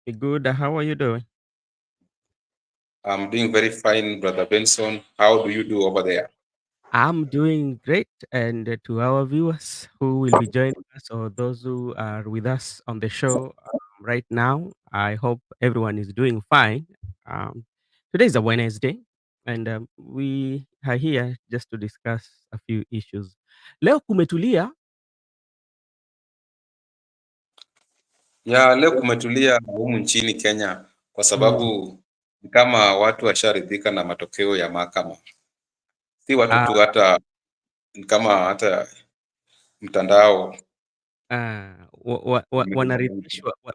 Good. How are you doing? I'm doing very fine, Brother Benson. How do you do over there? I'm doing great. And to our viewers who will be joining us or those who are with us on the show right now, I hope everyone is doing fine. Um, Today is a Wednesday, and we are here just to discuss a few issues. Leo kumetulia. Ya leo kumetulia humu nchini Kenya kwa Mm. sababu ni kama watu washaridhika na matokeo ya mahakama. Si watu Ah, tu, hata ni kama hata mtandao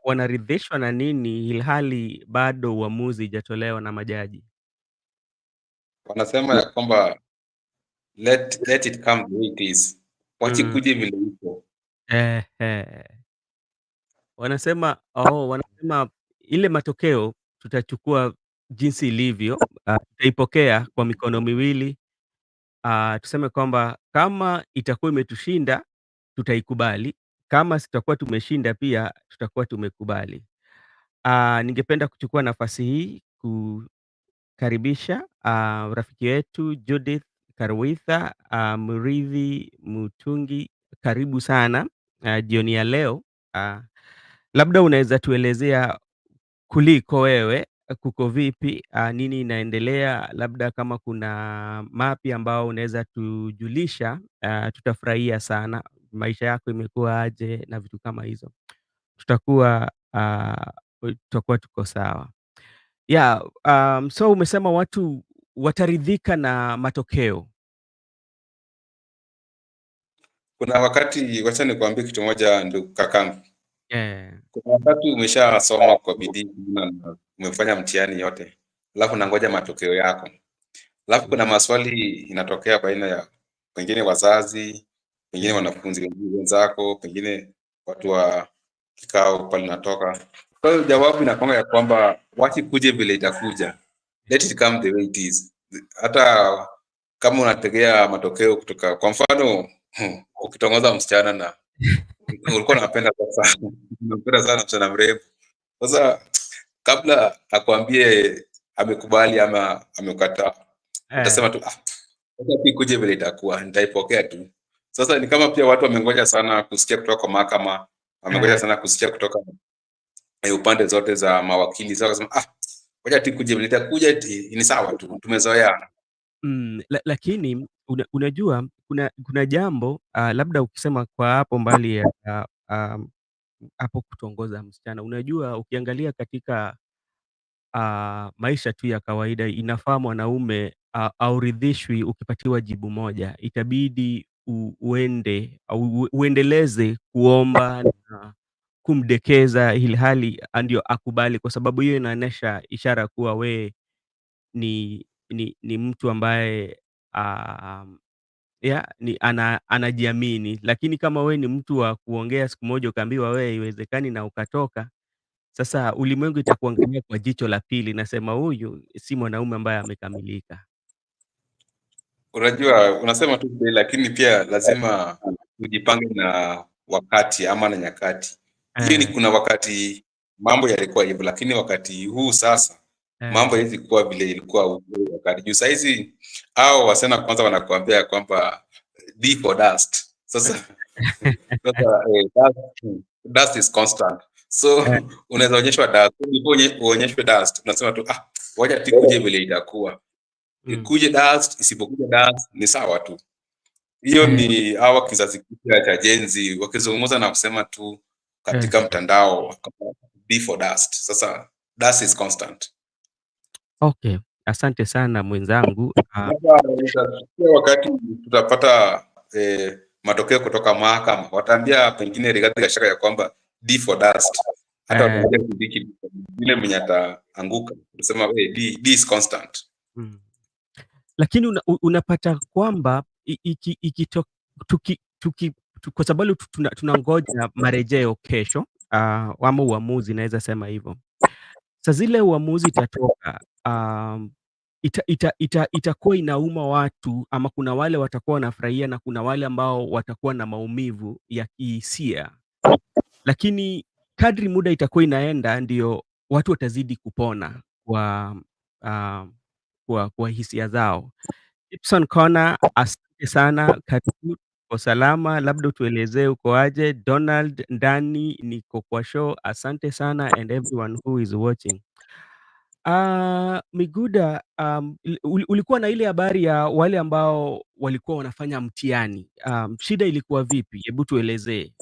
wanaridhishwa na nini ilhali bado uamuzi ijatolewa na majaji? wanasema ya kwamba let it come the way it is, Mm. wachikuje vile iko. Ehe. Wanasema ile matokeo tutachukua jinsi ilivyo, tutaipokea kwa mikono miwili. Tuseme kwamba kama itakuwa imetushinda tutaikubali, kama sitakuwa tumeshinda pia tutakuwa tumekubali. Ningependa kuchukua nafasi hii kukaribisha rafiki yetu Judith Karwitha, Murithi Mutungi, karibu sana jioni ya leo. Ah, Labda unaweza tuelezea kuliko wewe, kuko vipi? Nini inaendelea? Labda kama kuna mapya ambao unaweza tujulisha, tutafurahia sana. Maisha yako imekuwa aje na vitu kama hizo. Tutakuwa tutakuwa tuko sawa. Yeah, so umesema watu wataridhika na matokeo. Kuna wakati, wacha nikwambie kitu moja, ndugu kakangu. Eh, Kuna wakati umeshasoma kwa bidii na umefanya mtihani yote, alafu nangoja matokeo yako. Alafu kuna maswali inatokea baina ya pengine wazazi, pengine mm, wanafunzi wenzako, pengine watu wa kikao pale natoka. Kwa hiyo jawabu inakwanga ya kwamba wachi kuje vile itakuja, let it come the way it is. Hata kama unategea matokeo kutoka, kwa mfano ukitongoza msichana na ulikuwa unapenda sana unapenda sana msichana mrefu, sasa kabla akwambie amekubali ama amekataa, eh, utasema tu sasa kuje vile itakuwa, nitaipokea tu. Sasa ni kama pia watu wamengoja sana kusikia kutoka kwa mahakama, wamengoja eh. sana kusikia kutoka upande zote za mawakili. Sasa wakasema ngoja tu kuje vile itakuja, ni sawa tu, tumezoea. Lakini unajua kuna jambo, labda ukisema kwa hapo mbali ya hapo kutongoza msichana. Unajua ukiangalia katika maisha tu ya kawaida inafaa mwanaume hauridhishwi ukipatiwa jibu moja. Itabidi uende au uendeleze kuomba na kumdekeza ilhali ndio akubali, kwa sababu hiyo inaonyesha ishara kuwa we ni mtu ambaye anajiamini. Lakini kama we ni mtu wa kuongea siku moja ukaambiwa we haiwezekani na ukatoka, sasa ulimwengu itakuangalia kwa jicho la pili, nasema huyu si mwanaume ambaye amekamilika. Unajua, unasema tu kweli, lakini pia lazima ujipange na wakati ama na nyakati. Hiyo ni, Eh, kuna wakati mambo yalikuwa hivyo, lakini wakati huu sasa mambo eh, haiwezi kuwa vile ilikuwa ule wakati. Juu saizi hao wasichana kwanza wanakuambia kwamba D for dust. Sasa dust is constant. So eh, unaweza onyeshwa dust, before uonyeshwe dust unasema tu wacha tikuje vile itakuwa. mm, Ikuje dust, isipokuja dust ni sawa tu. Hiyo eh, ni hawa kizazi kipya cha Gen Z wakizungumza na kusema tu eh. katika mtandao be for dust. Sasa dust is constant. Okay, asante sana mwenzangu. Sasa itafikia wakati tutapata matokeo kutoka mahakama, wataambia pengine Rigathi Gachagua ya kwamba D for dust, hata Eh, wataambia kudiki yule mwenye ataanguka, tusema D is constant. mm. Lakini unapata kwamba kwa sababu tunangoja marejeo kesho, ama uamuzi, naweza sema hivyo. Saa zile uamuzi itatoka, itakuwa inauma watu, ama kuna wale watakuwa wanafurahia na kuna wale ambao watakuwa na maumivu ya kihisia. Lakini kadri muda itakuwa inaenda ndio watu watazidi kupona uh, kwa hisia zao. Gibson Corner, asante sana, karibu, uko salama, labda utuelezee uko aje? Donald Ndani, niko kwa show, asante sana and everyone who is watching. Miguda, ulikuwa na ile habari ya wale ambao walikuwa wanafanya mtihani. Shida ilikuwa vipi? Hebu tuelezee.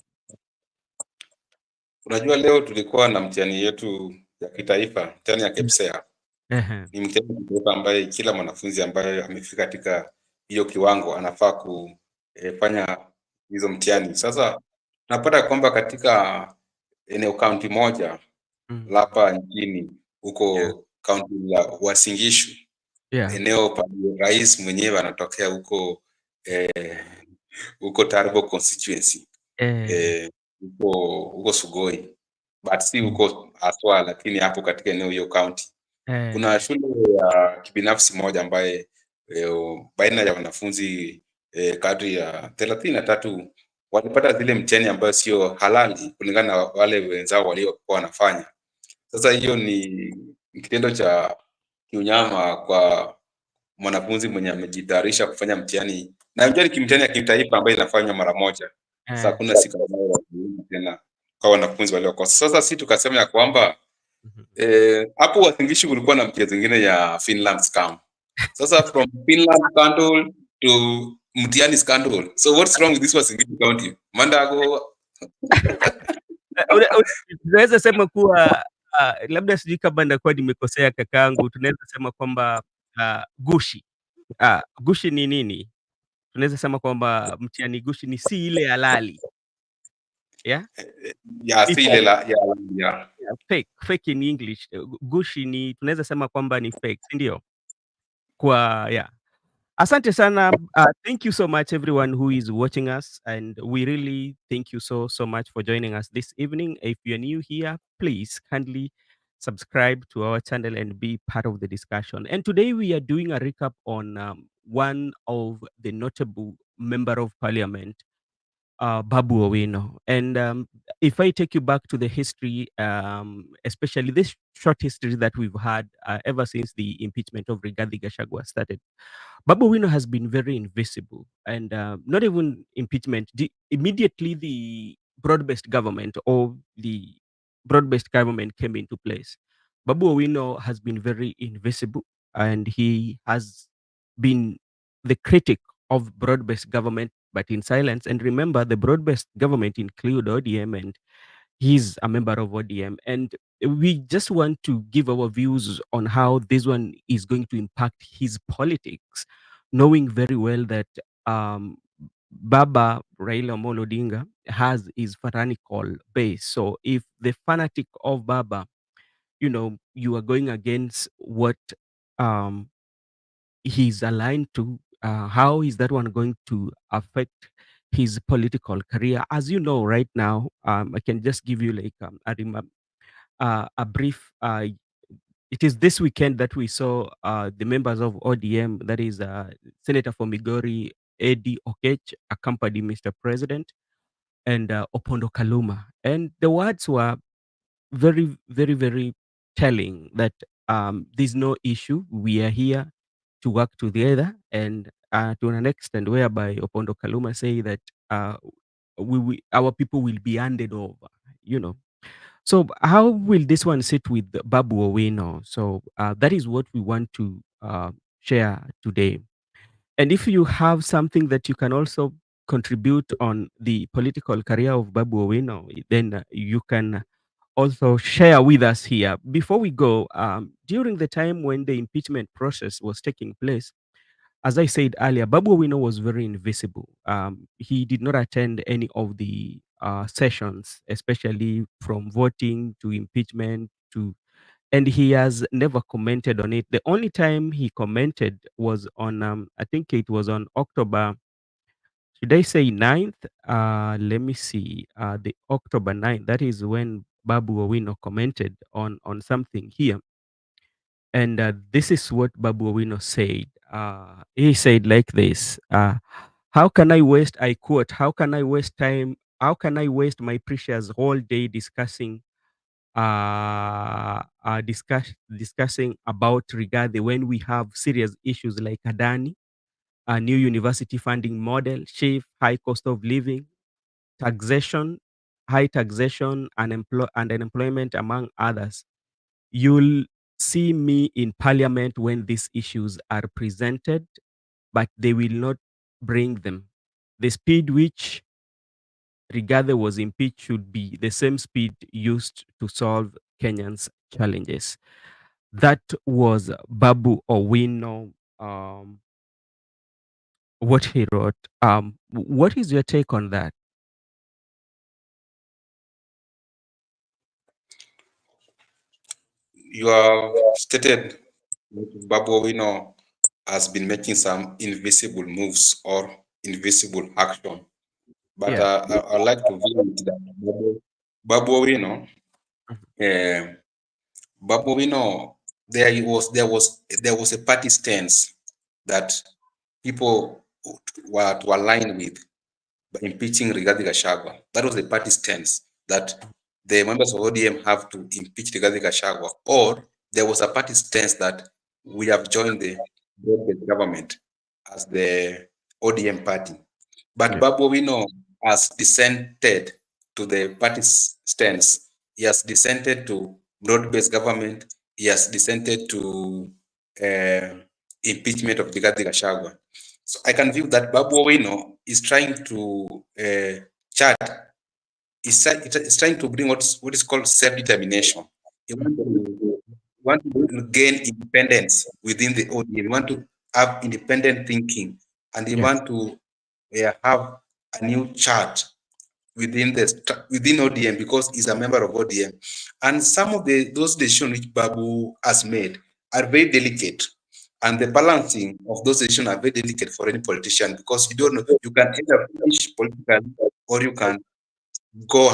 Unajua leo tulikuwa na mtihani yetu ya kitaifa, mtihani ya KPSEA. Ehe. Ni mtihani wa kitaifa ambaye kila mwanafunzi ambaye amefika katika hiyo kiwango anafaa kufanya hizo mtihani. Sasa tunapata kwamba katika eneo kaunti moja la hapa nchini Yeah. huko kaunti la Uasin Gishu, Yeah. eneo pale rais mwenyewe anatokea huko Tarbo constituency huko Sugoi, but si huko haswa, lakini hapo katika eneo hiyo county kuna shule ya kibinafsi moja ambaye baina ya wanafunzi kadri ya 33 walipata zile mtihani ambayo sio halali kulingana na wale wenzao waliokuwa wanafanya. Sasa hiyo ni kitendo cha kiunyama kwa mwanafunzi mwenye amejitayarisha kufanya mtihani, na mtihani ya kitaifa ambayo inafanywa mara moja. Sasa hakuna siku ambayo tena kwa wanafunzi waliokosa. Sasa sisi tukasema ya kwamba hapo Uasin Gishu kulikuwa na mchezo mwingine ya Finland scam. Sasa from Finland scandal to mtihani scandal. So what's wrong with this Uasin Gishu county? Mandago. Tunaweza sema kuwa labda sijui kama ndakuwa nimekosea kakaangu, tunaweza sema kwamba gushi. Gushi ni nini? Tunaweza sema kwamba mtihani gushi ni si ile halali. Yeah? Yeah, si ile la yeah. Fake in English. Gushi ni tunaweza sema kwamba ni fake, si ndio? Kwa yeah. Asante sana. Thank you so much everyone who is watching us, and we really thank you so much for joining us this evening. If you're new here, please kindly subscribe to our channel and be part of the discussion. And today we are doing a recap on one of the notable member of parliament, Babu Owino. And if I take you back to the history, especially this short history that we've had ever since the impeachment of Rigathi Gachagua started, Babu Owino has been very invisible, and not even impeachment. Immediately, the broad-based government came into place. Babu Owino has been very invisible, and he has been the critic of broad-based government, but in silence. And remember, the broad-based government include ODM, and he's a member of ODM. And we just want to give our views on how this one is going to impact his politics, knowing very well that Baba Raila Amolo Odinga has his fanatical base. So if the fanatic of Baba, you are going against what he's aligned to, how is that one going to affect his political career? As you know, right now, I can just give you like a brief. It is this weekend that we saw the members of ODM, that is Senator for Migori, Eddie Okech, accompanied Mr. President, and Opondo Kaluma. And the words were very, very, very telling that there's no issue. We are here to work together, and to an extent whereby Opondo Kaluma say that our people will be handed over, you know. So how will this one sit with Babu Owino? So that is what we want to share today. And if you have something that you can also contribute on the political career of Babu Owino, then you can also share with us here. Before we go, during the time when the impeachment process was taking place, as I said earlier, Babu Owino was very invisible. He did not attend any of the sessions, especially from voting to impeachment to, and he has never commented on it. The only time he commented was on, I think it was on October, should I say 9th? Let me see, the October 9th. That is when Babu Owino commented on something here. And this is what Babu Owino said. He said like this, how can I waste, I quote, how can I waste time? How can I waste my precious whole day discussing discussing about Rigathi when we have serious issues like Adani, a new university funding model, shift, high cost of living, taxation, high taxation, and unemployment, among others. You'll see me in parliament when these issues are presented, but they will not bring them. The speed which Rigathi was impeached should be the same speed used to solve Kenyans' challenges. That was Babu Owino, what he wrote. What is your take on that? You have stated Babu Owino has been making some invisible moves or invisible action. But Yeah. I'd like to view it that Babu Owino, uh, Babu Owino, there was a party stance that people were to align with by impeaching Rigathi Gachagua. That was the party stance that the members of ODM have to impeach Rigathi Gachagua, or there was a party stance that we have joined the broad-based government as the ODM party. But Yeah. Babu Owino has dissented to the party stance. He has dissented to broad-based government. He has dissented to impeachment of Rigathi Gachagua. So I can view that Babu Owino is trying to chart, is trying to bring what is called self-determination. He want to gain independence within the ODM. He want to have independent thinking, and he Yes. want to have a new chart within ODM because he's a member of ODM. And some of those decisions which Babu has made are very delicate. And the balancing of those decisions are very delicate for any politician because you don't know, you can either finish politically or you can go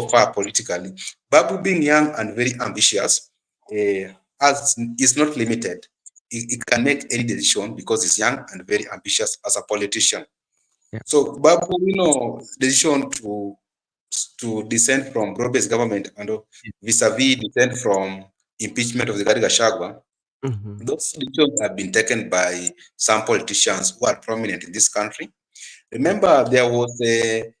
far politically. Babu being young and very ambitious is not limited. He can make any decision because he's young and very ambitious as a politician. Yeah. So Babu, decision to dissent from broad-based government and vis-a-vis dissent from impeachment of the Rigathi Gachagua, those decisions have been taken by some politicians who are prominent in this country. Remember, there was a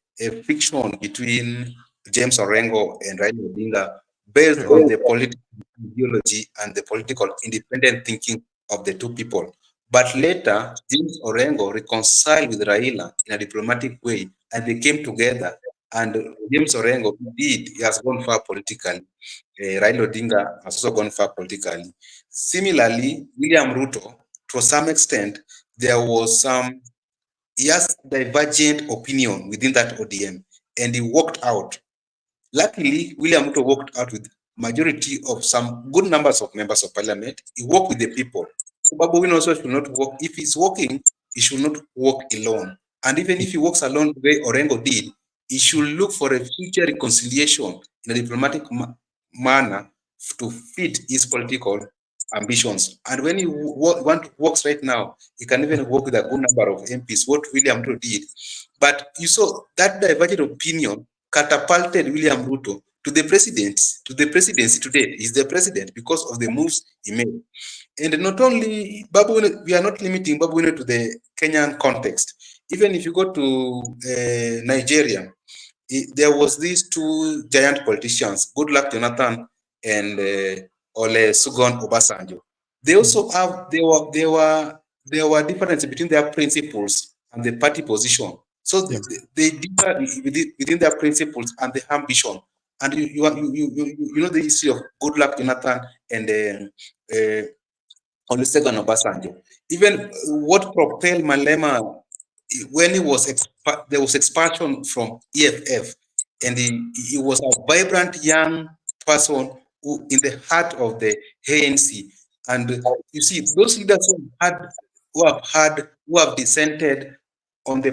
friction between James Orengo and Raila Odinga based on the political ideology and the political independent thinking of the two people. But later, James Orengo reconciled with Raila in a diplomatic way, and they came together. And James Orengo, indeed, he has gone far politically. Raila Odinga has also gone far politically. Similarly, William Ruto, to some extent, there was some, he has divergent opinion within that ODM, and he walked out. Luckily, William Ruto walked out with majority of some good numbers of members of parliament. He worked with the people. So Babu Owino also should not work. If he's working, he should not work alone. And even if he works alone the way Orengo did, he should look for a future reconciliation in a diplomatic manner to fit his political ambitions. And when he want to work right now, he can even work with a good number of MPs, what William Ruto did. But you saw that divergent opinion catapulted William Ruto to the presidency today. He's the president because of the moves he made. And not only Babu Owino, we are not limiting Babu Owino to the Kenyan context. Even if you go to Nigeria, there was these two giant politicians, Goodluck Jonathan and Olusegun Obasanjo. They also have there were differences between their principles and the party position. So they differ within their principles and the ambition. And you know the history of Goodluck Jonathan and Olusegun Obasanjo. Even what propelled Malema when there was expansion from EFF, and he was a vibrant young person who, in the heart of the ANC. And you see, those leaders who have dissented on the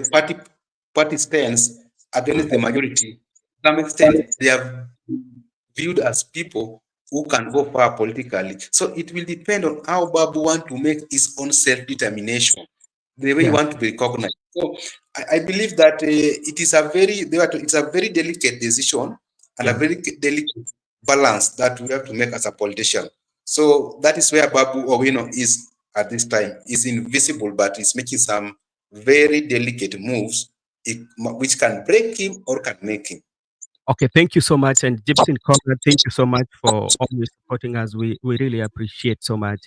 party stance against the majority, to some extent, they are viewed as people who can go far politically. So it will depend on how Babu want to make his own self-determination, the way you want to be recognized. So I believe that it's a very delicate decision and a very delicate balance that we have to make as a politician. So that is where Babu Owino is at this time. Is invisible, but is making some very delicate moves, which can break him or can make him. Okay, thank you so much. And Gibson Conrad, thank you so much for always supporting us. We really appreciate so much.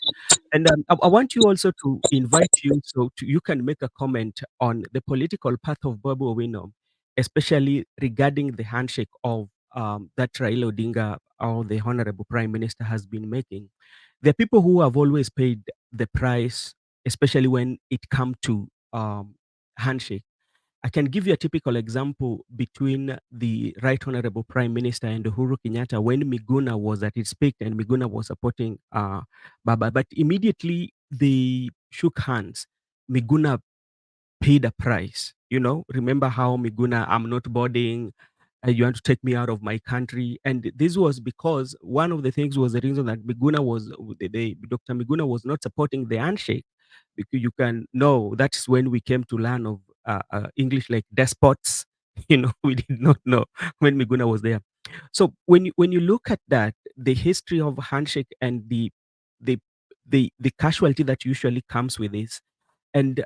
And I want you also to invite you you can make a comment on the political path of Babu Owino, especially regarding the handshake of that Raila Odinga or the Honorable Prime Minister has been making. There are people who have always paid the price, especially when it comes to handshake. I can give you a typical example between the Right Honorable Prime Minister and Uhuru Kenyatta when Miguna was at its peak and Miguna was supporting Baba. But immediately they shook hands. Miguna paid a price. You know, remember how Miguna, I'm not boarding, you want to take me out of my country. And this was because one of the things was the reason that Dr. Miguna was not supporting the handshake. Because you can know that's when we came to learn of English like despots. You know, we did not know when Miguna was there. So when you look at that, the history of handshake and the the casualty that usually comes with this, and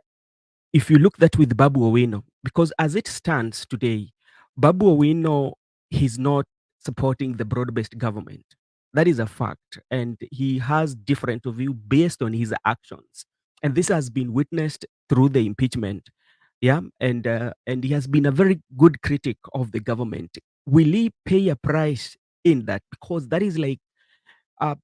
if you look that with Babu Owino, because as it stands today, Babu Owino, he's not supporting the broad-based government. That is a fact. And he has different view based on his actions. And this has been witnessed through the impeachment. Yeah. And he has been a very good critic of the government. Will he pay a price in that? Because that is like uh,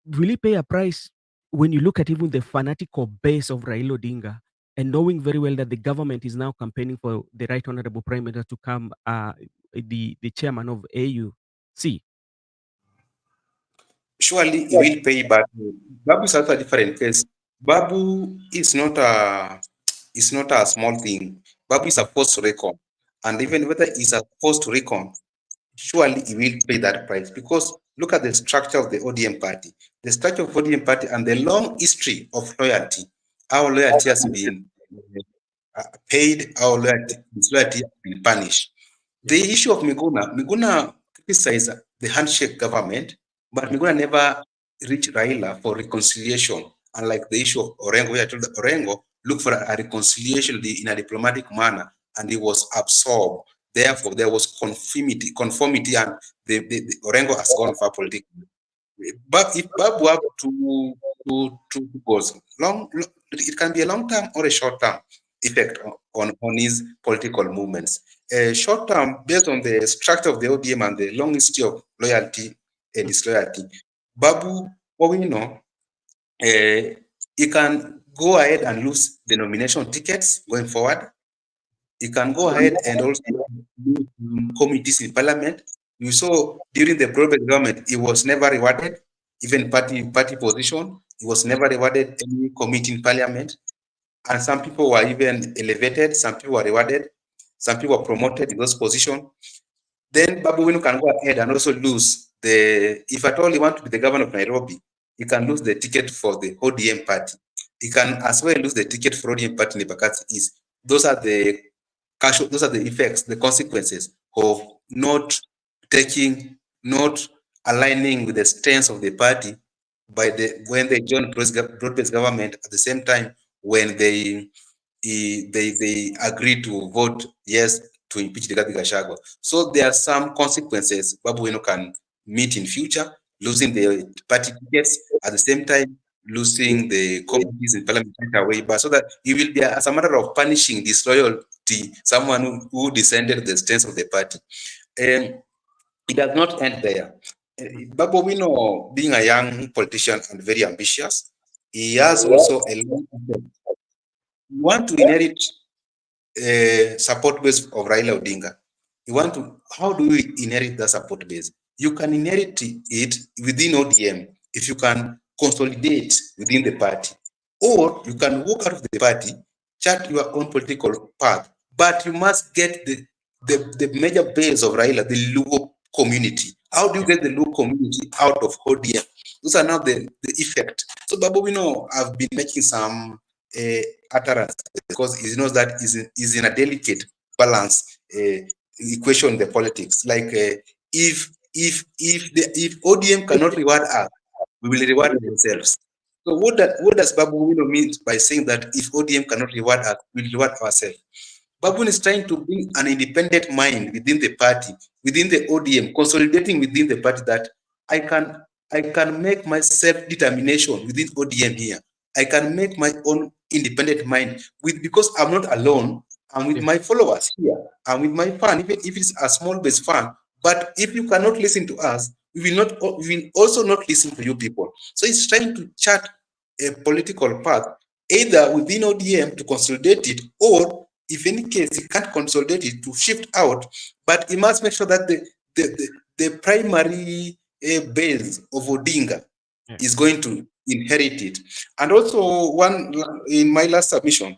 really pay a price when you look at even the fanatical base of Raila Odinga and knowing very well that the government is now campaigning for the Right Honorable Prime Minister to come the chairman of AU. See, Surely he will pay, but Babu is also a different case. Babu is not a small thing. Babu is a forced record, and even whether it's a forced record, surely he will pay that price, because look at the structure of the ODM party. The structure of ODM party and the long history of loyalty. Our loyalty has been paid, our loyalty, disloyalty has been punished. The issue of Miguna criticized the handshake government, but Miguna never reached Raila for reconciliation. Unlike the issue of Orengo, where I told Orengo, look for a reconciliation in a diplomatic manner, and he was absorbed. Therefore, there was conformity, and the Orengo has gone for politics. But if Babu have two goals, it can be a long term or a short term effect on his political movements. Short term, based on the structure of the ODM and the long history of loyalty and disloyalty, Babu Owino, he can go ahead and lose the nomination tickets going forward. He can go ahead and also lose committees in parliament. You saw during the broad-based government, he was never rewarded, even party position. He was never rewarded any committee in parliament. And some people were even elevated, some people were rewarded, some people were promoted in those positions. Then Babu Owino can go ahead and also lose if at all he want to be the governor of Nairobi, he can lose the ticket for the ODM party. He can as well lose the ticket for ODM party in Embakasi East. Those are the effects, the consequences of not aligning with the stance of the party when they join broad-based government at the same time when they agree to vote yes to impeach Rigathi Gachagua. So there are some consequences Babu Owino can meet in future, losing the party tickets, at the same time losing the committees in parliament away, but so that it will be as a matter of punishing disloyalty, someone who descended the stance of the party. And it does not end there. Babu Owino, being a young politician and very ambitious, he has also a long you want to inherit support base of Raila Odinga. How do we inherit the support base? You can inherit it within ODM if you can consolidate within the party, or you can walk out of the party, chart your own political path, but you must get the major base of Raila, the Luo community. How do you get the Luo community out of ODM? Those are now the effect. So Babu Owino have been making some utterance because he knows that is in a delicate balance equation in the politics. Like if if ODM cannot reward us, we will reward ourselves. So what does Babu Owino mean by saying that if ODM cannot reward us, we will reward ourselves? Babu is trying to bring an independent mind within the party, within the ODM, consolidating within the party that I can make my self-determination within ODM here. I can make my own independent mind because I'm not alone. I'm with my followers here. I'm with my fan, even if it's a small base fan. But if you cannot listen to us, we will also not listen to you people. So it's trying to chart a political path, either within ODM to consolidate it, or if any case he can't consolidate it, to shift out. But he must make sure that the primary base of Odinga is going to inherit it. And also, one in my last submission,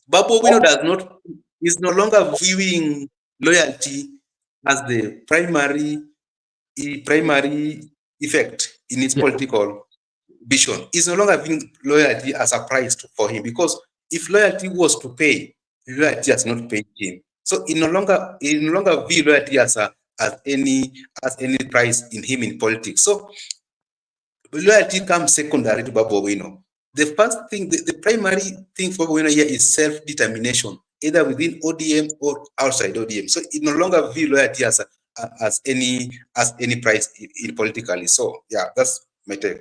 Babu Owino is no longer viewing loyalty as the primary effect in its political vision. He's no longer viewing loyalty as a price for him, because if loyalty was to pay, loyalty has not paid him. So he no longer view loyalty as any price in him in politics. So loyalty comes secondary to Babu Owino. The first thing, the primary thing for Babu Owino here is self-determination, either within ODM or outside ODM. So it no longer view loyalty as any price in politically. So yeah, that's my take.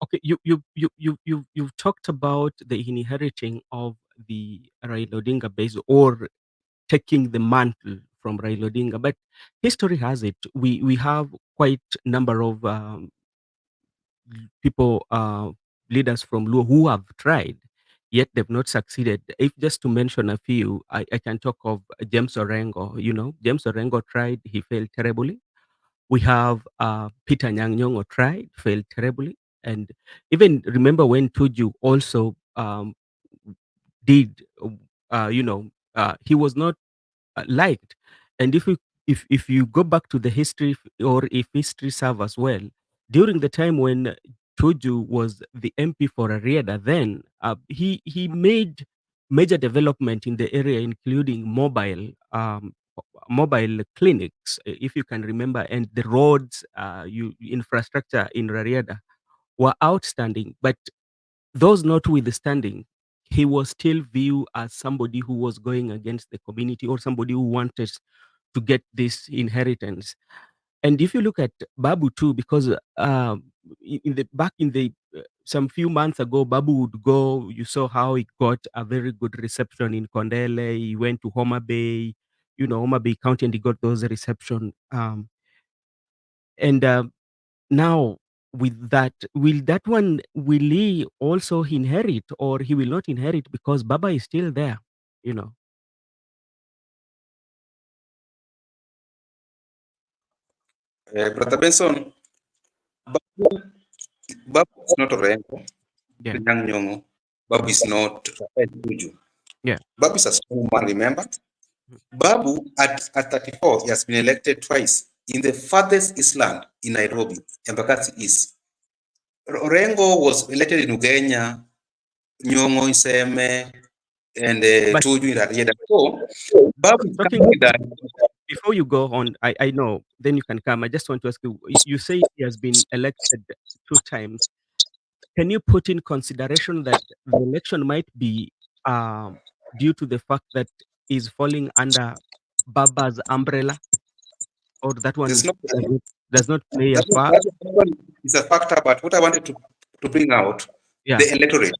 Okay, you've talked about the inheriting of the Raila Odinga base, or taking the mantle from Raila Odinga, but history has it we have quite number of people, leaders from Luo who have tried, yet they've not succeeded. If just to mention a few, I can talk of James Orengo. James Orengo tried, he failed terribly. We have Peter Nyang'nyong'o tried, failed terribly. And even remember when Tuju also did, he was not liked. And if you go back to the history, or if history serves us well, during the time when Tuju was the MP for Ariada, then he made major development in the area, including mobile clinics, if you can remember, and the roads, infrastructure in Rarieda were outstanding. But those notwithstanding, he was still viewed as somebody who was going against the community, or somebody who wanted to get this inheritance. And if you look at Babu too, because back in the some few months ago, Babu would go. You saw how he got a very good reception in Kondele. He went to Homa Bay, Homa Bay County, and he got those reception. And now, with that, will he also inherit, or he will not inherit because Baba is still there? You know. Brother Benson, Babu is not Orengo. Yeah. Nyang'nyong'o. Babu is not Tuju. Yeah. Babu is a strong man, remember? Babu, at 34, he has been elected twice in the farthest East land in Nairobi, Embakasi East. Orengo was elected in Ugenya, Nyong'o, Iseme, and Tuju in Rarieda. So, Babu is coming with that. Before you go on, I know, then you can come. I just want to ask you, you say he has been elected 2 times. Can you put in consideration that the election might be due to the fact that he's falling under Baba's umbrella, or that one does not play a part? It's a factor, but what I wanted to bring out, the electorate,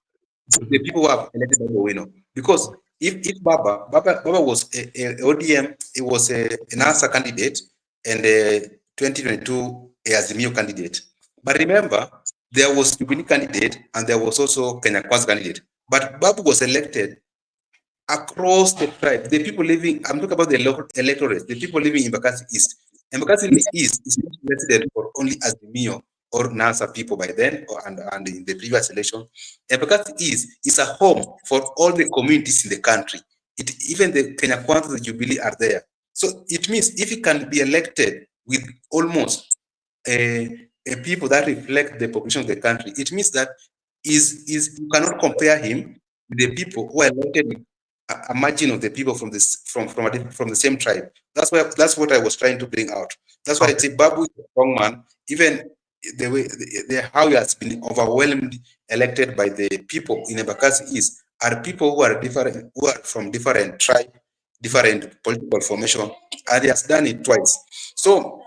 the people who have elected Babu Owino. Because if Baba was a ODM, it was a NASA candidate, and 2022 as a new candidate. But remember, there was Jubilee candidate, and there was also Kenya Kwanza candidate. But Babu was elected across the tribe. The people living, I'm talking about the local electorate, the people living in Embakasi East. Embakasi East is not resident for only Azimio or NASA people by then, and in the previous election. Embakasi East is a home for all the communities in the country. Even the Kenya Kwanza, the Jubilee are there. So it means if he can be elected with almost people that reflect the population of the country, it means that you cannot compare him with the people who are elected a margin of the people from the same tribe. That's what I was trying to bring out. That's why I say Babu is a strong man. Even the way how he has been overwhelmed, elected by the people in Embakasi East are people who are different, who are from different tribe, different political formation, and he has done it twice. So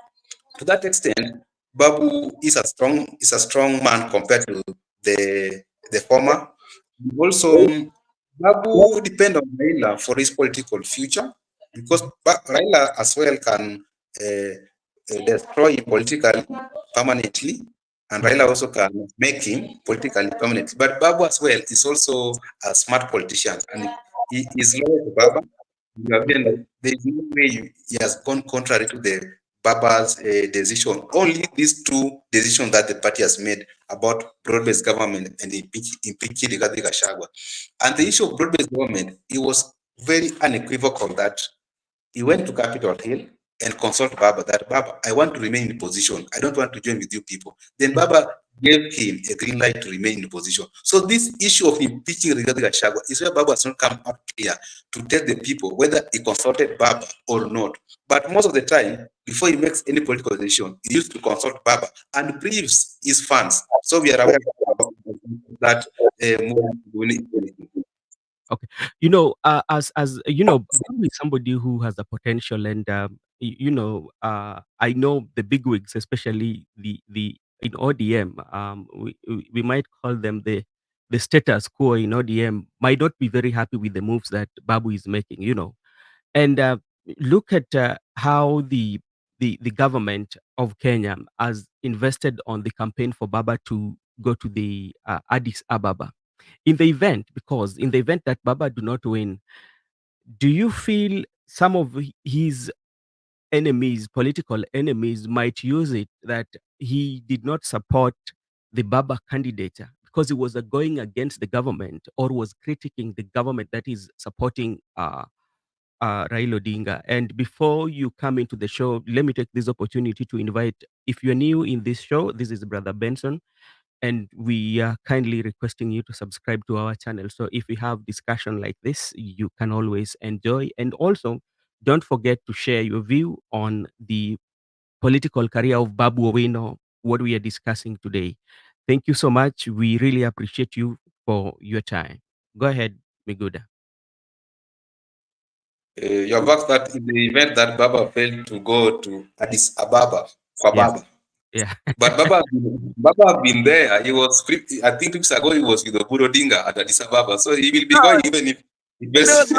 to that extent, Babu is a strong man compared to the former. Also, Babu depend on Raila for his political future because Raila as well can destroy him politically permanently, and Raila also can make him politically permanently. But Babu as well is also a smart politician, and he is loyal to Baba. Again, there is no way he has gone contrary to the Baba's decision. Only these two decisions that the party has made about broad-based government and impeaching Rigathi Gachagua. And the issue of broad-based government, it was very unequivocal that he went to Capitol Hill and consulted Baba that, Baba, I want to remain in position. I don't want to join with you people. Then Baba gave him a green light to remain in position. So this issue of impeaching Rigathi Gachagua is where Baba has not come out clear to tell the people whether he consulted Baba or not. But most of the time, before he makes any political decision, he used to consult Baba and brieves his fans. So we are aware of that movement. Okay, as probably somebody who has the potential, and I know the bigwigs, especially the in ODM. We might call them the status quo in ODM, might not be very happy with the moves that Babu is making. And look at how the government of Kenya has invested on the campaign for Baba to go to the Addis Ababa because in the event that Baba do not win, do you feel some of his enemies, political enemies, might use it that he did not support the Baba candidature because he was going against the government or was critiquing the government that is supporting Raila Odinga? And before you come into the show, let me take this opportunity to invite, if you're new in this show, this is Brother Benson, and we are kindly requesting you to subscribe to our channel. So if we have discussion like this, you can always enjoy. And also, don't forget to share your view on the political career of Babu Owino, what we are discussing today. Thank you so much. We really appreciate you for your time. Go ahead, Miguda. You have asked that in the event that Baba failed to go to Addis Ababa for Yes. Baba. Yeah. But Baba have been there. He was, I think 2 weeks ago, he was with the Budo Dinga at Addis Ababa. So he will be going even if he Those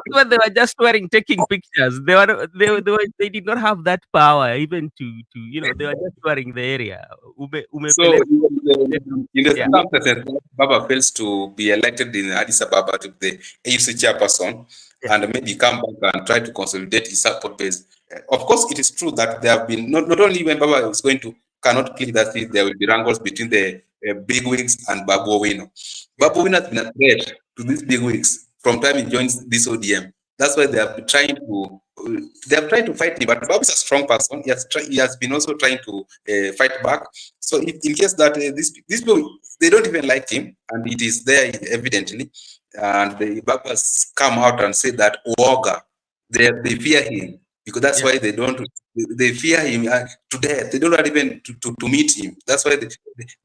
when they were just taking pictures. They did not have that power even to they were just touring the area. So in the Yeah. circumstances, Baba fails to be elected in Addis Ababa to the AUC chairperson, Yeah. and maybe come back and try to consolidate his support base. Of course, it is true that there have been not only when Baba is going to cannot click that seat, there will be wrangles between the big wigs and Babu Owino. Babu Owino has been a threat to these big wigs from time he joins this ODM. That's why they have been trying to fight him. But Babu is a strong person. He has been also trying to fight back. So if, in case that these people, they don't even like him, and it is there evidently, and the Babu has come out and said that Uoga, they fear him because that's why they fear him to death. They don't want even to meet him. That's why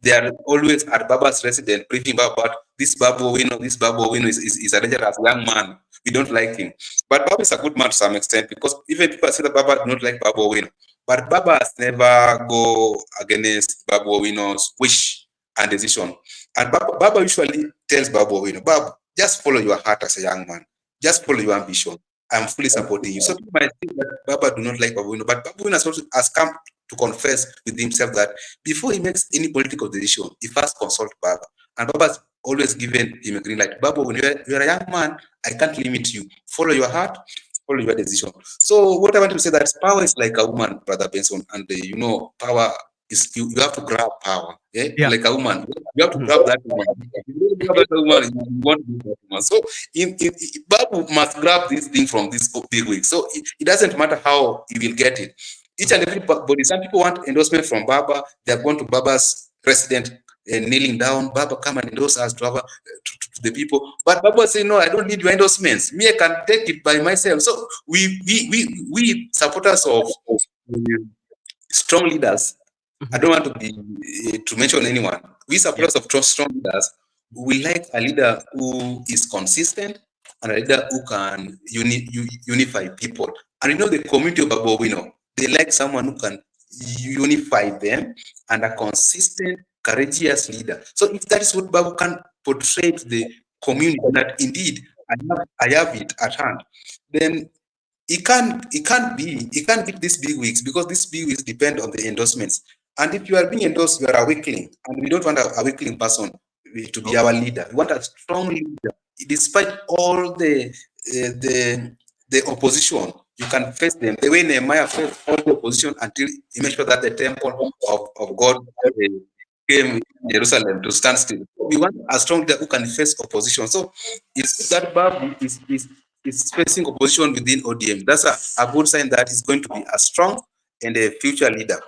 they are always at Baba's residence briefing about this Babu Owino. This Babu Owino is a dangerous young man. We don't like him. But Babu is a good man to some extent because even people say that Baba do not like Babu Owino. But Baba has never go against Babu Owino's wish and decision. And Baba usually tells Babu Owino, Babu, just follow your heart as a young man. Just follow your ambition. I'm fully supporting you. So people might think that Baba do not like Babu Owino, but Babu Owino has come to confess with himself that before he makes any political decision, he first consults Baba. And Baba has always given him a green light. Babu, when you're a young man, I can't limit you. Follow your heart, follow your decision. So what I want to say that power is like a woman, Brother Benson, and power is you have to grab power. Yeah? Like a woman. You have to grab that woman. If you don't grab that woman, you want to be that woman. So Babu must grab this thing from this big week. So it doesn't matter how he will get it. Each and everybody, some people want endorsement from Baba, they're going to Baba's president kneeling down, Baba, come and endorse us to the people. But Baba say, no, I don't need your endorsements. Me, I can take it by myself. So we supporters of strong leaders. I Mhm. don't want to be to mention anyone. We Yeah. supporters of strong leaders. We like a leader who is consistent and a leader who can unify people. And you know the community of Babu Owino, they like someone who can unify them and a consistent, courageous leader. So if that is what Babu can portray to the community, that indeed I have it at hand, then he can't beat these big wigs, because these big wigs depend on the endorsements. And if you are being endorsed, you are a weakling, and we don't want a weakling person to be our leader. We want a strong leader, despite all the opposition. You can face them the way Nehemiah faced all the opposition until he made sure that the temple of God came in Jerusalem to stand still. We want a strong leader who can face opposition. So it's that Babu is facing opposition within ODM. That's a good sign that he's going to be a strong and a future leader.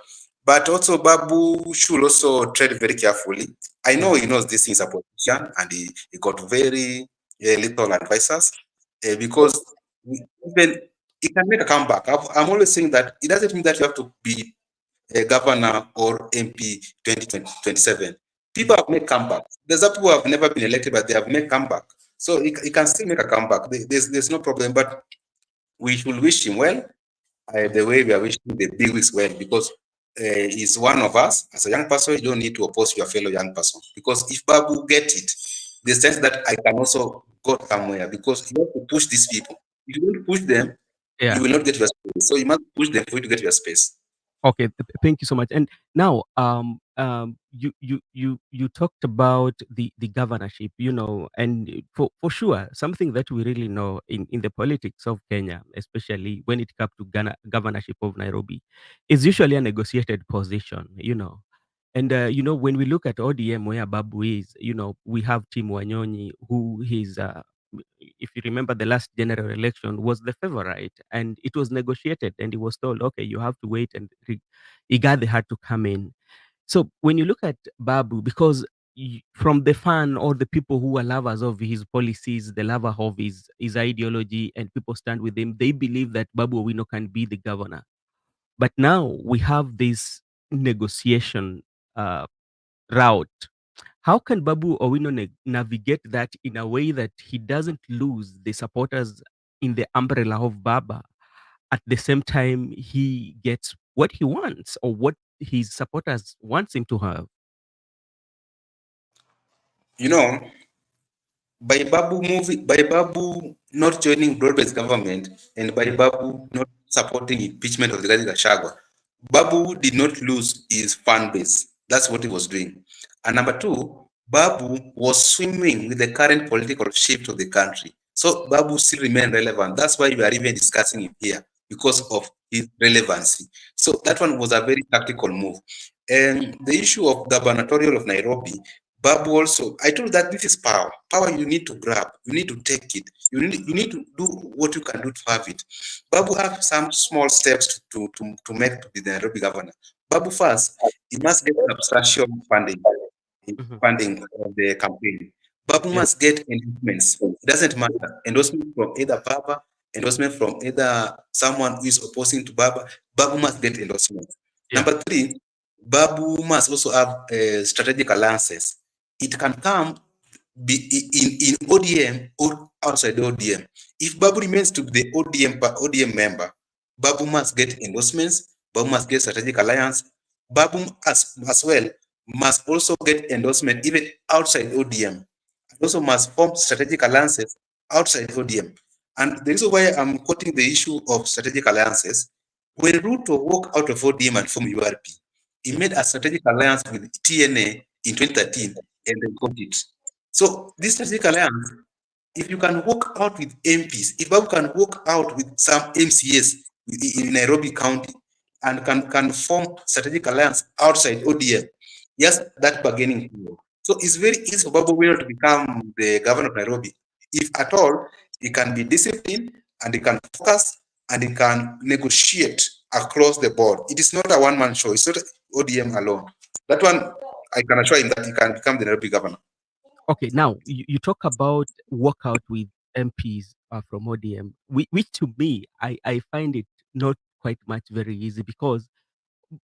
But also Babu should also tread very carefully. I know Yeah. he knows this is a politician, and he got very little advisors, because even he can make a comeback. I'm always saying that it doesn't mean that you have to be a governor or MP 2027. People have made comeback. There's some people who have never been elected, but they have made comeback. So he can still make a comeback. There's no problem. But we should wish him well, the way we are wishing the big wigs well, because he's one of us. As a young person, you don't need to oppose your fellow young person, because if Babu get it, the sense that I can also go somewhere, because you have to push these people. If you don't push them, Yeah. you will not get your space. So you must push them for you to get your space. Okay, thank you so much. And now, you talked about the governorship, and for sure, something that we really know in the politics of Kenya, especially when it comes to governorship of Nairobi, is usually a negotiated position. And when we look at ODM where Babu is, we have Tim Wanyonyi, who is if you remember the last general election was the favorite, and it was negotiated, and he was told, okay, you have to wait, and Rigathi had to come in. So when you look at Babu, because from the fan or the people who are lovers of his policies, the lover of his ideology, and people stand with him, they believe that Babu Owino can be the governor. But now we have this negotiation uh, route. How can Babu Owino navigate that in a way that he doesn't lose the supporters in the umbrella of Baba? At the same time, he gets what he wants or what his supporters wants him to have. You know, by Babu not joining broad-based government, and by Yeah. Babu not supporting impeachment of the Rigathi Gachagua, Babu did not lose his fan base. That's what he was doing. And number two, Babu was swimming with the current political shift of the country. So Babu still remained relevant. That's why we are even discussing him here, because of his relevancy. So that one was a very tactical move. And the issue of gubernatorial of Nairobi, Babu also, I told that this is power. Power you need to grab, you need to take it. You need to do what you can do to have it. Babu have some small steps to make to be the Nairobi governor. Babu first, he must get substantial Mhm. funding of the campaign. Babu Yeah. must get endorsements. It doesn't matter. Endorsement from either Baba, endorsement from either someone who is opposing to Baba. Babu must get endorsement. Yeah. Number three, Babu must also have strategic alliances. It can come be in ODM or outside the ODM. If Babu remains to be the ODM member, Babu must get endorsements, Babu must get strategic alliance, Babu as well must also get endorsement even outside ODM. Also must form strategic alliances outside ODM. And the reason why I'm quoting the issue of strategic alliances, when Ruto walked out of ODM and formed URP, he Yeah. made a strategic alliance with TNA in 2013 and then got it. So this strategic alliance, if you can work out with MPs, if Babu can work out with some MCAs in Nairobi County and can form strategic alliance outside ODM, yes, that bargaining power. So it's very easy for Babu Owino to become the governor of Nairobi. If at all, he can be disciplined and he can focus and he can negotiate across the board. It is not a one-man show. It's not ODM alone. That one, I can assure him that he can become the Nairobi governor. Okay, now you talk about walkout with MPs from ODM, which to me, I find it not quite much very easy because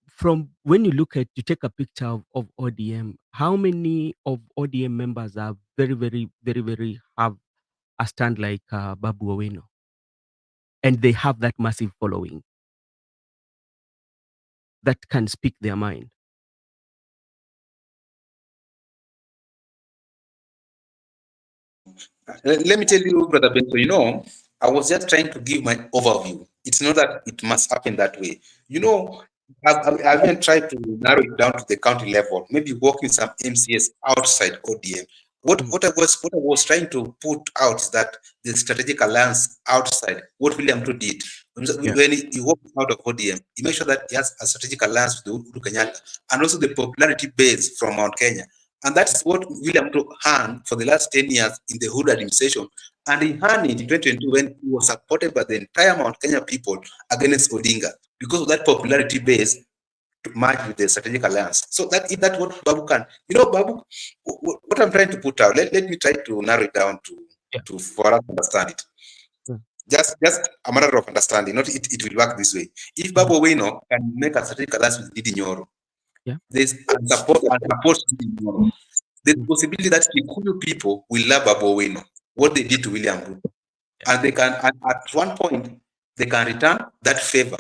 from when you take a picture of ODM, how many of ODM members are very, very, very, very have a stand like Babu Owino, and they have that massive following that can speak their mind. Let me tell you, Brother Benson, I was just trying to give my overview. It's not that it must happen that way. I've even tried to narrow it down to the county level, maybe working some MCS outside ODM. What I was trying to put out is that the strategic alliance outside, what William Ruto did, Yeah, when he walked out of ODM, he made sure that he has a strategic alliance with Uhuru Kenyatta and also the popularity base from Mount Kenya. And that's what William Ruto earned for the last 10 years in the Hood administration. And he earned it in 2022 when he was supported by the entire Mount Kenya people against Odinga because of that popularity base to merge with the strategic alliance. So that's what Babu can. Babu, what I'm trying to put out, let me try to narrow it down yeah, to for us to understand it. yeah. Just a matter of understanding, not it will work this way. If Mhm. Babu Owino can make a strategic alliance with Didi Nyoro, Yeah. there's and support Didi Nyoro, there's Mm. possibility that Kikuyu people will love Babu Owino, what they did to William Ruto. Yeah. And they can, at one point, they can return that favor,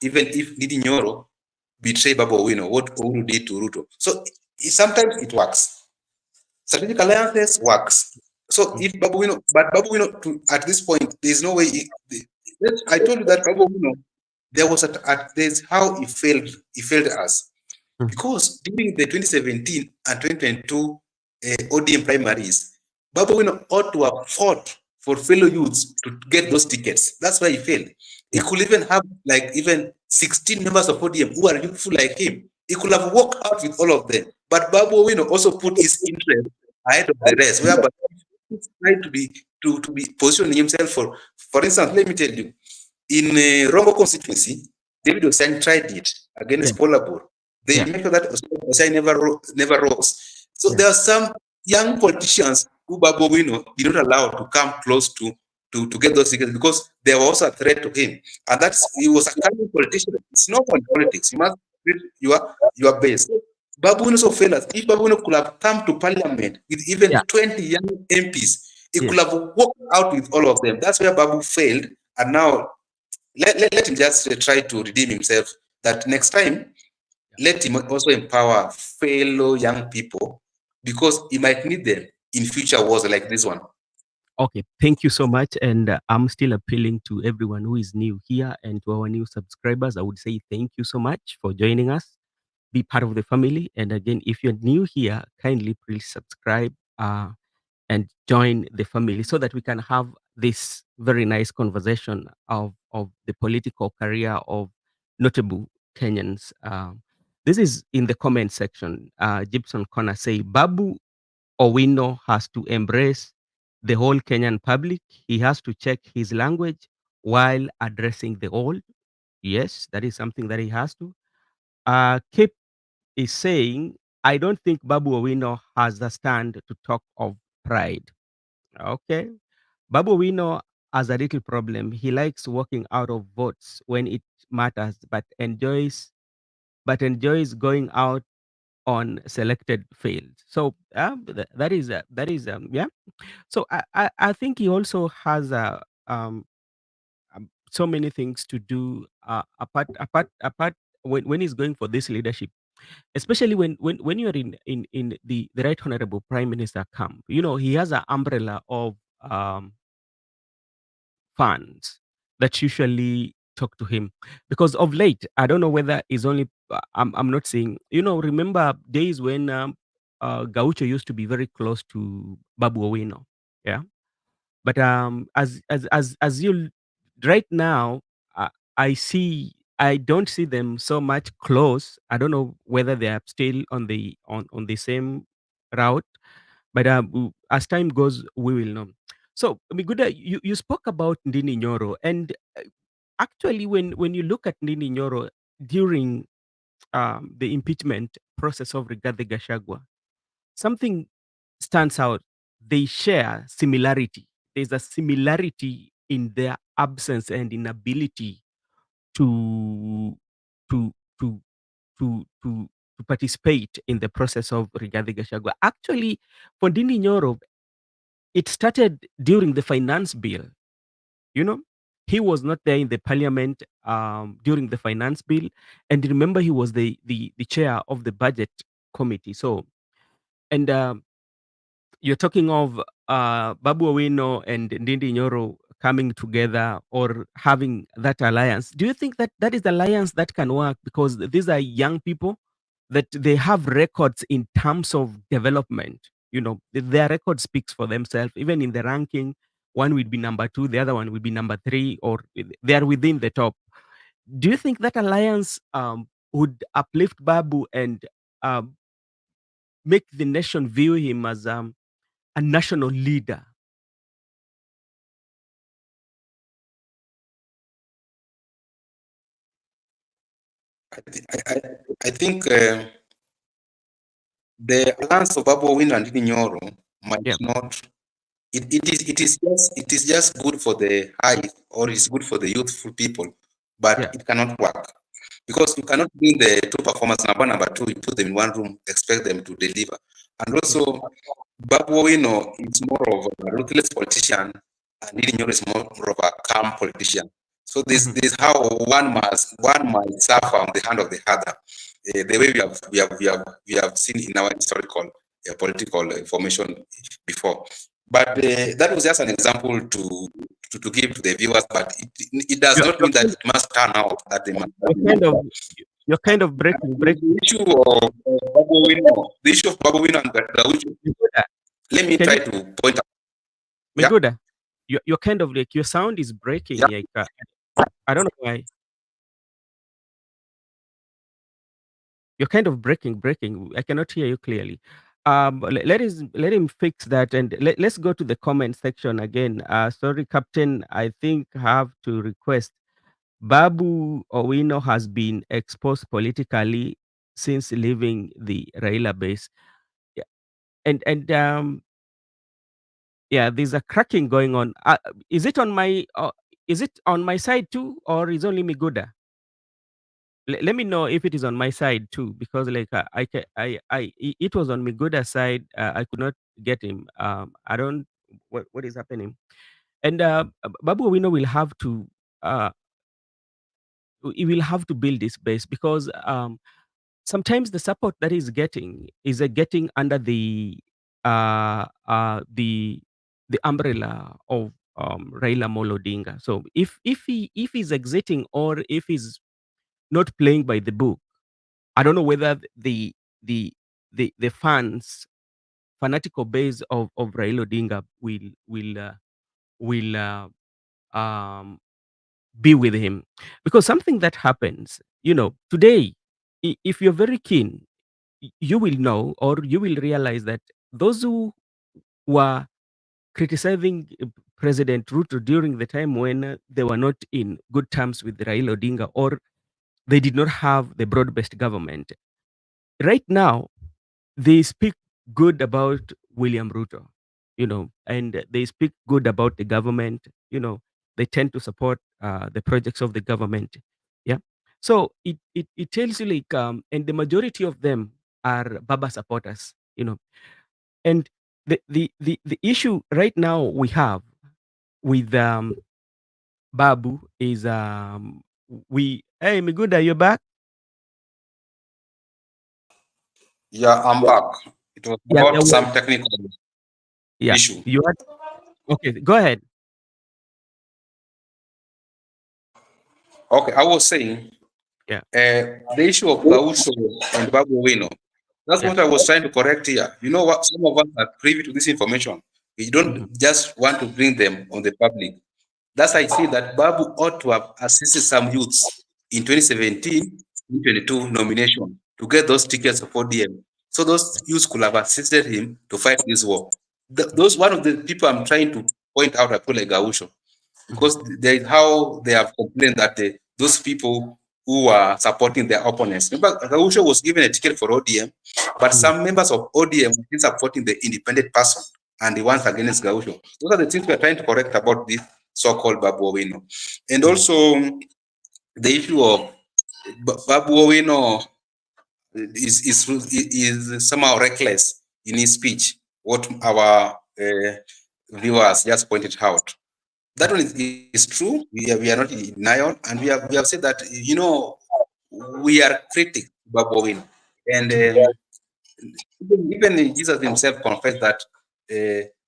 even if Didi Nyoro betray Babu Owino, what Uhuru did to Ruto. So sometimes it works. Strategic alliances works. So Mm. if Babu Owino, but Babu Owino, at this point, there's no way. I told you that Babu Owino, there's how he failed. He failed us. Mm. Because during the 2017 and 2022 ODM primaries, Babu Owino ought to have fought for fellow youths to get those tickets. That's why he failed. He Yeah. could even have like even 16 members of ODM who are youthful like him. He could have walked out with all of them. But Babu Owino also put his interest ahead of the rest, whereby he tried to be positioning himself for instance, let me tell you, in Rongo constituency, David Osain tried it Yeah. against Polabor. They Yeah. make sure that Osain never rose. So Yeah. there are some young politicians who Babu Owino did not allow to come close to get those tickets because they were also a threat to him. And he was a cunning politician. It's not on politics. You must treat your base. Babu Owino also failed us. If Babu Owino could have come to parliament with even Yeah. 20 young MPs, he Yes. could have walked out with all of them. That's where Babu failed. And now let him just try to redeem himself. That next time, let him also empower fellow young people because he might need them in future wars like this one. Okay, thank you so much. And I'm still appealing to everyone who is new here and to our new subscribers. I would say thank you so much for joining us. Be part of the family. And again, if you're new here, kindly please subscribe and join the family so that we can have this very nice conversation of the political career of notable Kenyans. This is in the comment section. Gibson Connor say, Babu Owino has to embrace the whole Kenyan public. He has to check his language while addressing the old. Yes, that is something that he has to. Kip is saying, I don't think Babu Owino has the stand to talk of pride. Okay. Babu Owino has a little problem. He likes walking out of votes when it matters, but enjoys going out on selected fields. So that is yeah. So I think he also has so many things to do apart when he's going for this leadership, especially when you're in the right honorable prime minister camp. He has an umbrella of um, fans that usually talk to him because of late. I don't know whether it's only I'm not saying. Remember days when Gaucho used to be very close to Babu Owino. Yeah. But as you right now, I don't see them so much close. I don't know whether they are still on the same route, but as time goes, we will know. So, Miguda, you spoke about Ndini Nyoro, and actually, when you look at Ndini Nyoro during the impeachment process of Rigathi Gachagua, something stands out. They share similarity. There's a similarity in their absence and inability to to to to participate in the process of Rigathi Gachagua. Actually, for Ndindi Nyoro, it started during the finance bill. You know, he was not there in the parliament during the finance bill, and remember he was the chair of the budget committee. So, and you're talking of Babu Owino and Ndindi Nyoro coming together or having that alliance. Do you think that that is the alliance that can work? Because these are young people that they have records in terms of development. You know, their record speaks for themselves. Even in the ranking, one will be number 2, the other one will be number 3, or they are within the top. Do you think that alliance would uplift Babu and um, make the nation view him as a national leader? I think the alliance of Babu Owino and Ndindi Nyoro might Yeah, not. It is just good for the high, or it's good for the youthful people, but yeah. it cannot work because you cannot bring the two performers, number 2, you put them in one room, expect them to deliver. And also, Babu Owino is more of a ruthless politician, and Ndindi Nyoro is more of a calm politician. So this Mhm. is how one might suffer on the hand of the other. The way we have seen in our historical political formation before. But that was just an example to give to the viewers. But it does You're, not you're, mean that kind- it must turn out that they must. you're kind of you're kind of breaking. The issue of Babu Owino, and Gaucho, Miguda, let me can try you to point out. Yeah, Miguda? You're kind of like your sound is breaking. yeah. Like I don't know why. You're kind of breaking. I cannot hear you clearly. Let him fix that, and let's go to the comment section again. Sorry, Captain. I think I have to request. Babu Owino has been exposed politically since leaving the Raila base. Yeah, and yeah, there's a cracking going on. Is it on my is it on my side too, or is only Miguda? Let me know if it is on my side too, because like it was on Miguda's side. I could not get him. I don't what is happening. And Babu Owino will have to uh, he will have to build this base because sometimes the support that he's getting is getting under uh, uh, the the umbrella of Raila Molo Odinga. So if he's exiting or if he's not playing by the book, I don't know whether the the fanatical base of Raila Odinga will um, be with him, because something that happens, you know, today, if you're very keen, you will know or you will realize that those who were criticizing President Ruto during the time when they were not in good terms with Raila Odinga or they did not have the broad-based government, right now they speak good about William Ruto, you know, and they speak good about the government, you know, they tend to support the projects of the government. Yeah. So it tells you like, and the majority of them are Baba supporters, you know, and the issue right now we have with Babu is hey Miguda, you're back? Yeah, I'm back. It was Yeah, about some technical yeah. issue. You had okay, go ahead. Okay, I was saying Yeah, the issue of Gaucho and Babu Owino. That's yeah. what I was trying to correct here. You know what? Some of us are privy to this information. We don't Mhm. just want to bring them on the public. Thus, I see that Babu ought to have assisted some youths in 2017, 2022 nomination to get those tickets for ODM. So those youths could have assisted him to fight this war. Those one of the people I'm trying to point out are people like Gausho, Mhm. because there is how they have complained that those people who are supporting their opponents. Remember, Gausho was given a ticket for ODM, but Mhm. some members of ODM were still supporting the independent person and the ones against Gausho. Those are the things we are trying to correct about this so-called Babu Owino. And Mhm. also the issue of Babu Owino is somehow reckless in his speech. What our viewers just pointed out. That one is true. We are not in denial, and we have said that we are critics of Babu Owino. And even Jesus himself confessed that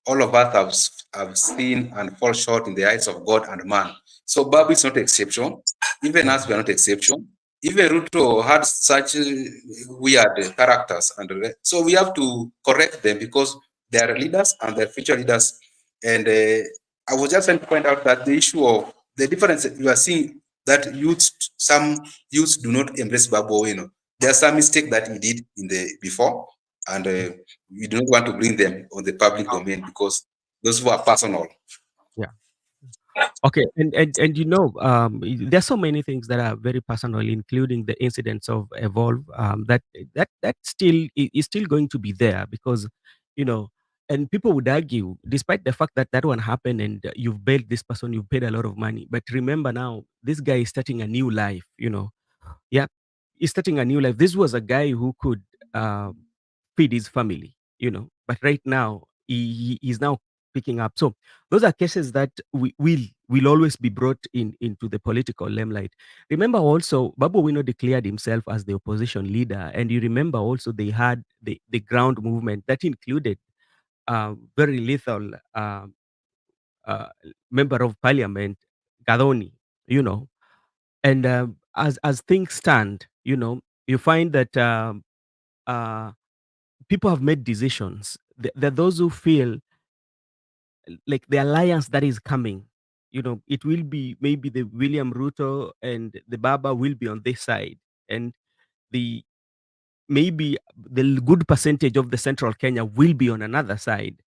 all of us have sinned and fall short in the eyes of God and man. So Babu is not exception. Even us, we are not exception. Even Ruto had such weird characters, and so we have to correct them because they are leaders and they're future leaders. And I was just trying to point out that the issue of the difference you are seeing, that some youths do not embrace Babu Owino. There are some mistakes that he did in the before, and we do not want to bring them on the public domain because those were personal. Yeah. Okay, and there's so many things that are very personal, including the incidents of Evolve. That still is still going to be there because, you know, and people would argue, despite the fact that that one happened and you've bailed this person, you've paid a lot of money, but remember now, this guy is starting a new life. Yeah, he's starting a new life. This was a guy who could uh, feed his family, but right now he's now picking up. So those are cases that will always be brought into the political limelight. Remember also, Babu Owino declared himself as the opposition leader, and you remember also they had the ground movement that included very lethal uh, member of parliament, Gadoni, you know, and as things stand, you find that people have made decisions. There are those who feel like the alliance that is coming, it will be maybe the William Ruto and the Baba will be on this side, and the maybe the good percentage of the central Kenya will be on another side.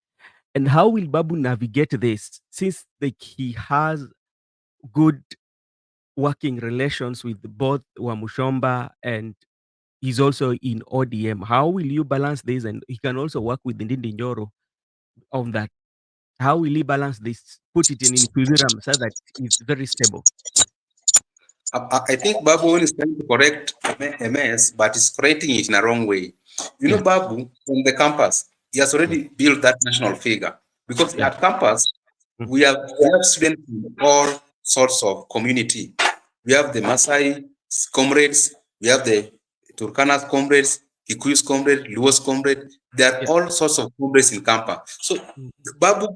And how will Babu navigate this since like he has good working relations with both Wamushomba and he's also in ODM? How will you balance this? And he can also work with Ndindi Nyoro on that. How will he balance this? Put it in equilibrium so that it's very stable. I think Babu is trying to correct MS, but is correcting it in a wrong way. Yeah. Babu, from the campus, he has already built that national figure. Because at campus, we have students from all sorts of community. We have the Maasai comrades, we have the Turkana comrades, Kikuyus comrades, Luos comrades. There are all sorts of comrades in campus. So Babu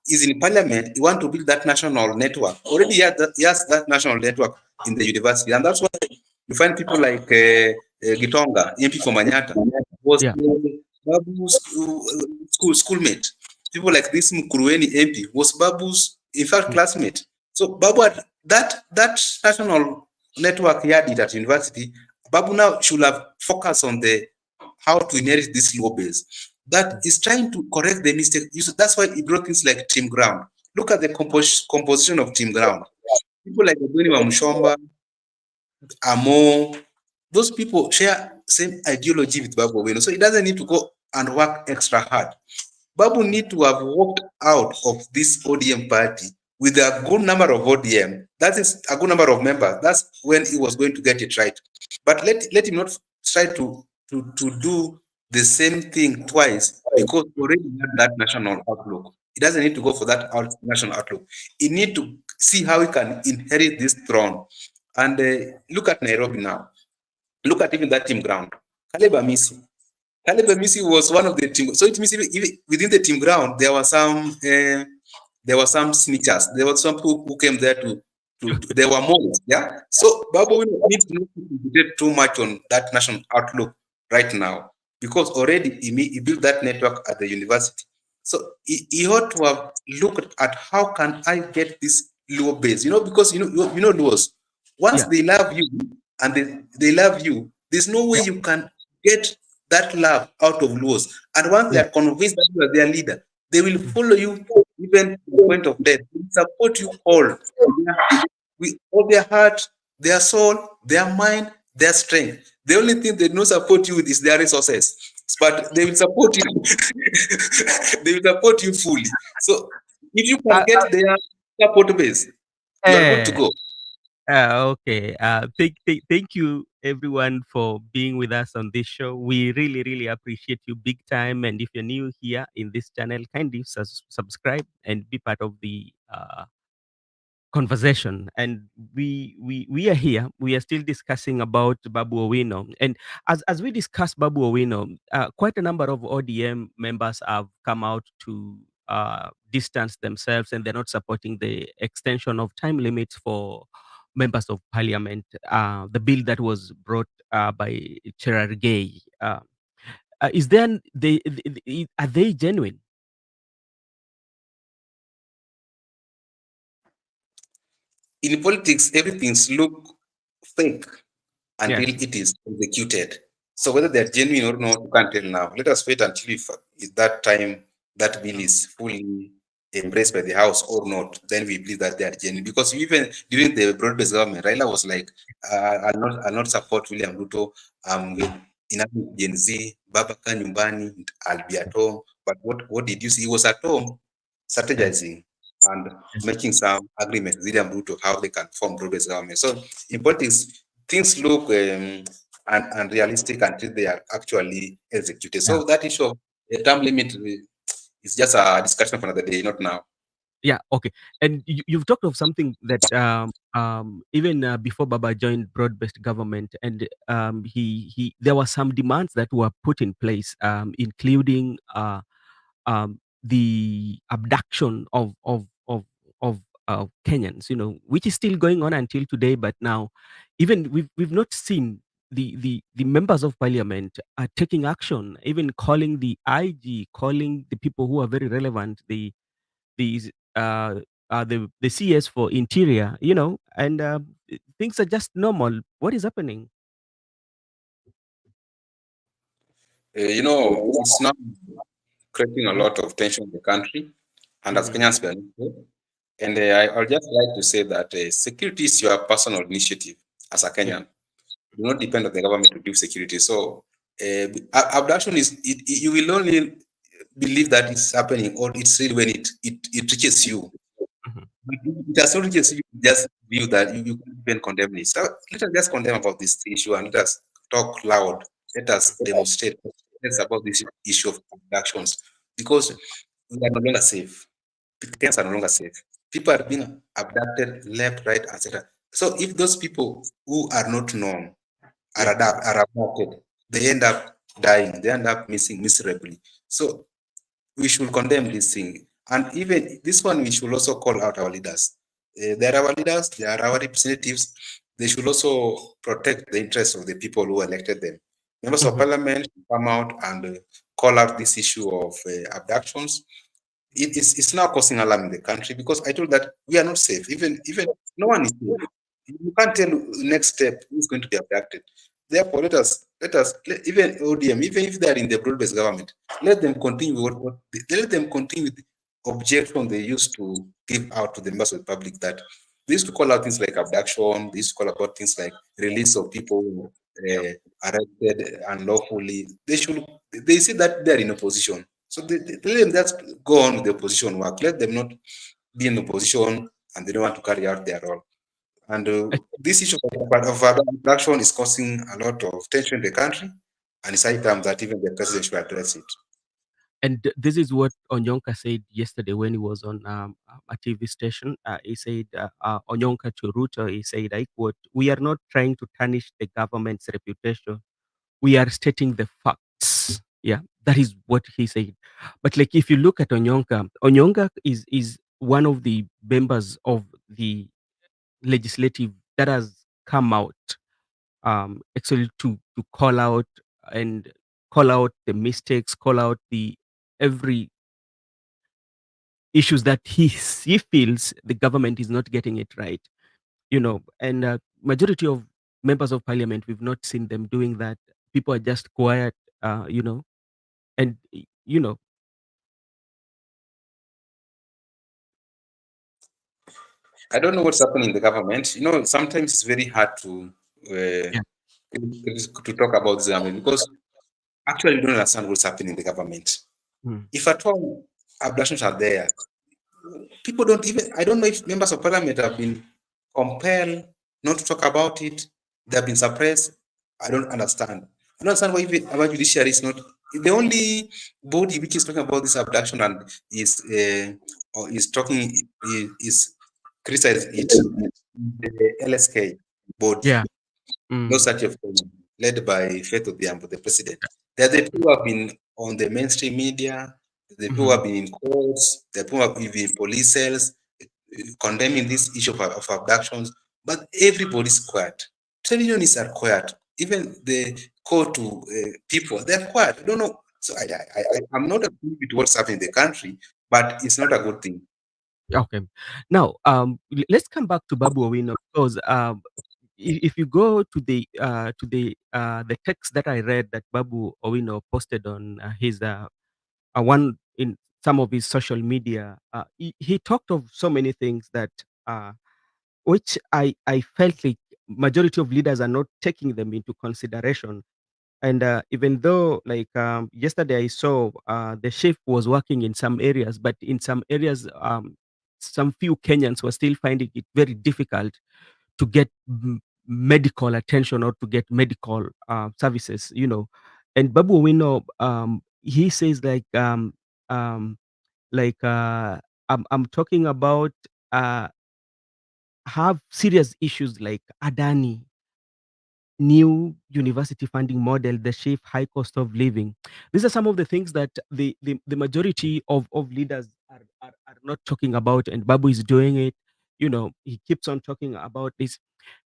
is in parliament. He want to build that national network. Already he has that national network in the university, and that's why you find people like Gitonga, MP for Manyata, was Babu's schoolmate. People like this Mkurueni MP was Babu's, in fact, classmate. So Babu had that national network he had it at university. Babu now should have focused on how to inherit this law base. That is trying to correct the mistake. That's why he brought things like Team Ground. Look at the composition of Team Ground. People like Edwini Wamushomba, Amo, those people share same ideology with Babu Owino. So he doesn't need to go and work extra hard. Babu need to have walked out of this ODM party with a good number of ODM. That is a good number of members. That's when he was going to get it right. But let him not try to do the same thing twice, because he already had that national outlook. He doesn't need to go for that national outlook. He need to see how he can inherit this throne. And look at Nairobi now. Look at even that Team Ground. Caleb Amisi was one of the team. So it means even within the Team Ground, there were some snitchers. There were some people who came there to there were more. Yeah. So Babu needs not to concentrate too much on that national outlook right now, because already he built that network at the university. So he ought to have looked at how can I get this low base, because Luos, once they love you and they love you, there's no way you can get that love out of Luos. And once they are convinced that you are their leader, they will follow you even to the point of death. They will support you all with all their heart, their soul, their mind, their strength. The only thing they don't support you with is their resources, but they will support you. They will support you fully. So if you can get their support base, you are good to go. Okay. Thank you everyone for being with us on this show. We really, really appreciate you big time. And if you're new here in this channel, kindly subscribe and be part of the conversation. And we are here. We are still discussing about Babu Owino. And as we discuss Babu Owino, quite a number of ODM members have come out to distance themselves, and they're not supporting the extension of time limits for members of parliament. The bill that was brought by Cherargei. Is there are they genuine? In politics, everything's look fake until Yes. it is executed. So whether they're genuine or not, you can't tell now. Let us wait until if that time that bill is fully embraced by the House or not, then we believe that they are genuine. Because even during the broad-based government, Raila was like, I'll not support William Ruto. With enough Gen Z, Babaka Nyumbani, I'll be at home. But what did you see? He was at home Yes. strategizing and Yes. making some agreement with William Ruto how they can form broad-based government. So in politics, things look unrealistic until they are actually executed. Yeah. So that issue of a term limit is just a discussion for another day, not now. Yeah, okay. And you've talked of something that even before Baba joined broad-based government, and he there were some demands that were put in place, including the abduction of Kenyans, which is still going on until today. But now, even we've not seen the members of parliament taking action, even calling the IG, calling the people who are very relevant, the the CS for interior, and things are just normal. What is happening? It's not creating a lot of tension in the country, and as Mm-hmm. Kenyans, we are not there. And I'll just like to say that security is your personal initiative as a Yeah. Kenyan. Do not depend on the government to give security. So abduction you will only believe that it's happening or it's real when it reaches you. Mhm. It has not reaches you, just view that you can't even condemn it. So let us just condemn about this issue and let us talk loud. Let us demonstrate about this issue of abductions because we are no longer safe. Kenyans are no longer safe. People are being abducted left, right, etc. So if those people who are not known Yeah. are abducted, they end up dying, they end up missing miserably. So we should condemn this thing. And even this one, we should also call out our leaders. They are our leaders, they are our representatives. They should also protect the interests of the people who elected them. Members of Mhm. parliament come out and call out this issue of abductions. It's now causing alarm in the country because I told that we are not safe. Even no one is safe. You can't tell next step who's going to be abducted. Therefore, even ODM, even if they are in the broad-based government, let them continue let them continue with the objection they used to give out to the members of the public that they used to call out things like abduction, they used to call out things like release of people arrested unlawfully. They see that they're in opposition. So let them just go on with the opposition work. Let them not be in opposition and they don't want to carry out their role. And this issue of abduction is causing a lot of tension in the country, and it's high time that even the president should address it. And this is what Onyonka said yesterday when he was on a TV station. He said, Onyonka to Ruto, he said, I quote, "We are not trying to tarnish the government's reputation. We are stating the facts." Yeah, that is what he said. But like, if you look at Onyonka, Onyonka is one of the members of the legislative that has come out actually to call out the mistakes, call out the every issues that he feels the government is not getting it right. And majority of members of parliament, we've not seen them doing that. People are just quiet, and I don't know what's happening in the government. Sometimes it's very hard yeah. to talk about them because actually we don't understand what's happening in the government. Mm. If at all abductions are there, people don't even. I don't know if members of parliament have been compelled not to talk about it. They have been suppressed. I don't understand. I don't understand why even our judiciary is not the only body which is talking about this abduction and is or is talking is criticizing it. The LSK body, Yeah. no Mm. such a forum, led by Faith Odhiambo, the president. They're the people who have been on the mainstream media, the people who have Mhm. been in courts, the people who have been in police cells, condemning this issue of abductions, but everybody's quiet. Trade are quiet. Even the call to people, they're quiet. I don't know. So I'm not agree with what's happening in the country, but it's not a good thing. Okay. Now, let's come back to Babu Owino because if you go to the text that I read that Babu Owino posted on his one in some of his social media, he talked of so many things that uh, which I felt like majority of leaders are not taking them into consideration. And even though, like yesterday, I saw the shift was working in some areas, but in some areas, some few Kenyans were still finding it very difficult to get medical attention or to get medical services. And Babu Owino, he says um, I'm talking about uh, have serious issues like Adani, new university funding model, the shift, high cost of living. These are some of the things that the majority of leaders are not talking about, and Babu is doing it. He keeps on talking about this.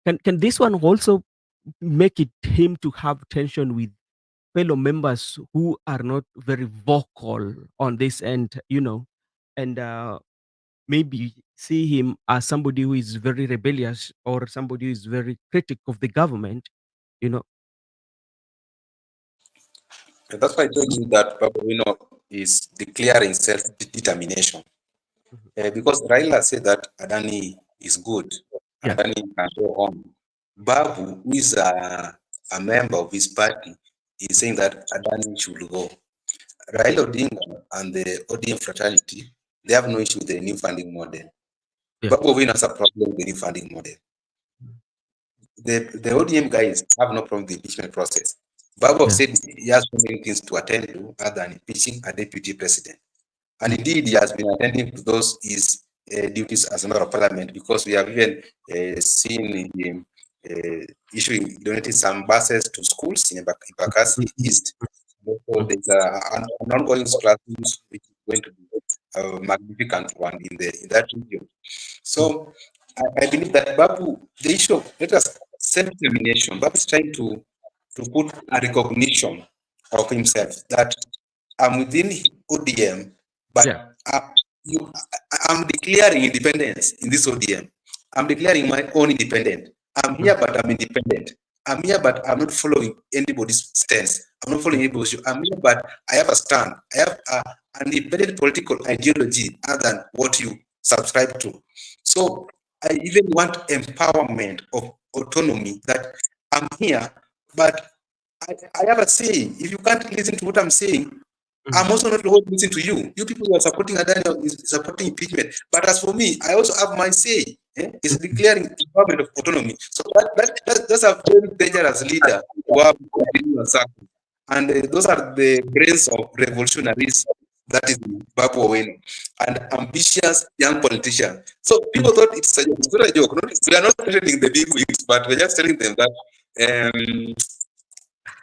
Can this one also make it him to have tension with fellow members who are not very vocal on this end, and maybe see him as somebody who is very rebellious or somebody who is very critic of the government, you know? And that's why I told you that Babu Owino is declaring self-determination. Mhm. Because Raila said that Adani is good, Yeah. Adani can go on. Babu, who is a member of his party, is saying that Adani should go. Raila Odinga and the ODM fraternity, they have no issue with the new funding model. Yeah. Babu Owino has a problem with the new funding model. The ODM guys have no problem with the impeachment process. Babu have Yeah. said he has so many things to attend to other than impeaching a deputy president. And indeed, he has been attending to those his duties as a member of parliament because we have even seen him issuing, donating some buses to schools in Bakassi Mhm. East. Also, Mhm. there's an ongoing classrooms which is going to be a magnificent one in that region. Mhm. So I believe that Babu, the issue of let us self-determination, Babu is trying to put a recognition of himself that I'm within ODM, but Yeah. I'm declaring independence in this ODM. I'm declaring my own independent. I'm Mhm. here, but I'm independent. I'm here, but I'm not following anybody's stance. I'm not following anybody's. I'm here, but I have a stand. I have an independent political ideology other than what you subscribe to. So I even want empowerment of autonomy that I'm here, but I have a say. If you can't listen to what I'm saying, Mhm. I'm also not going to listen to you. You people who are supporting Adani is supporting impeachment. But as for me, I also have my say. It's declaring empowerment of autonomy. So that's a very dangerous leader who have within circle. And those are the brains of revolutionaries. That is Babu Owino, and ambitious young politician. So Mhm. people thought it's a joke. It's not a joke. We are not threatening the big wigs, but we're just telling them that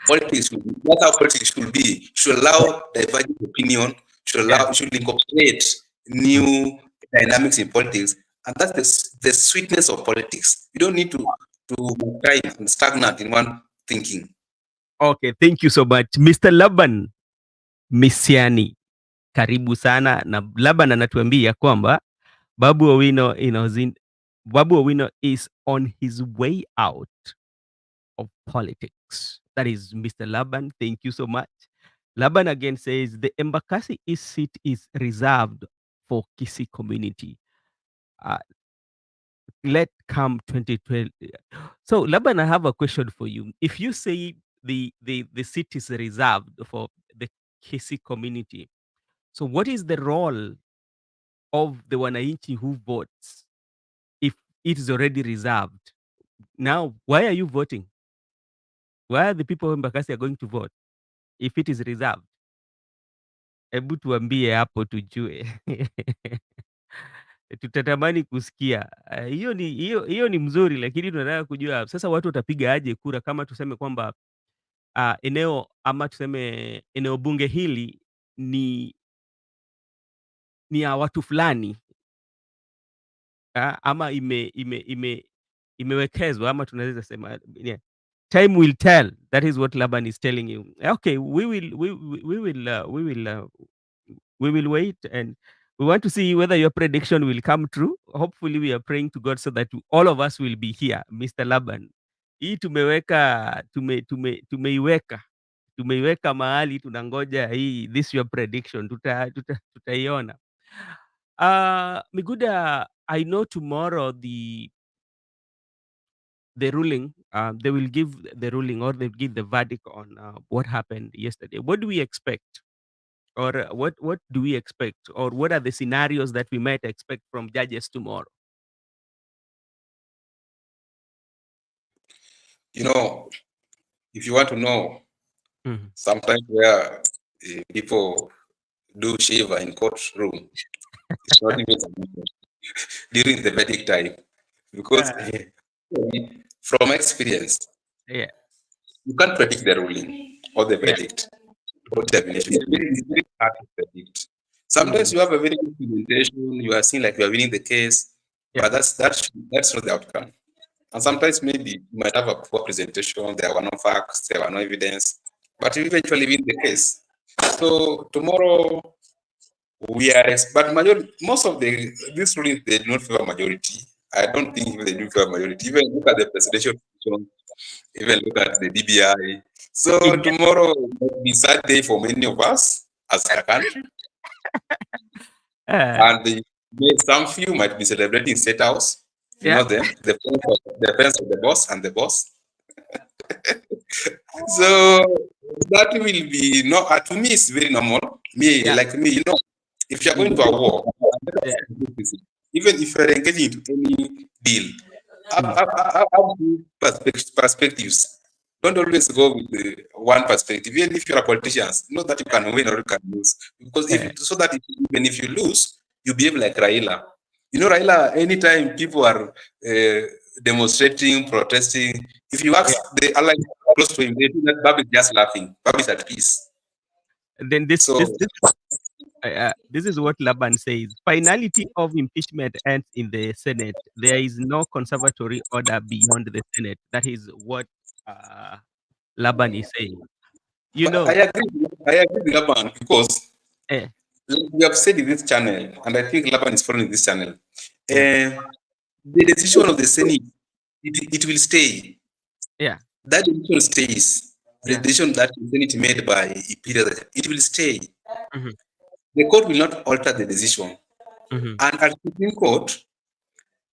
politics should be, that's how politics should be. Should allow divergent opinion, Yeah. should incorporate Mhm. new dynamics in politics, and that's the sweetness of politics. You don't need to be time and stagnant in one thinking. Okay, thank you so much. Mr. Laban Misiani, karibu sana. Na Laban anatuambia kwamba Babu Owino, Babu Owino is on his way out of politics. That is Mr. Laban. Thank you so much. Laban again says the Embakasi East seat is reserved for Kisi community. Uh, let come 2020. So, Laban, I have a question for you. If you say the seat is reserved for the Kisi community, so what is the role of the Wananchi who votes if it is already reserved? Now, why are you voting? Why are the people of Embakasi are going to vote if it is reserved? Hebu tuambie hapo tujue. Tutatamani kusikia. Hiyo ni mzuri, lakini tunataka kujua sasa watu watapiga aje kura kama tuseme kwamba, eneo ama tuseme eneo bunge hili ni ya watu fulani, ama imewekezwa ama tunaweza sema, yeah. Time will tell. That is what Laban is telling you. Okay, we will wait, and we want to see whether your prediction will come true. Hopefully we are praying to God so that all of us will be here, Mr. Laban. Hii tumeiweka mahali tunangoja hii this your prediction tutaiona. Miguda, I know tomorrow the ruling, they will give the ruling or they give the verdict on what happened yesterday. What do we expect? Or what do we expect? Or what are the scenarios that we might expect from judges tomorrow? You know, if you want to know, Mhm. sometimes where people do shiver in courtroom, it's not even during the verdict time, because from experience, Yeah. you can't predict the ruling or the Yeah. verdict or definition. It's very hard to predict. Sometimes Mhm. you have a very good presentation, you are seen like you are winning the case, Yeah. but that's not the outcome. And sometimes maybe you might have a poor presentation, there were no facts, there were no evidence, but you eventually win the case. So tomorrow but most of these rulings, they do not favor majority. I don't think they do favor majority. Even look at the presidential position, even look at the DBI. So It- tomorrow will be a sad day for many of us as a country. uh, And some few might be celebrating State House. You yeah. know them, the friends of the boss and the boss. So that will be no. To me, it's very normal. Yeah. Like me, if you're going Mm. to a war, Yeah. even if you're engaging into any deal, Mm. have two perspectives. Don't always go with the one perspective. Even if you're a politician, know that you can win or you can lose. Because Uh, even if you lose, you behave like Raila. Raila, anytime people are demonstrating, protesting, if you ask yeah. the allies close to him, they think that Babu is just laughing. Babu is at peace. Then So this is what Laban says. Finality of impeachment ends in the Senate. There is no conservatory order beyond the Senate. That is what Laban is saying. You but know, I agree with Laban because eh, like we have said in this channel, and I think Laban is following this channel. mm, The decision of the Senate, it will stay. yeah, That decision stays. The yeah, decision that the Senate made by Imperial, it will stay. mhm, The court will not alter the decision. mhm, And at the Supreme Court,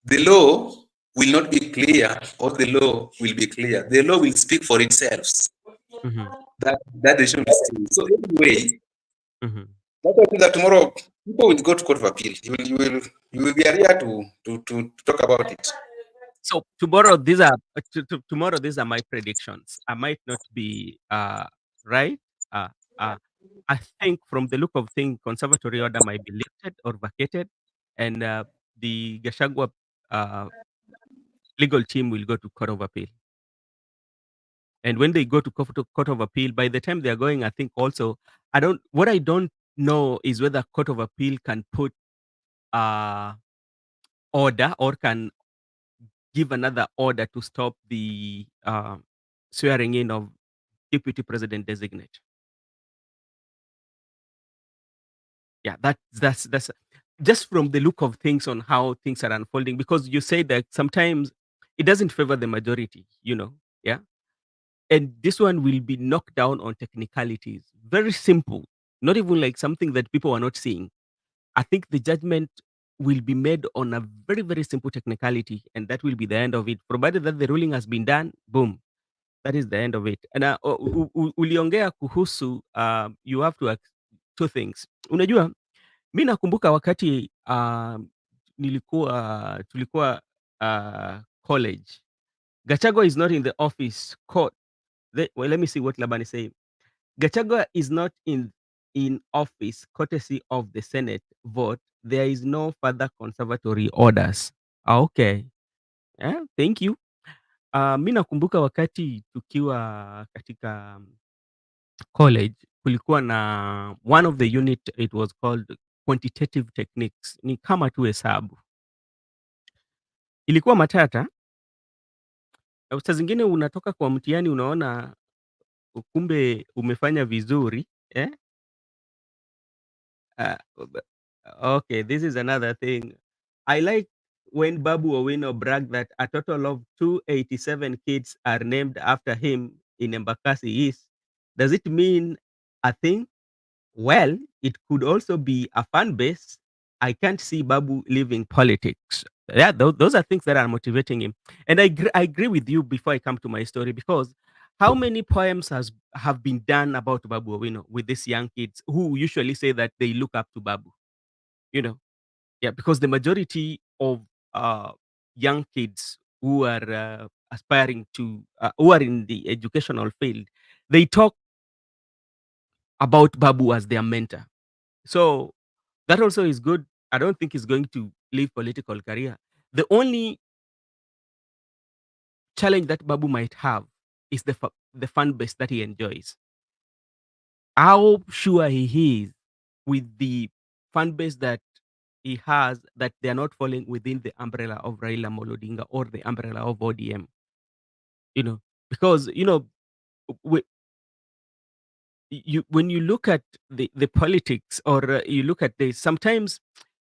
the law will not be clear, or the law will be clear. The law will speak for itself. mhm, That decision will stay. So anyway, mhm. that I think that tomorrow people will go to court of appeal. You will be here to talk about it. So tomorrow these are my predictions. I might not be right. Uh, uh, I think from the look of things, conservatory order might be lifted or vacated, and the Gashagwa uh, legal team will go to court of appeal. And when they go to court of appeal, by the time they are going, I think also what I don't know is whether court of appeal can put uh, order or can give another order to stop the swearing in of deputy president designate. Yeah, that's just from the look of things on how things are unfolding, because you say that sometimes it doesn't favor the majority, yeah. And this one will be knocked down on technicalities. Very simple. Not even like something that people are not seeing. I think the judgment will be made on a very, very simple technicality, and that will be the end of it. Provided that the ruling has been done, boom, that is the end of it. And uliongea kuhusu, you have to two things. Unajua, mi nakumbuka wakati tulikuwa college. Gachagua is not in the office court. Well, let me see what Laban is saying. Gachagua is not in office courtesy of the Senate vote. There is no further conservatory orders. Okay. Thank you. Mi nakumbuka wakati tukiwa katika college kulikuwa na one of the unit, it was called quantitative techniques. Ni kama tu hesabu. Ilikuwa matata. Saa zingine unatoka kwa mtihani unaona kumbe umefanya vizuri, eh? Okay, this is another thing. I like when Babu Owino bragged that a total of 287 kids are named after him in Embakasi East. Does it mean a thing? Well, it could also be a fan base. I can't see Babu leaving politics. Yeah, those are things that are motivating him. And I agree with you before I come to my story, because how many poems have been done about Babu Owino with these young kids who usually say that they look up to Babu, you know? Yeah, because the majority of uh, young kids who are aspiring to, who are in the educational field, they talk about Babu as their mentor. So that also is good. I don't think he's going to leave political career. The only challenge that Babu might have is the fan base that he enjoys. How sure he is with the fan base that he has, that they are not falling within the umbrella of Raila Amolo Odinga or the umbrella of ODM, because w- when you look at the politics, or you look at the sometimes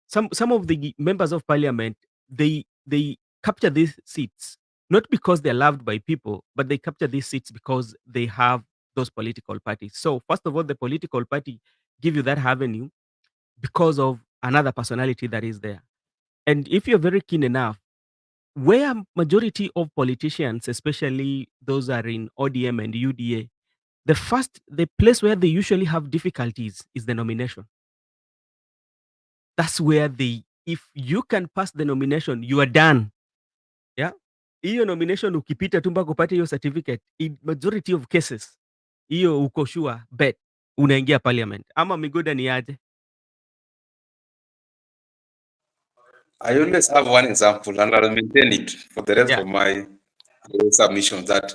some of the members of parliament, they capture these seats not because they're loved by people, but they capture these seats because they have those political parties. So first of all, the political party give you that avenue because of another personality that is there. And if you're very keen enough, where majority of politicians, especially those are in ODM and UDA, the place where they usually have difficulties is the nomination. That's where if you can pass the nomination, you are done. Yeah. Hiyo nomination ukipita tu mpaka upate hiyo certificate, in majority of cases, hiyo uko sure bet unaingia parliament. Ama Migoda ni aje? I always have one example, and I'll maintain it for the rest Yeah. of my submission, that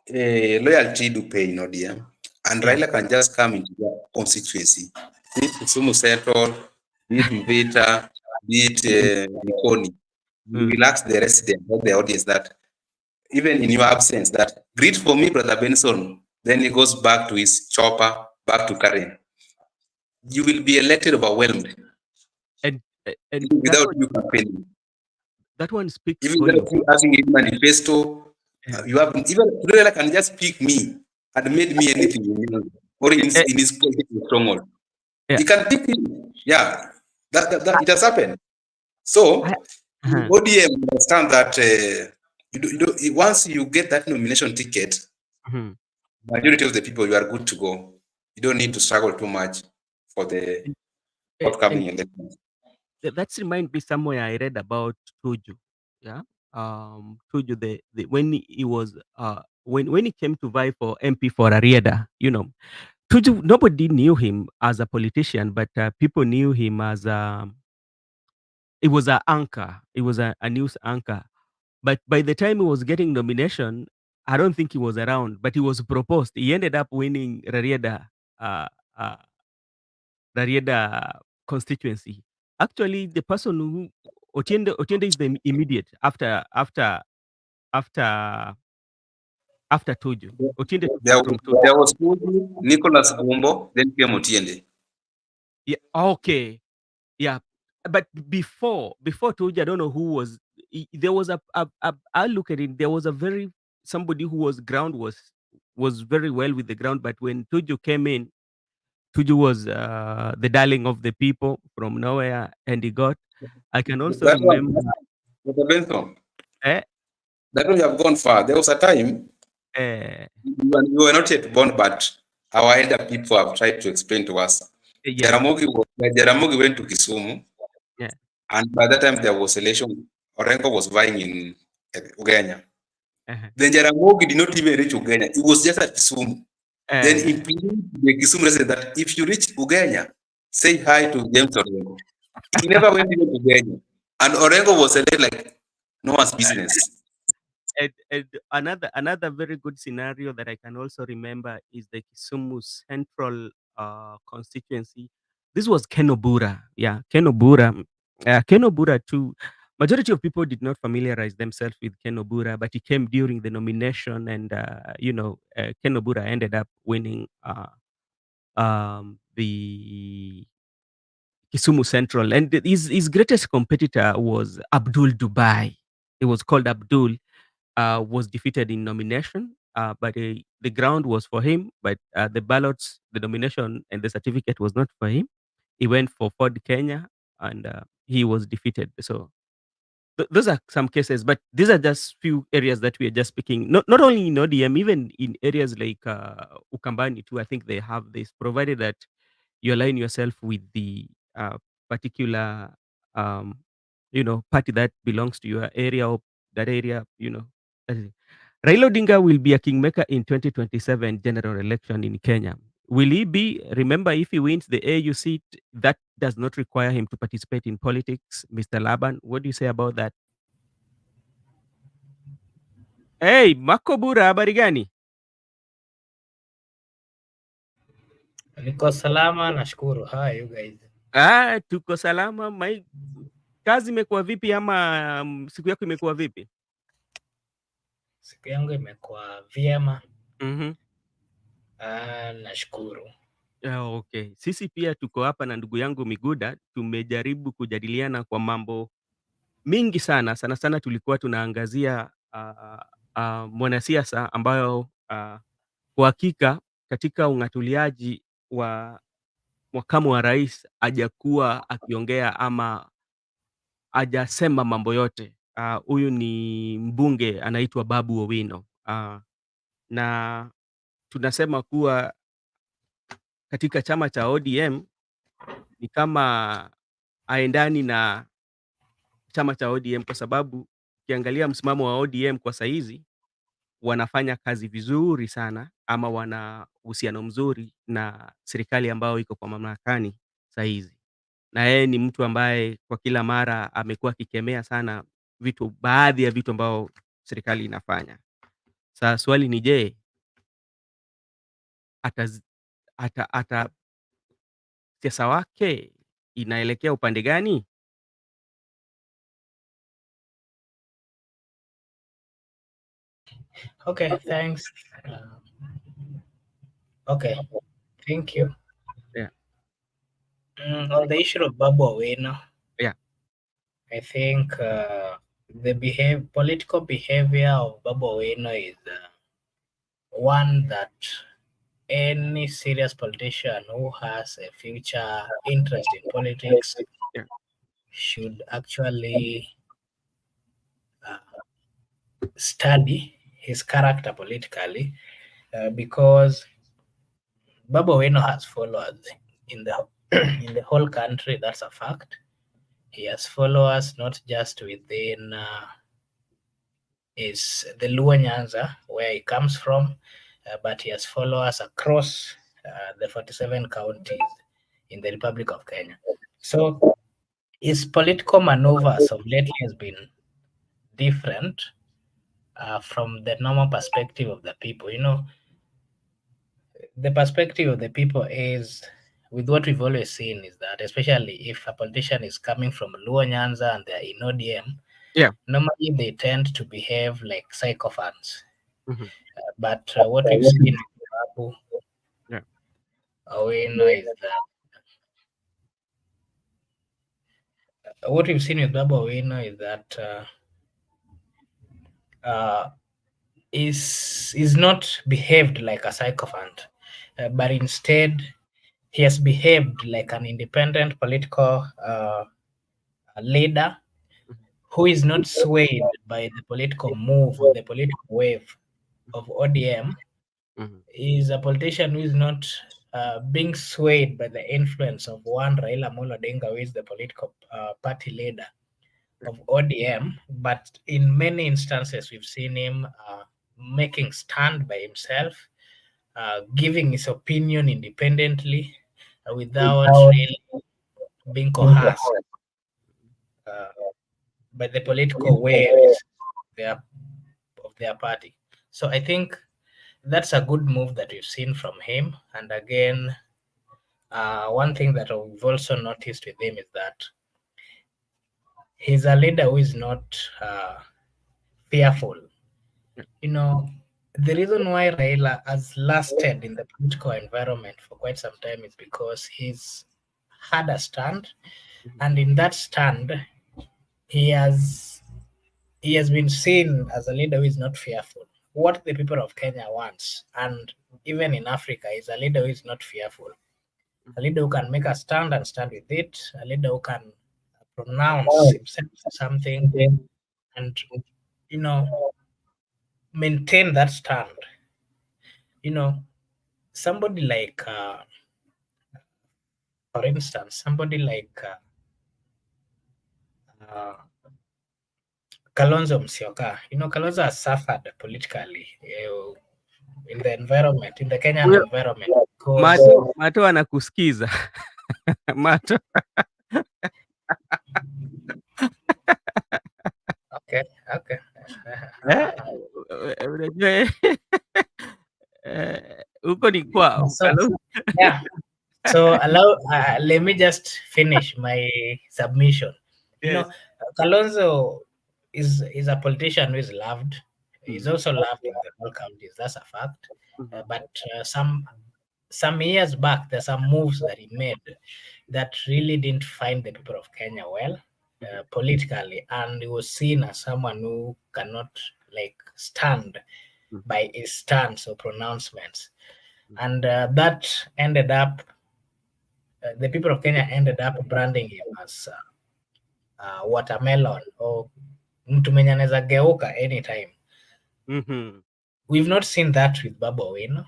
loyalty do pay in ODM, and Yeah. Raila can just come into their constituency, be it Kisumu Central, be it Mvita, be it Likoni. You relax the resident or the audience that even in your absence, that greet for me, Brother Benson. Then he goes back to his chopper, back to Karen. You will be elected overwhelmed. And without you campaigning. that one speaks Even volume. you asking him manifesto, you have even Raila can just pick me and made me anything or in his political stronghold. Yeah. He can pick him. Yeah, that it has happened. So ODM understand that once you get that nomination ticket, majority of the people, you are good to go. You don't need to struggle too much for the upcoming elections. That's remind me somewhere I read about Tuju. Yeah. Tuju, when he was when he came to vie for MP for Arieda, Tuju, nobody knew him as a politician, but people knew him as it was an anchor. It was a news anchor. But by the time he was getting nomination, I don't think he was around, but he was proposed. He ended up winning Rarieda constituency. Actually, the person who Otiende is the immediate after Tuju. Otiende took There from Tuju. was Tuju, Nicholas Gumbo, then came Otiende. Yeah. Okay. Yeah. But before Tuju, I don't know who was. There was I look at it. There was somebody who was very well with the ground. But when Tuju came in, Tuju was the darling of the people from nowhere, and he got. I can also remember. Benson, Eh, that one you have gone far. There was a time you were not yet born, but our elder people have tried to explain to us. yeah. Jaramogi went to Kisumu, Yeah. and by that time there was election. Orengo was vying in Ugenya. Then Jaramogi did not even reach Ugenya. It was just at Kisumu. Then he Eh, pleaded to the Kisumu resident that if you reach Ugenya, say hi to James Orengo. He never went even to Ugenya. And Orengo was elected like no one's business. and another very good scenario that I can also remember is the Kisumu Central constituency. This was Ken Obura. Yeah, Ken Obura. Ken Obura too. Majority of people did not familiarize themselves with Ken Obura, but he came during the nomination, and Ken Obura ended up winning the Kisumu Central, and his greatest competitor was Abdul Dubai. It was called Abdul. Was defeated in nomination, but the ground was for him, but the ballots, the nomination, and the certificate was not for him. He went for Ford Kenya, and he was defeated. So those are some cases, but these are just few areas that we are just speaking. Not only in ODM, even in areas like Ukambani too. I think they have this, provided that you align yourself with the particular um, party that belongs to your area or that area. That is it. Raila Odinga will be a kingmaker in 2027 general election in Kenya. Will he be? Remember, if he wins the AU seat, that does not require him to participate in politics. Mr. Laban, what do you say about that? Hey, Makobura, habari gani? Niko salama, nashukuru. How are you guys? Tuko salama. Kazi imekuwa vipi ama siku yako imekuwa vipi? Siku yangu imekuwa vyema. Mhm. Nashukuru. Okay. Sisi pia tuko hapa na ndugu yangu Miguda, tumejaribu kujadiliana kwa mambo mingi sana. Sana sana tulikuwa tunaangazia mwanasiasa ambayo kwa hakika katika ung'atuliaji wa makamu wa rais hajakuwa akiongea ama hajasema mambo yote. Huyu ni mbunge anaitwa Babu Owino. Na tunasema kuwa katika chama cha ODM ni kama haendani na chama cha ODM, kwa sababu ukiangalia msimamo wa ODM kwa saizi wanafanya kazi vizuri sana, ama wana uhusiano mzuri na serikali ambayo iko kwa mamlakani saizi, na yeye ni mtu ambaye kwa kila mara amekuwa akikemea sana baadhi ya vitu ambao serikali inafanya. Sasa swali ni je, ataz- ata siasa wake inaelekea upande gani? Okay, thanks. Okay, thank you. Yeah. On the issue of Babu Owino, Yeah. I think the political behavior of Babu Owino is one that any serious politician who has a future interest in politics Yeah. should actually study his character politically, because Babu Owino has followers in the in the whole country. That's a fact. He has followers not just within the Luo Nyanza, where he comes from, but he has followers across the 47 counties in the Republic of Kenya. So his political maneuvers of lately has been different from the normal perspective of the people. The perspective of the people is, with what we've always seen, is that especially if a politician is coming from Luo Nyanza and they're in ODM, Yeah. normally they tend to behave like sycophants. Mhm. But what we've seen with Babu Yeah. Owino is that is not behaved like a sycophant, but instead he has behaved like an independent political leader who is not swayed by the political move or the political wave of ODM. Mhm. Is a politician who is not being swayed by the influence of one Raila Amolo Odinga, who is the political party leader ODM, but in many instances we've seen him making stand by himself, giving his opinion independently without really being coerced by the political waves of their party. So I think that's a good move that we've seen from him. And again, one thing that we've also noticed with him is that he's a leader who is not fearful. You know, the reason why Raila has lasted in the political environment for quite some time is because he's had a stand, and in that stand, he has been seen as a leader who is not fearful. What the people of Kenya wants, and even in Africa, is a leader who is not fearful. A leader who can make a stand and stand with it. A leader who can pronounce himself something and, you know, maintain that stand. You know, somebody like, for instance, somebody like Kalonzo Musyoka. You know, Kalonzo has suffered politically in the environment, in the Kenyan environment. Because Mato anakusikiza. Mato. Okay. Unajua huko ni kwao. Yeah. So let me just finish my submission. You know, Kalonzo is a politician who is loved. He's also loved in the whole counties. That's a fact. But some years back, there's some moves that he made that really didn't find the people of Kenya well politically, and he was seen as someone who cannot stand by his stance or pronouncements, and that ended up. The people of Kenya ended up branding him as watermelon or mtu mwenye anaweza geuka anytime. We've not seen that with Babu Owino.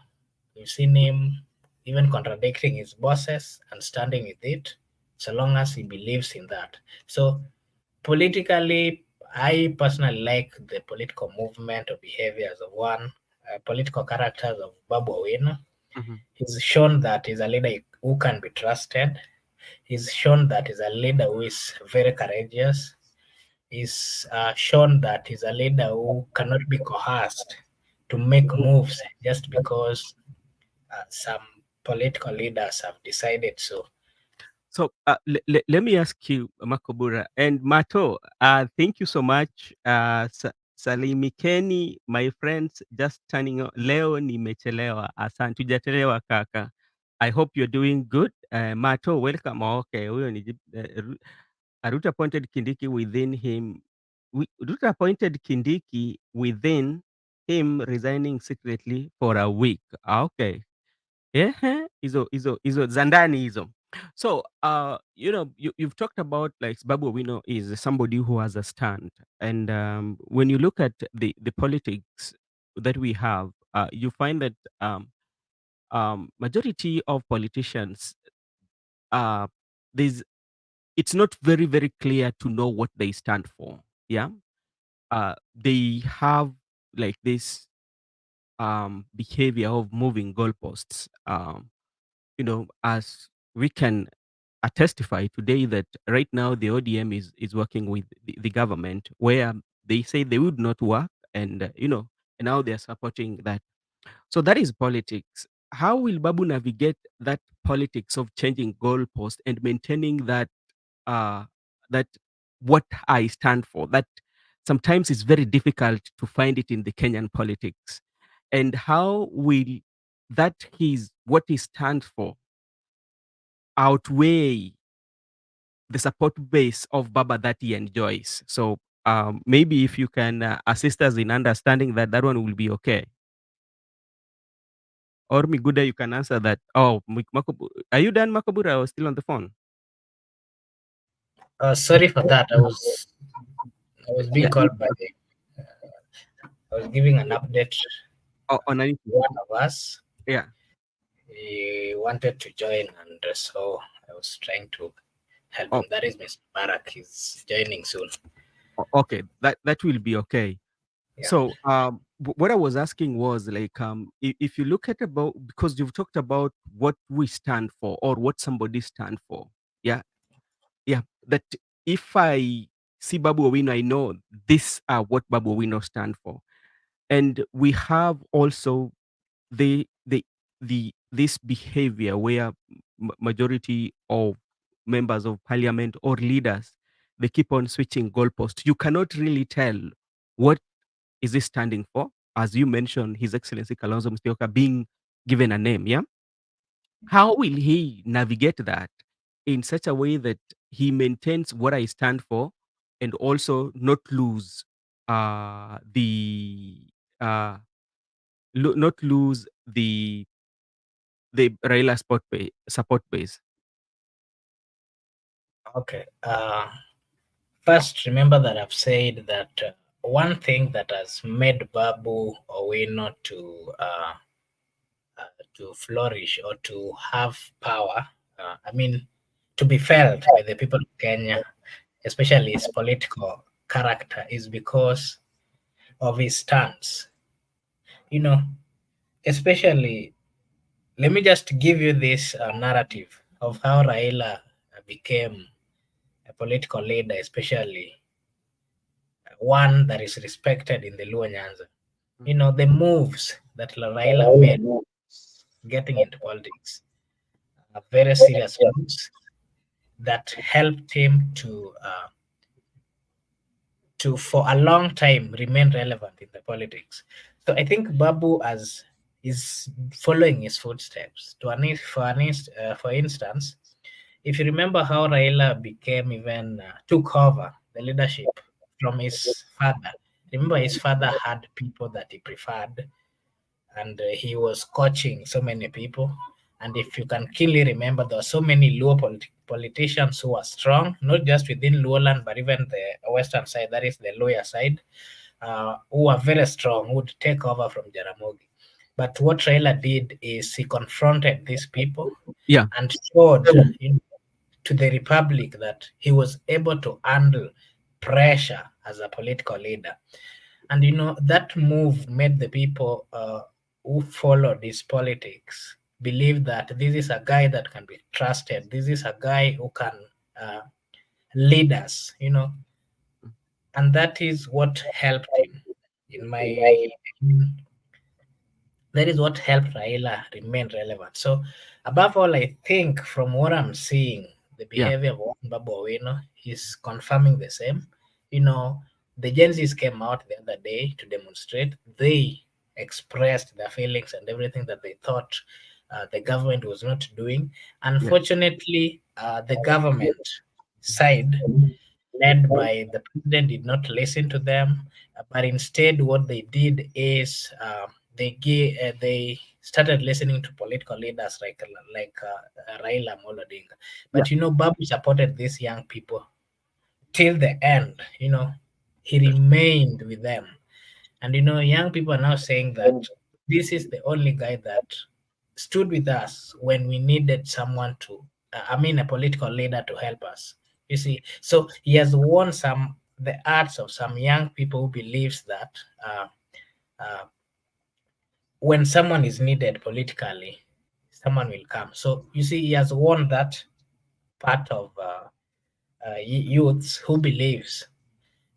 We've seen him even contradicting his bosses and standing with it, so long as he believes in that. So politically, I personally like the political movement or behaviors of one political characters of Babu Owino. He's shown that he's a leader who can be trusted. He's shown that he's a leader who is very courageous. He's shown that he's a leader who cannot be coerced to make moves just because some political leaders have decided so. So let me ask you, Makobura and Mato, thank you so much. Salimikeni, my friends, just turning on. Leo nimechelewa, asante, hujachelewa kaka. I hope you're doing good. Mato, welcome. Okay, huyo ni Ruto appointed Kindiki within him. Ruto appointed Kindiki within him resigning secretly for a week. Okay. Yeah, hizo za ndani hizo. So, you know, you've talked about like Babu Owino is somebody who has a stand. And when you look at the politics that we have, you find that majority of politicians, it's not very, very clear to know what they stand for. Yeah. They have like this behavior of moving goalposts. You know, as we can testify today that right now the ODM is working with the government where they say they would not work, and you know, and now they're supporting that. So that is politics. How will Babu navigate that politics of changing goalposts and maintaining that that what I stand for? That sometimes it's very difficult to find it in the Kenyan politics. And how will that what he stands for outweigh the support base of Baba that he enjoys? So maybe if you can assist us in understanding that, that one will be okay. Or Miguda, you can answer that. Oh, are you done, Makobura, or still on the phone? Sorry for that. I was being called by I was giving an update. On anything. One of us. Yeah. He wanted to join, and so I was trying to help Oh. him. That is Mr. Barak. He's joining soon. Okay, that will be okay. Yeah. So what I was asking was like if you look at about, because you've talked about what we stand for or what somebody stand for. Yeah. That if I see Babu Owino, I know this are what Babu Owino stand for. And we have also the this behavior where majority of members of parliament or leaders, they keep on switching goalposts. You cannot really tell what is he standing for. As you mentioned, His Excellency Kalonzo Musyoka being given a name. Yeah, how will he navigate that in such a way that he maintains what I stand for and also not lose the uh, not lose the Raila support base? Okay. First, remember that I've said that one thing that has made Babu Owino to flourish or to have power, to be felt by the people of Kenya, especially his political character, is because of his stance. You know, especially, let me just give you this narrative of how Raila became a political leader, especially one that is respected in the Luo Nyanza. The moves that Raila made getting into politics are very serious moves that helped him to for a long time remain relevant in the politics. So I think Babu as is following his footsteps. For instance, if you remember how Raila became even took over the leadership from his father. Remember, his father had people that he preferred, and he was coaching so many people. And if you can keenly remember, there were so many Luo politicians who were strong, not just within Luoland, but even the western side, that is the lawyer side, who were very strong, who would take over from Jaramogi. But what Raila did is he confronted these people Yeah, and showed to the republic that he was able to handle pressure as a political leader. And that move made the people who followed his politics believe that this is a guy that can be trusted. This is a guy who can uh, lead us, and that is what helped him. In my opinion, that is what helped Raila remain relevant. So, above all, I think from what I'm seeing, the yeah, behavior of Babu Owino is confirming the same. The Gen Zs came out the other day to demonstrate. They expressed their feelings and everything that they thought the government was not doing. yeah, Unfortunately, the government side, led by the president, did not listen to them, but instead, what they did is they started listening to political leaders like Raila Amolo Odinga. yeah, But Babu supported these young people till the end. He remained with them, and young people are now saying that this is the only guy that stood with us when we needed someone a political leader to help us. You see, so he has won the hearts of some young people who believes that uh, uh, when someone is needed politically, someone will come. So you see, he has won that part of youths who believes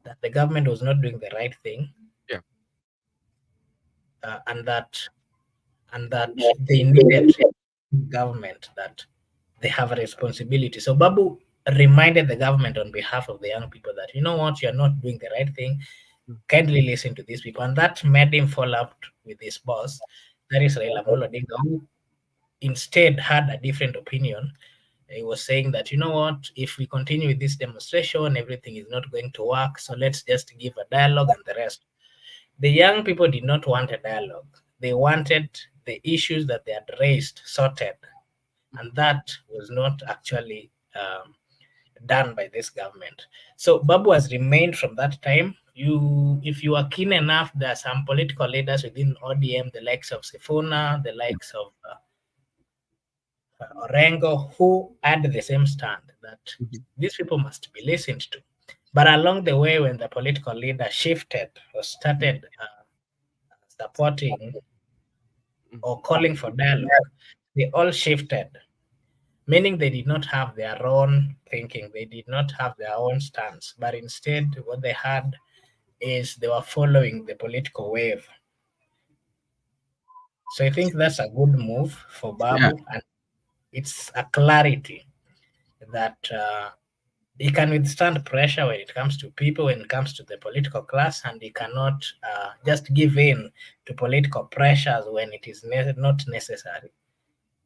that the government was not doing the right thing, yeah, uh, and that and that they needed government, that they have a responsibility. So Babu reminded the government on behalf of the young people that what, you're not doing the right thing. Kindly listen to these people, and that made him fall out with his boss, that is Raila Amolo Odinga, who instead had a different opinion. He was saying that what, if we continue with this demonstration, everything is not going to work. So let's just give a dialogue and the rest. The young people did not want a dialogue. They wanted the issues that they had raised sorted, and that was not actually done by this government. So Babu has remained from that time. If you are keen enough, there are some political leaders within ODM, the likes of Sifuna, the likes of Orengo, who had the same stand that these people must be listened to. But along the way, when the political leader shifted or started supporting or calling for dialogue, they all shifted, meaning they did not have their own thinking, they did not have their own stance, but instead, what they had is they were following the political wave. So I think that's a good move for Yeah. Babu, and it's a clarity that he can withstand pressure when it comes to people, when it comes to the political class, and he cannot just give in to political pressures when it is not necessary.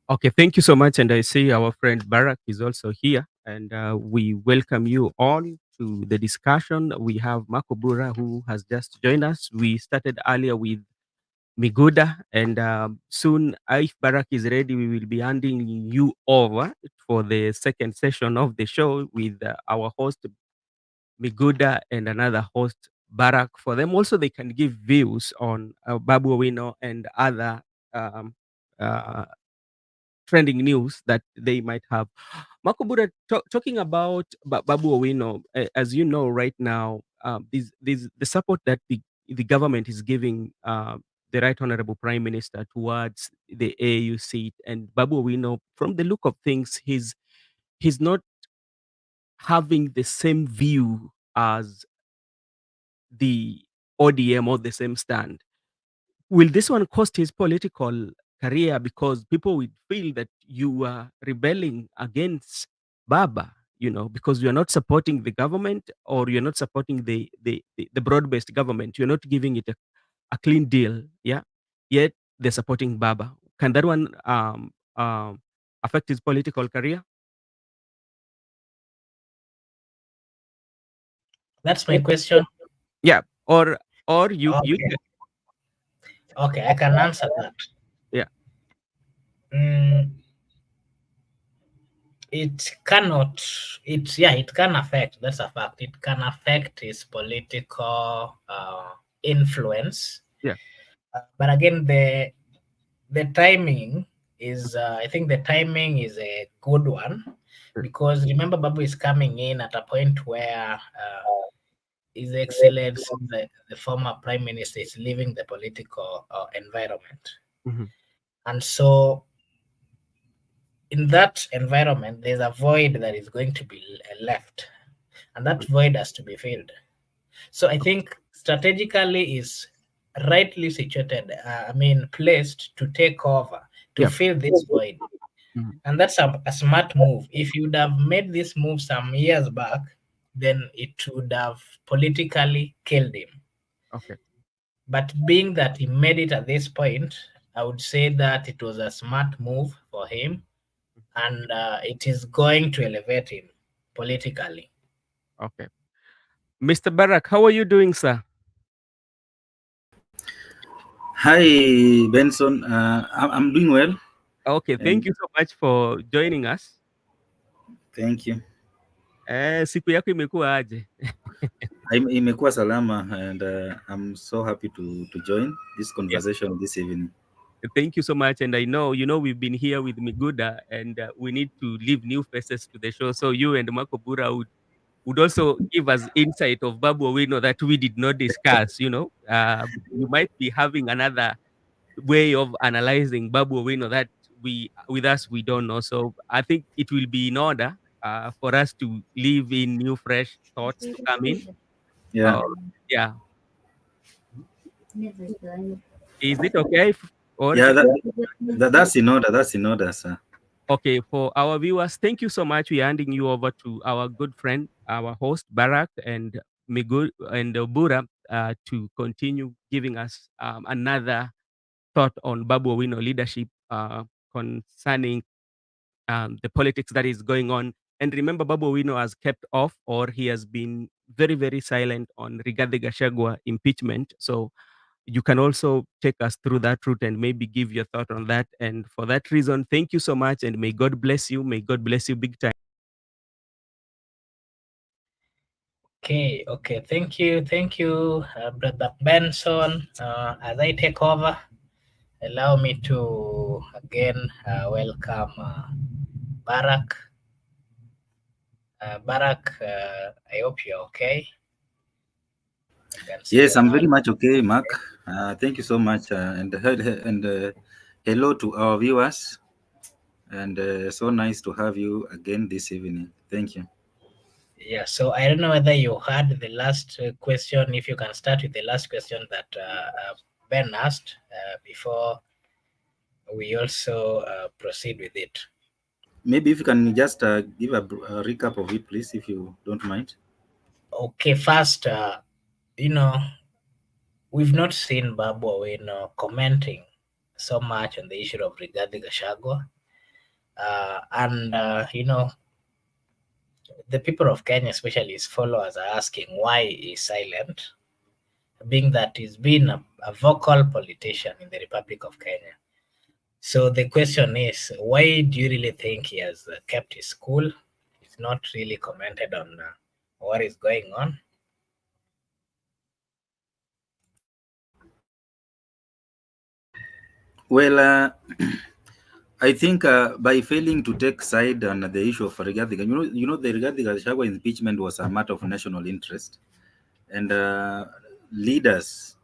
Okay, thank you so much. And I see our friend Barak is also here. And we welcome you all to the discussion. We have Marco Bura, who has just joined us. We started earlier with Miguda, and soon, if Barak is ready, we will be handing you over for the second session of the show with our host Miguda and another host Barak. For them also, they can give views on Babu Owino and other um, uh, trending news that they might have. Makobura, talking about Babu Owino, as you know, right now, the support that the government is giving the Right Honorable Prime Minister towards the AU seat, and Babu Owino, from the look of things, he's not having the same view as the ODM or the same stand. Will this one cost his political career because people will feel that you are rebelling against Baba, because you're not supporting the government or you're not supporting the broad-based government. You're not giving it a clean deal, yeah? Yet they're supporting Baba. Can that one affect his political career? That's my question. Yeah, or you Okay, okay, I can answer that. yeah. Mm, it cannot. It can affect. That's a fact. It can affect his political influence. Yeah. But again, the timing is. I think the timing is a good one, because remember, Babu is coming in at a point where His Excellency, the former Prime Minister, is leaving the political environment, Mhm. and so in that environment, there's a void that is going to be left, and that void has to be filled. So I think strategically is rightly situated, placed to take over, to Yeah. fill this void. Mhm. And that's a smart move. If you'd have made this move some years back, then it would have politically killed him. Okay. But being that he made it at this point, I would say that it was a smart move for him, and it is going to elevate him politically. Okay. Mr. Barak, how are you doing, sir? Hi, Benson. I'm doing well. Okay, thank And you so much for joining us. thank you. Siku yako imekuwa aje? Imekuwa salama, and I'm so happy to join this Yeah, conversation this evening. thank you so much. And I know, we've been here with Miguda, and we need to leave new faces to the show. So you and Marco Bura would also give us insight of Babu Owino that we did not discuss. You might be having another way of analyzing Babu Owino that we don't know. So I think it will be in order for us to leave in new, fresh thoughts to come in. Yeah. Yeah. Is it okay? Or Yeah, that's in order. That's in order, sir. okay, for our viewers, thank you so much. We're handing you over to our good friend, our host Barak and Migu and Bura to continue giving us another thought on Babu Owino leadership concerning the politics that is going on. And remember, Babu Owino has kept off, or he has been very, very silent on Rigathi Gachagua impeachment. So you can also take us through that route and maybe give your thought on that. And for that reason, thank you so much, and may God bless you. May God bless you big time. Okay. Thank you, Brother Benson. As I take over, allow me to to again welcome Barak. Barak, I hope you're okay. Yes, I'm very much okay, Mark. Thank you so much, and hello to our viewers, and so nice to have you again this evening. Thank you. Yeah, so I don't know whether you heard the last question. If you can start with the last question that Ben asked before we also proceed with it. Maybe if you can just give a recap of it, please, if you don't mind. Okay, first, we've not seen Babu Owino commenting so much on the issue of Rigathi Gachagua. The people of Kenya, especially his followers, are asking why he's silent, being that he's been a vocal politician in the Republic of Kenya. So the question is, why do you really think he has kept his cool? He's not really commented on what is going on. Well, I think by failing to take side on the issue of Rigathi, the Rigathi Gachagua impeachment was a matter of national interest, and leaders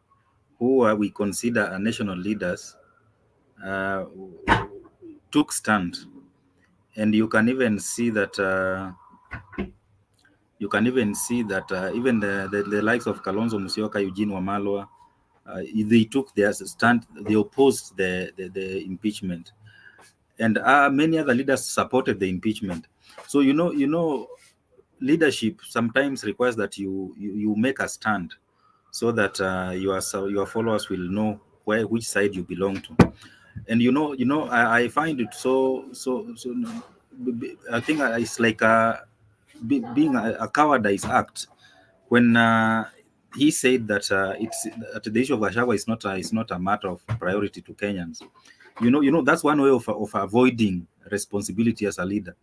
who we consider are national leaders took stand, and you can even see that even the likes of Kalonzo Musyoka, Eugene Wamalwa, they took their stand. They opposed the impeachment, and many other leaders supported the impeachment. So leadership sometimes requires that you make a stand, so that your followers will know which side you belong to. And I find it so. I think it's like being a cowardice act when he said that that the issue of Gachagua is not a matter of priority to Kenyans. That's one way of avoiding responsibility as a leader,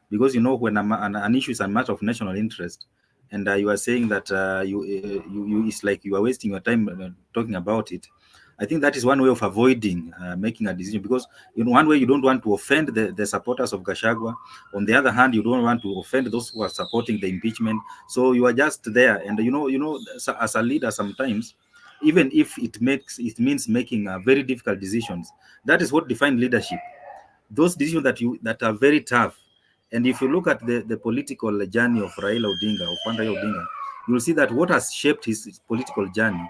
because when an issue is a matter of national interest, and you are saying that it's like you are wasting your time talking about it. I think that is one way of avoiding making a decision, because one way you don't want to offend the supporters of Gachagua. On the other hand, you don't want to offend those who are supporting the impeachment. So you are just there, and as a leader, sometimes, even if it means making very difficult decisions, that is what defines leadership. Those decisions that are very tough. And if you look at the political journey of Raila Odinga, of one Raila Odinga, you will see that what has shaped his political journey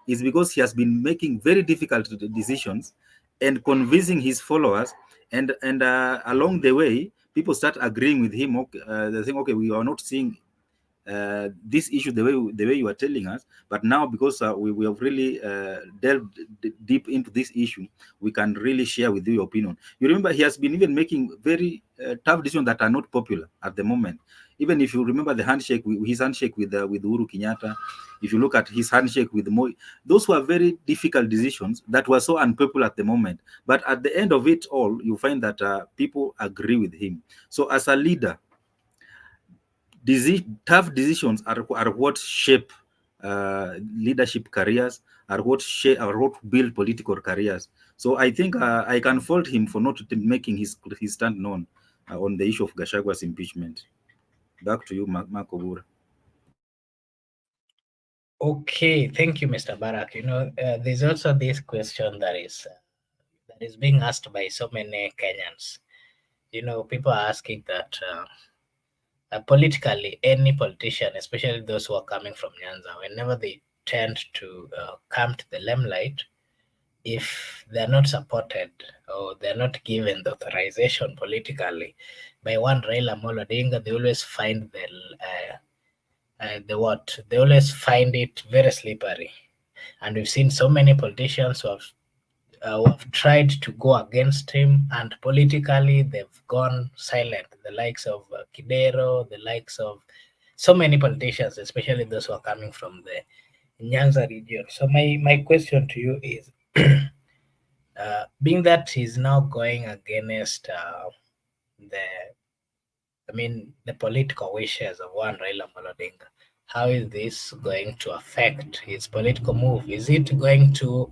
is because he has been making very difficult decisions and convincing his followers, and along the way, people start agreeing with him. They think, okay, we are not seeing this issue the way you are telling us, but now, because we have really delved deep into this issue, we can really share with you your opinion. You remember, he has been even making very tough decisions that are not popular at the moment. Even if you remember his handshake with Uhuru Kenyatta, if you look at his handshake with Moi, those were very difficult decisions that were so unpopular at the moment. But at the end of it all, you find that people agree with him. So as a leader, tough decisions are what shape leadership careers, are what build political careers. So I think I can fault him for not making his stand known on the issue of Gachagua's impeachment. Back to you, Mark Obura. Okay, thank you, Mr. Barak. There's also this question that is being asked by so many Kenyans. People are asking that politically, any politician, especially those who are coming from Nyanza, whenever they tend to come to the limelight, if they're not supported or they're not given the authorization politically by one Raila Amolo Odinga, they always find they always find it very slippery. And we've seen so many politicians who have tried to go against him, and politically they've gone silent. The likes of Kidero, the likes of so many politicians, especially those who are coming from the Nyanza region. So my question to you is, being that he's now going against the political wishes of one Raila Amolo Odinga, how is this going to affect his political move? Is it going to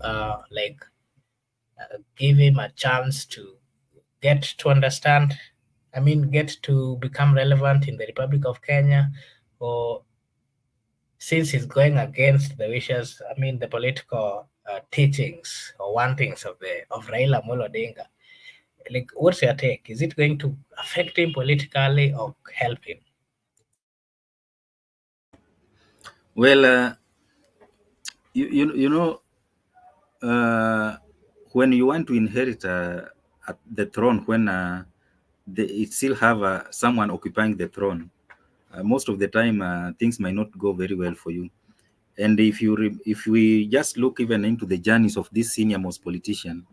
give him a chance to get to understand, get to become relevant in the Republic of Kenya, or since he's going against the wishes, the political teachings or wantings of Raila Amolo Odinga, like, what's your take? Is it going to affect him politically or help him? Well, you know, when you want to inherit the throne, when it still have someone occupying the throne, most of the time things might not go very well for you. And if we just look even into the journeys of this senior most politician,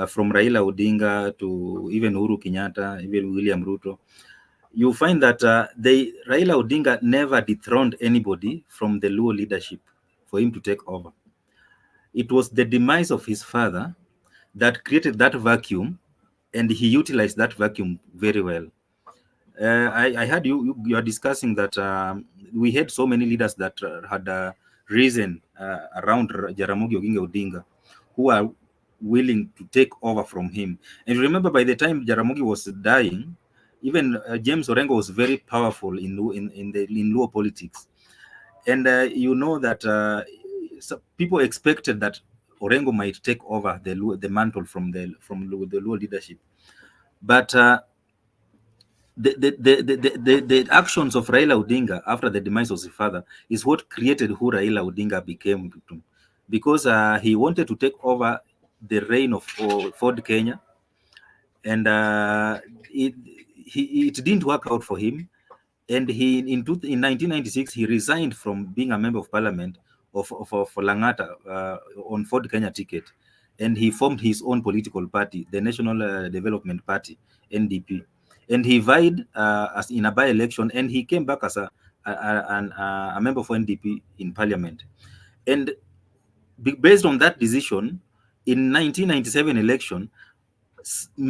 from Raila Odinga to even Uhuru Kenyatta, even William Ruto, you find that Raila Odinga never dethroned anybody from the Luo leadership for him to take over. It was the demise of his father that created that vacuum, and he utilized that vacuum very well. I heard you are discussing that we had so many leaders that had risen around Jaramogi Oginga Odinga, who are willing to take over from him. And remember, by the time Jaramogi was dying, even James Orengo was very powerful in Luo politics. And you know that so people expected that Orengo might take over the mantle from the Luo leadership, but the actions of Raila Odinga after the demise of his father is what created who Raila Odinga became, because he wanted to take over the reign of Ford Kenya, and it didn't work out for him. And in 1996 he resigned from being a member of parliament of Langata on Ford Kenya ticket, and he formed his own political party, the National Development Party, NDP. And he vied as in a by-election, and he came back as a member for NDP in parliament. And based on that decision, in 1997 election,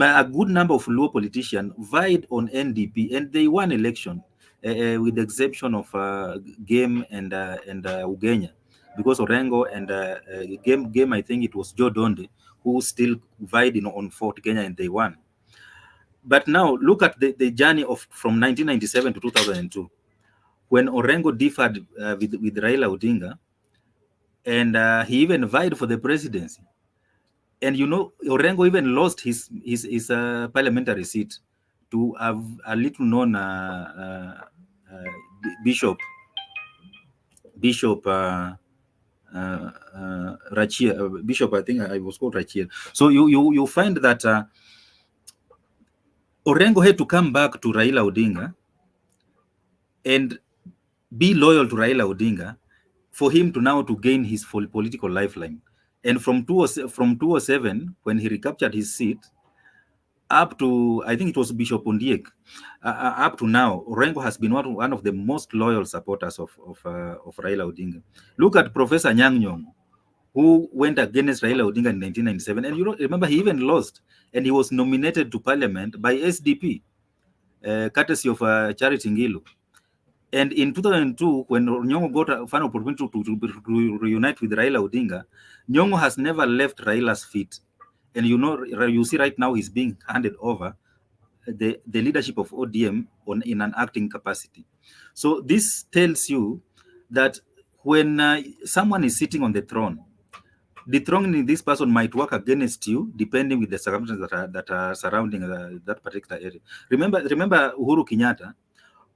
a good number of Luo politicians vied on NDP, and they won election, with the exception of Game and Ugenya, because Orengo and Game, I think it was Joe Donde, who still vied on Fort Kenya, and they won. But now look at the journey from 1997 to 2002, when Orengo differed with Raila Odinga, and he even vied for the presidency. And Orengo even lost his parliamentary seat to a little known Bishop Rachir, Bishop, I think I was called Rachir. So you find that Orengo had to come back to Raila Odinga and be loyal to Raila Odinga for him to now to gain his full political lifeline. And from 2007, when he recaptured his seat, up to, I think it was Bishop Ondiek, up to now, Orengo has been one of the most loyal supporters of Raila Odinga. Look at Professor Nyang' Nyong'o, who went against Raila Odinga in 1997. And remember, he even lost, and he was nominated to parliament by SDP, courtesy of Charity Ngilu. And in 2002, when Nyong'o got a final opportunity to reunite with Raila Odinga, Nyong'o has never left Raila's feet. And you see right now he's being handed over the leadership of ODM in an acting capacity. So this tells you that when someone is sitting on the throne, dethroning this person might work against you, depending with the circumstances that are surrounding that particular area. Remember Uhuru Kenyatta.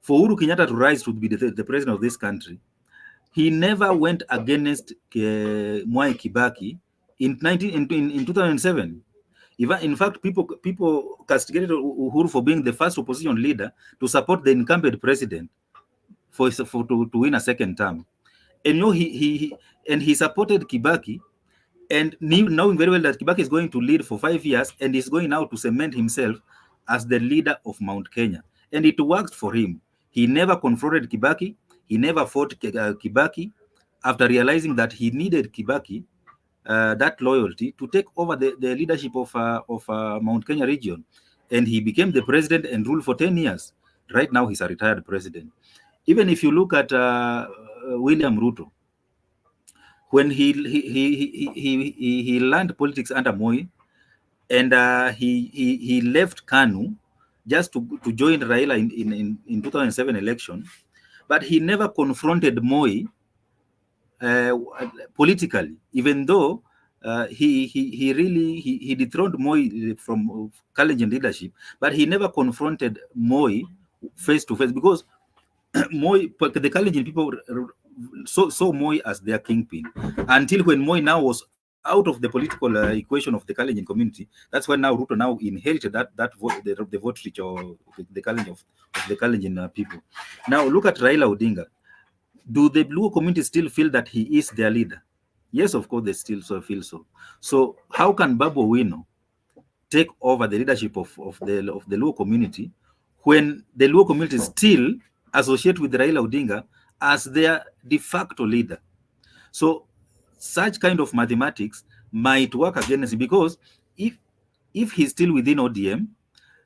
For Uhuru Kenyatta to rise to be the president of this country, he never went against Mwai Kibaki in 2007. In fact, people castigated Uhuru for being the first opposition leader to support the incumbent president to win a second term. And he supported Kibaki, and knowing very well that Kibaki is going to lead for 5 years, and he's going now to cement himself as the leader of Mount Kenya. And it worked for him. He never confronted Kibaki. He never fought Kibaki, after realizing that he needed Kibaki, that loyalty, to take over the leadership of Mount Kenya region. And he became the president and ruled for 10 years. Right now, he's a retired president. Even if you look at William Ruto, when he learned politics under Moi, and he left KANU just to join Raila in 2007 election, but he never confronted Moi politically, even though he dethroned Moi from Kalenjin leadership, but he never confronted Moi face to face, because Moi, the Kalenjin people saw Moi as their kingpin, until when Moi now was out of the political equation of the Kalenjin community. That's when now Ruto now inherited that vote, the vote reach or the Kalenjin of the Kalenjin people. Now look at Raila Odinga. Do the Luo community still feel that he is their leader? Yes, of course, they still feel so. So how can Babu Owino take over the leadership of the Luo community when the Luo community still associate with Raila Odinga as their de facto leader? So such kind of mathematics might work against him, because if he's still within ODM,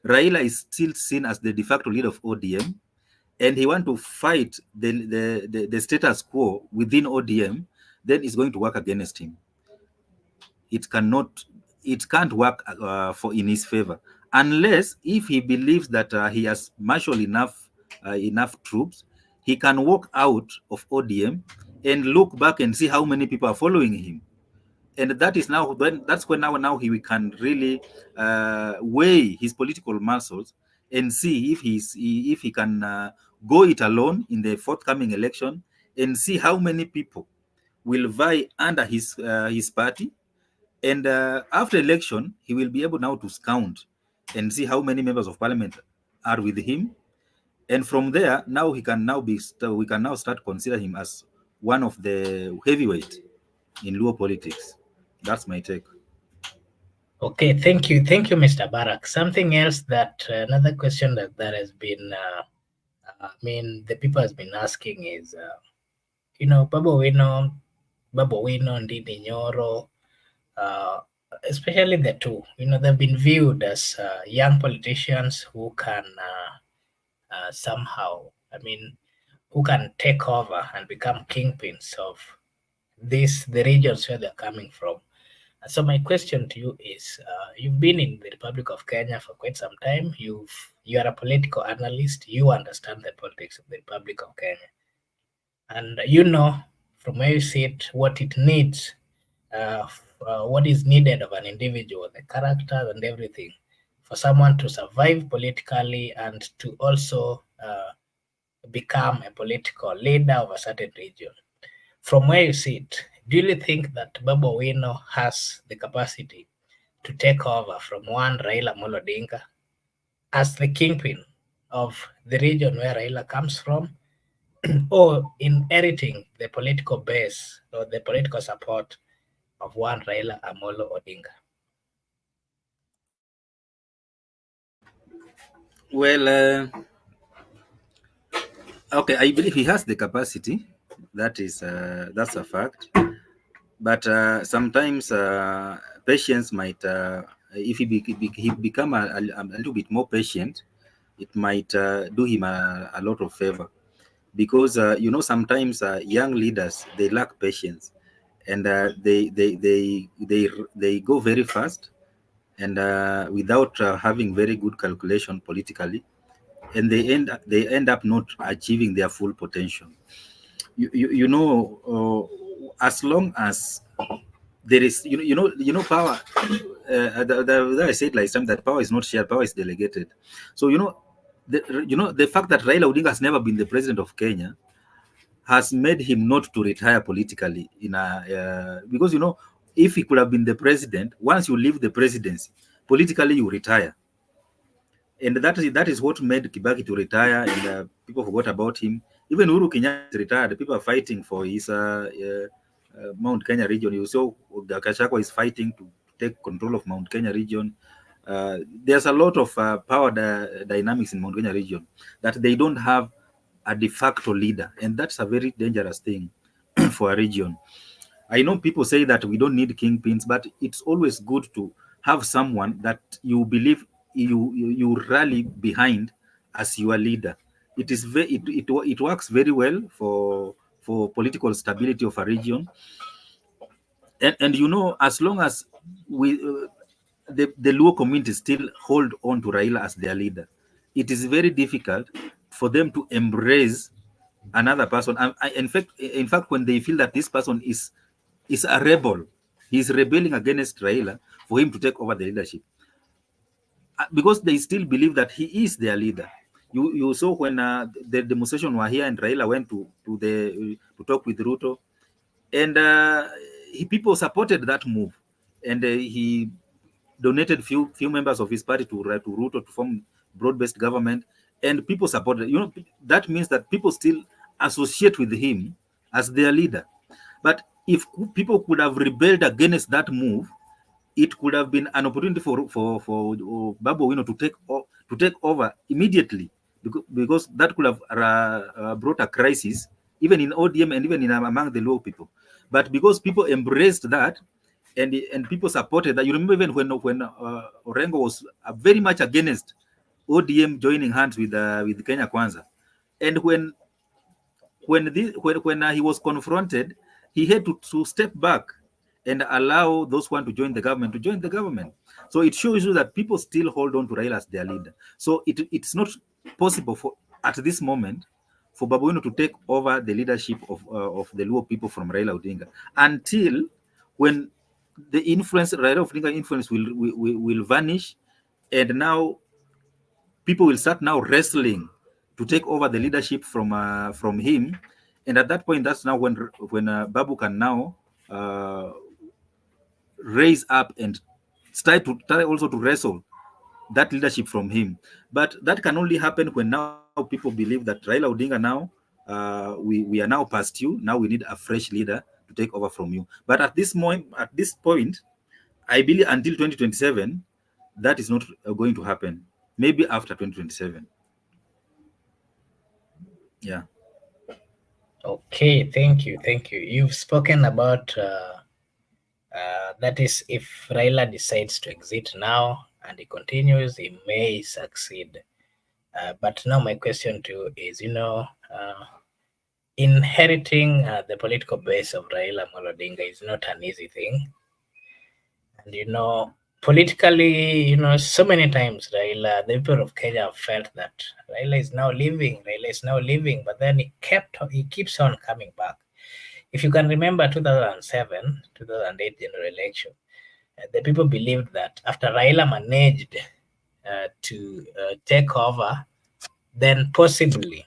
Raila is still seen as the de facto leader of ODM, and he want to fight the status quo within ODM, then it's going to work against him. It can't work in his favor, unless if he believes that he has marshaled enough troops, he can walk out of ODM and look back and see how many people are following him. And that is now that's when now he can really weigh his political muscles and see if he can go it alone in the forthcoming election, and see how many people will vie under his party. And after election, he will be able now to count and see how many members of parliament are with him. And from there, now we can now start consider him as one of the heavyweight in Luo politics. That's my take. Okay, thank you, Mr. Barak. Something else that another question that has been, the people has been asking is, Babu Owino, Ndindi Nyoro, especially the two, they've been viewed as young politicians who can somehow, who can take over and become kingpins of the regions where they're coming from. So my question to you is, you've been in the Republic of Kenya for quite some time. You are a political analyst. You understand the politics of the Republic of Kenya. And from where you sit, what it needs, what is needed of an individual, the character and everything, for someone to survive politically and to also become a political leader of a certain region. From where you sit, do you think that Babu Owino has the capacity to take over from one Raila Amolo Odinga as the kingpin of the region where Raila comes from, or inheriting the political base or the political support of one Raila Amolo Odinga? Well, okay, I believe he has the capacity. That's a fact. But sometimes patience might, if he become a little bit more patient, it might do him a lot of favor, because sometimes young leaders, they lack patience, and they go very fast, and without having very good calculation politically, and they end up not achieving their full potential. As long as there is power, I said last time that power is not shared, power is delegated. So the fact that Raila Odinga has never been the president of Kenya has made him not to retire politically because if he could have been the president, once you leave the presidency politically, you retire. And that is what made Kibaki to retire, and people forgot about him. Even Uhuru Kenyatta retired. People are fighting for his Mount Kenya region. You saw Gachagua is fighting to take control of Mount Kenya region. There's a lot of power dynamics in Mount Kenya region that they don't have a de facto leader, and that's a very dangerous thing for a region. I know people say that we don't need kingpins, but it's always good to have someone that you believe you rally behind as your leader. It works very well for political stability of a region, and as long as the Luo community still hold on to Raila as their leader. It is very difficult for them to embrace another person. In fact, when they feel that this person is a rebel, he's rebelling against Raila, for him to take over the leadership, because they still believe that he is their leader. You saw when the demonstration were here and Raila went to talk with Ruto, and people supported that move, and he donated few members of his party to Ruto to form broad-based government, and people supported. That means that people still associate with him as their leader. But if people could have rebelled against that move, it could have been an opportunity for Babu Owino to take over immediately, because that could have brought a crisis even in ODM and even among the Luo people. But because people embraced that, and people supported that. You remember even when Orengo was very much against ODM joining hands with Kenya Kwanza, and when he was confronted, he had to step back and allow those who want to join the government So it shows you that people still hold on to Raila as their leader. So it's not possible at this moment for Babu Owino to take over the leadership of the Luo people from Raila Odinga, until when the Raila Odinga influence will vanish, and now people will start now wrestling to take over the leadership from him. And at that point, that's now when Babu can now raise up and try also to wrestle that leadership from him. But that can only happen when now people believe that Raila Odinga now, we are now past you. Now we need a fresh leader to take over from you. But at this point, I believe until 2027, that is not going to happen. Maybe after 2027. Yeah. Okay, thank you. You've spoken about that is, if Raila decides to exit now and he continues, he may succeed. But now my question to you is, inheriting the political base of Raila Odinga is not an easy thing. And politically, so many times the people of Kenya have felt that Raila is now leaving, but then he keeps on coming back. If you can remember 2007, 2008 general election, the people believed that after Raila managed to take over, then possibly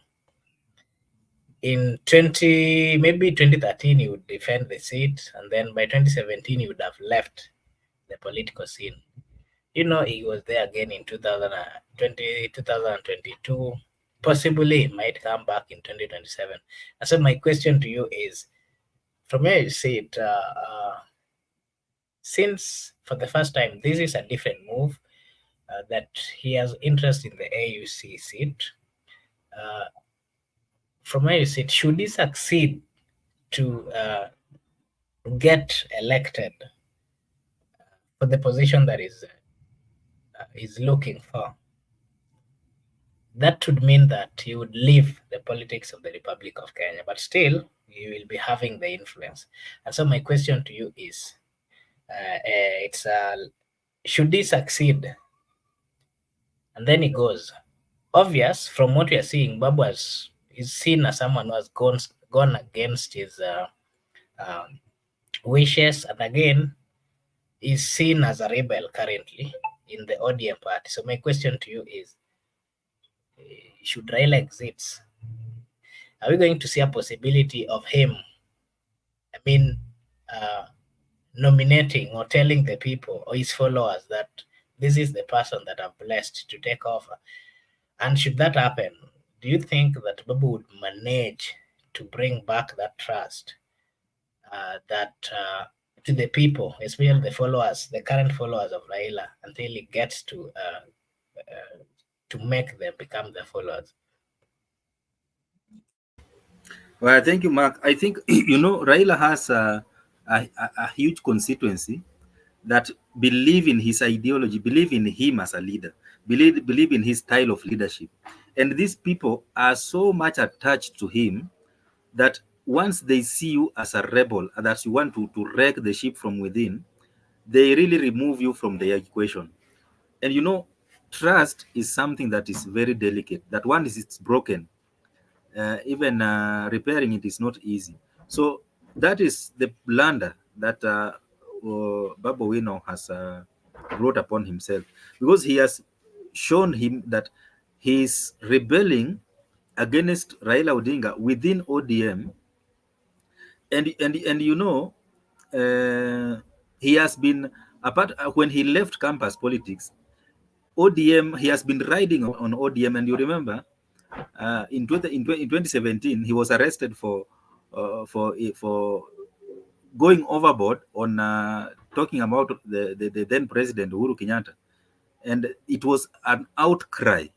in maybe 2013 he would defend the seat, and then by 2017 he would have left the political scene. He was there again in 2022. Possibly he might come back in 2027. And so my question to you is, from where you see it, since for the first time this is a different move, that he has interest in the AUC seat, from where you see it, should he succeed to get elected for the position that is looking for, that would mean that he would leave the politics of the Republic of Kenya, but still he will be having the influence. And so my question to you is, should he succeed? And then he goes. Obvious, from what we are seeing, Babu is seen as someone who has gone against his wishes, and again is seen as a rebel currently in the ODM party. So my question to you is, should Raila exit, are we going to see a possibility of him, nominating or telling the people or his followers that this is the person that I'm blessed to take over? And should that happen, do you think that Babu would manage to bring back that trust to the people, especially the followers, the current followers of Raila, until he gets to make them become the followers? Well, thank you, Mark. I think Raila has a huge constituency that believe in his ideology, believe in him as a leader, believe in his style of leadership. And these people are so much attached to him that once they see you as a rebel, that you want to wreck the ship from within, they really remove you from the equation. And you know, trust is something that is very delicate. That one is it's broken. Even repairing it is not easy. So that is the blunder that Babu Owino has brought upon himself, because he has shown him that he is rebelling against Raila Odinga within ODM, and you know, he has been apart when he left campus politics. ODM, he has been riding on ODM, and you remember in 2017 he was arrested for going overboard on talking about the then president Uhuru Kenyatta, and it was an outcry.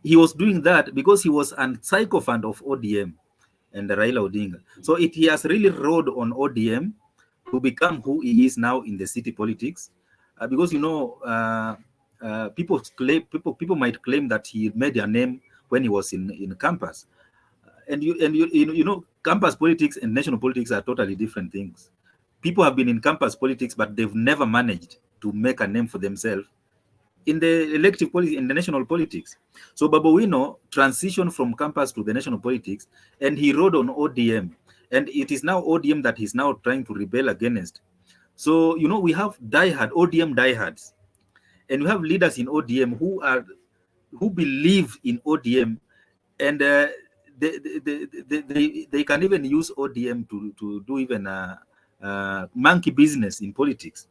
He was doing that because he was a sycophant of ODM and Raila Odinga. So he has really rode on ODM to become who he is now in the city politics, because you know, people might claim that he made a name when he was in campus, and you know, campus politics and national politics are totally different things. People have been in campus politics, but they've never managed to make a name for themselves in the elective politics, in the national politics. So Babu Owino transitioned from campus to the national politics, and he rode on ODM, and it is now ODM that he's now trying to rebel against. So you know, we have diehard ODM diehards, and we have leaders in ODM who believe in ODM, and they can even use ODM to do even monkey business in politics.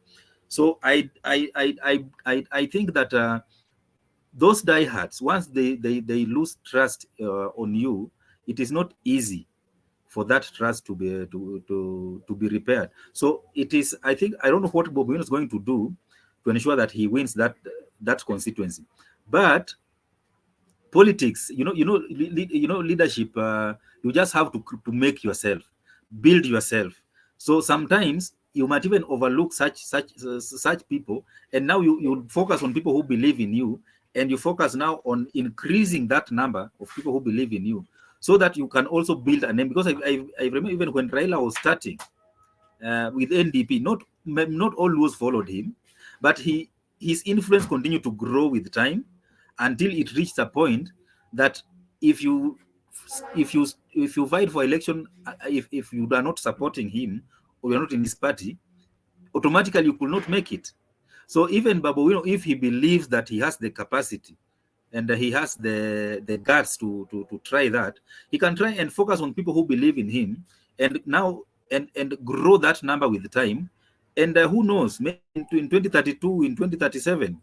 So I think that those diehards, once they lose trust on you, it is not easy for that trust to be repaired. So it is, I think, I don't know what Babu Owino is going to do to ensure that he wins that constituency, but politics, leadership, you just have to make yourself, build yourself. So sometimes you might even overlook such people, and now you focus on people who believe in you, and you focus now on increasing that number of people who believe in you, so that you can also build a name. Because I remember even when Raila was starting with NDP, not all those followed him, but his influence continued to grow with time, until it reached a point that if you fight for election, if you are not supporting him, or you're not in his party, automatically you could not make it. So even Babu Owino, if he believes that he has the capacity and he has the guts to try that, he can try and focus on people who believe in him, and now and grow that number with time. And who knows, maybe in 2032, in 2037,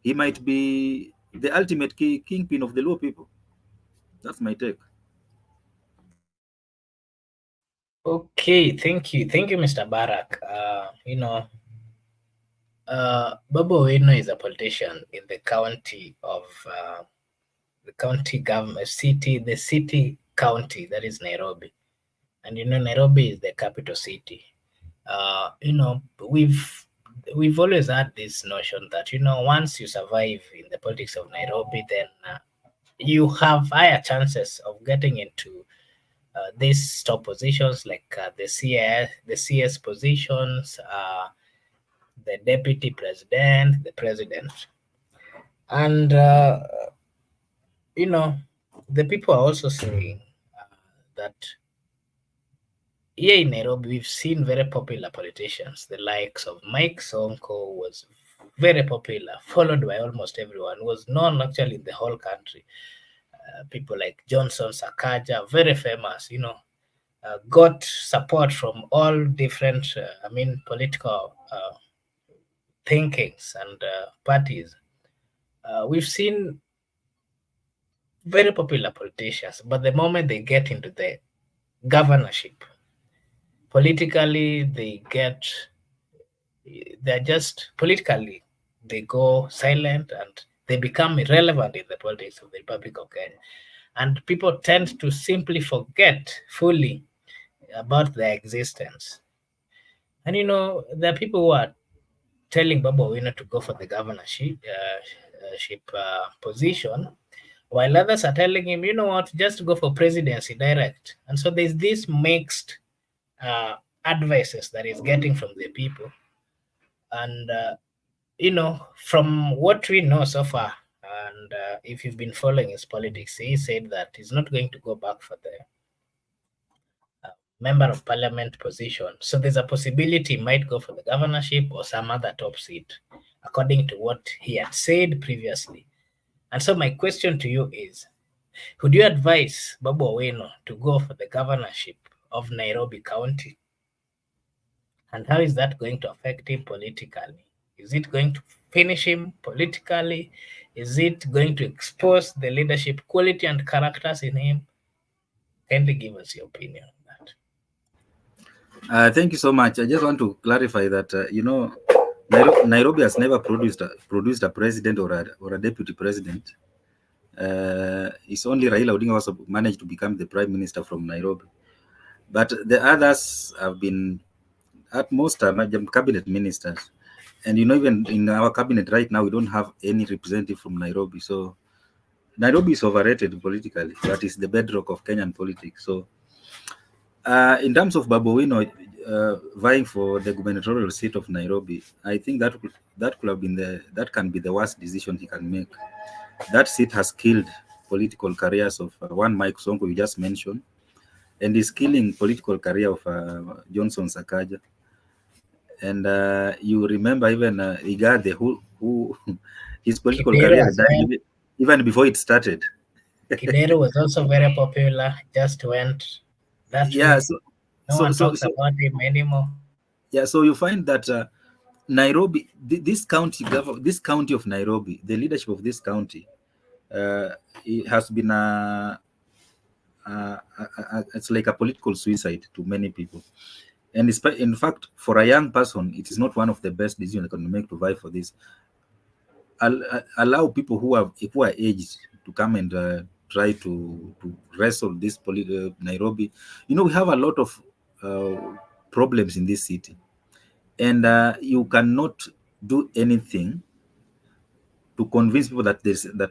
he might be the ultimate kingpin of the Luo people. That's my take. Okay, thank you, Mr. Barak. Babu Owino is a politician in the county of the county government the city county, that is Nairobi, and Nairobi is the capital city. We've always had this notion that once you survive in the politics of Nairobi, then you have higher chances of getting into these top positions, like the CS positions, the deputy president, the president. And the people are also saying that here in Nairobi, we've seen very popular politicians. The likes of Mike Sonko was very popular, followed by almost everyone, was known actually in the whole country. People like Johnson Sakaja, very famous, got support from all different, political thinkings and parties. We've seen very popular politicians, but the moment they get into the governorship, politically they're just politically, they go silent and they become irrelevant in the politics of the Republic of Kenya. And people tend to simply forget fully about their existence. And there are people who are telling Babu Owino to go for the governorship position, while others are telling him, just go for presidency direct. And so there's this mixed advices that he's getting from the people. And from what we know so far, and if you've been following his politics, he said that he's not going to go back for the member of parliament position. So there's a possibility he might go for the governorship or some other top seat, according to what he had said previously. And so my question to you is, would you advise Babu Owino to go for the governorship of Nairobi County? And how is that going to affect him politically? Is it going to finish him politically? Is it going to expose the leadership quality and characters in him? Kindly give us your opinion on that. Thank you so much. I just want to clarify that, Nairobi has never produced a president or a deputy president. It's only Raila Odinga also managed to become the prime minister from Nairobi. But the others have been, at most, cabinet ministers. And even in our cabinet right now, we don't have any representative from Nairobi. So Nairobi is overrated politically. That is the bedrock of Kenyan politics. So in terms of Babu Owino vying for the gubernatorial seat of Nairobi, I think that could have been that can be the worst decision he can make. That seat has killed political careers of one Mike Sonko you just mentioned, and is killing political career of Johnson Sakaja. And you remember even Rigathi, who his political career died even before it started. Kidero was also very popular, just went that way. No one talks about him anymore. Yeah, so you find that Nairobi, this county of Nairobi, the leadership of this county, it has been it's like a political suicide to many people. And in fact, for a young person, it is not one of the best decisions they can make to vie for this. Allow people who are aged to come and try to wrestle this Nairobi. We have a lot of problems in this city, and you cannot do anything to convince people that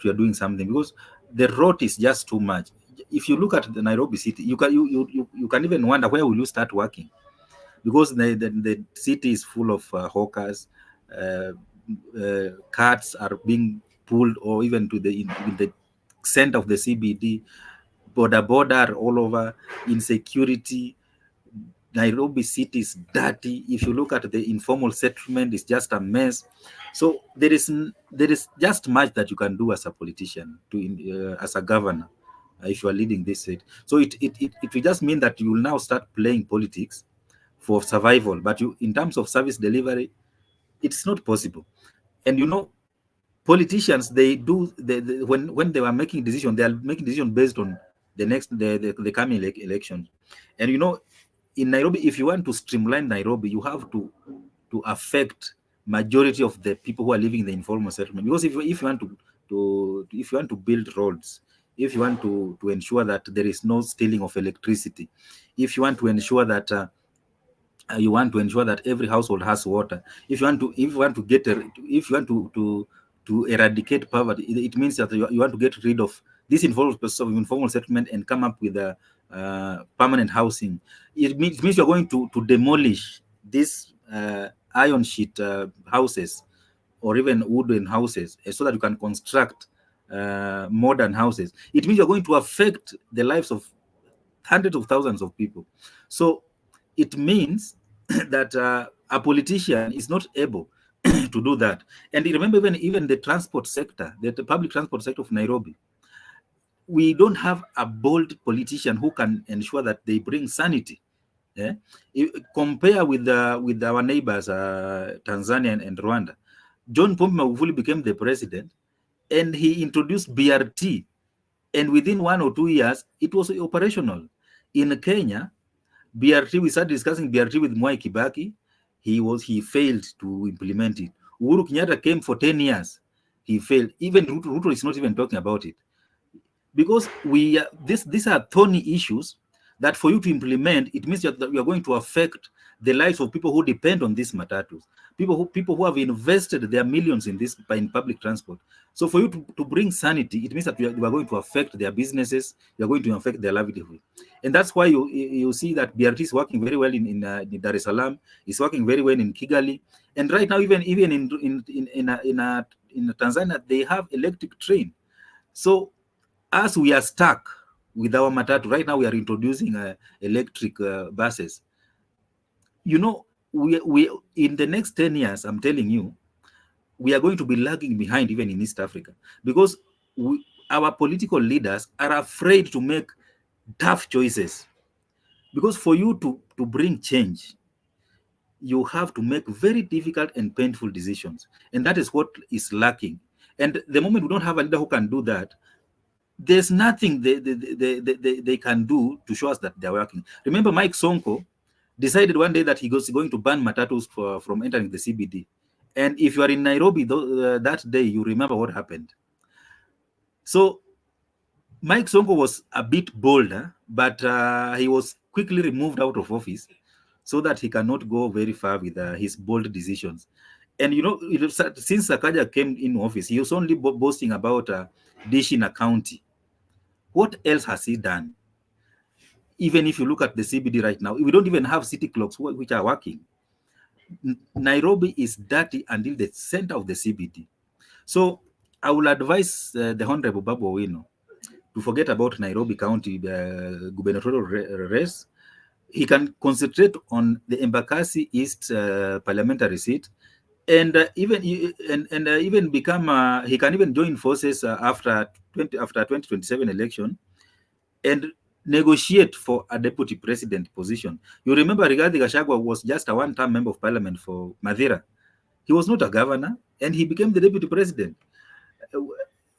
we are doing something, because the road is just too much. If you look at the Nairobi city, you can even wonder, where will you start working? Because the city is full of hawkers. Carts are being pulled, or even to the center of the CBD. Border all over. Insecurity. Nairobi city is dirty. If you look at the informal settlement, it's just a mess. So there is just much that you can do as a politician, as a governor, if you are leading this state. So it will just mean that you will now start playing politics for survival, but in terms of service delivery, it's not possible. And politicians, when they were making decisions, they are making decisions based on the coming elections. And in Nairobi, if you want to streamline Nairobi, you have to affect majority of the people who are living in the informal settlement. Because if you want to build roads, if you want to ensure that there is no stealing of electricity, if you want to ensure that every household has water, if you want to eradicate poverty, it means that you want to get rid of this informal settlement and come up with a permanent housing. It means you're going to demolish these iron sheet houses, or even wooden houses, so that you can construct modern houses. It means you're going to affect the lives of hundreds of thousands of people. So it means that a politician is not able to do that. And remember, even the transport sector, the public transport sector of Nairobi, we don't have a bold politician who can ensure that they bring sanity. Yeah? Compare with our neighbors, Tanzania and Rwanda. John Pombe Magufuli became the president, and he introduced BRT, and within 1 or 2 years, it was operational. In Kenya, BRT, we started discussing BRT with Mwai Kibaki. He failed to implement it. Uhuru Kenyatta came for 10 years. He failed. Even Ruto is not even talking about it. Because these are thorny issues that for you to implement, it means that you are going to affect the lives of people who depend on these matatus, people who have invested their millions in public transport. So for you to bring sanity, it means that you are going to affect their businesses, you are going to affect their livelihood. And that's why you see that BRT is working very well in Dar es Salaam, is working very well in Kigali, and right now even in Tanzania they have electric train. So as we are stuck with our matatu, right now we are introducing electric buses. You know, we in the next 10 years, I'm telling you, we are going to be lagging behind even in East Africa, because our political leaders are afraid to make tough choices. Because for you to bring change, you have to make very difficult and painful decisions. And that is what is lacking. And the moment we don't have a leader who can do that, there's nothing they can do to show us that they're working. Remember, Mike Sonko decided one day that he was going to ban matatus from entering the CBD. And if you are in Nairobi that day, you remember what happened. So Mike Sonko was a bit bolder, but he was quickly removed out of office so that he cannot go very far with his bold decisions. And you know, since Sakaja came in office, he was only boasting about dishing a county. What else has he done? Even if you look at the CBD right now, we don't even have city clocks which are working. Nairobi is dirty until the center of the CBD. So I will advise the Honorable Babu Owino to forget about Nairobi County gubernatorial race. He can concentrate on the Embakasi East parliamentary seat, and even become. He can even join forces after 2027 election, and negotiate for a deputy president position. You remember Rigathi Gachagua was just a one-term member of parliament for Madeira. He was not a governor, and he became the deputy president.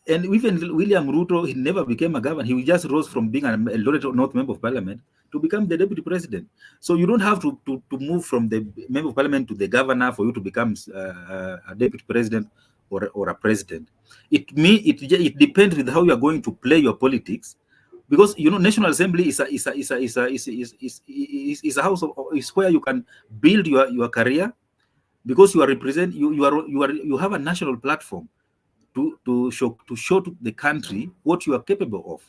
And even William Ruto, he never became a governor. He just rose from being a North member of parliament to become the deputy president. So you don't have to move from the member of parliament to the governor for you to become a deputy president or a president. It depends with how you are going to play your politics, because you know National Assembly is a house is where you can build your career, because you are you have a national platform to show to the country what you are capable of.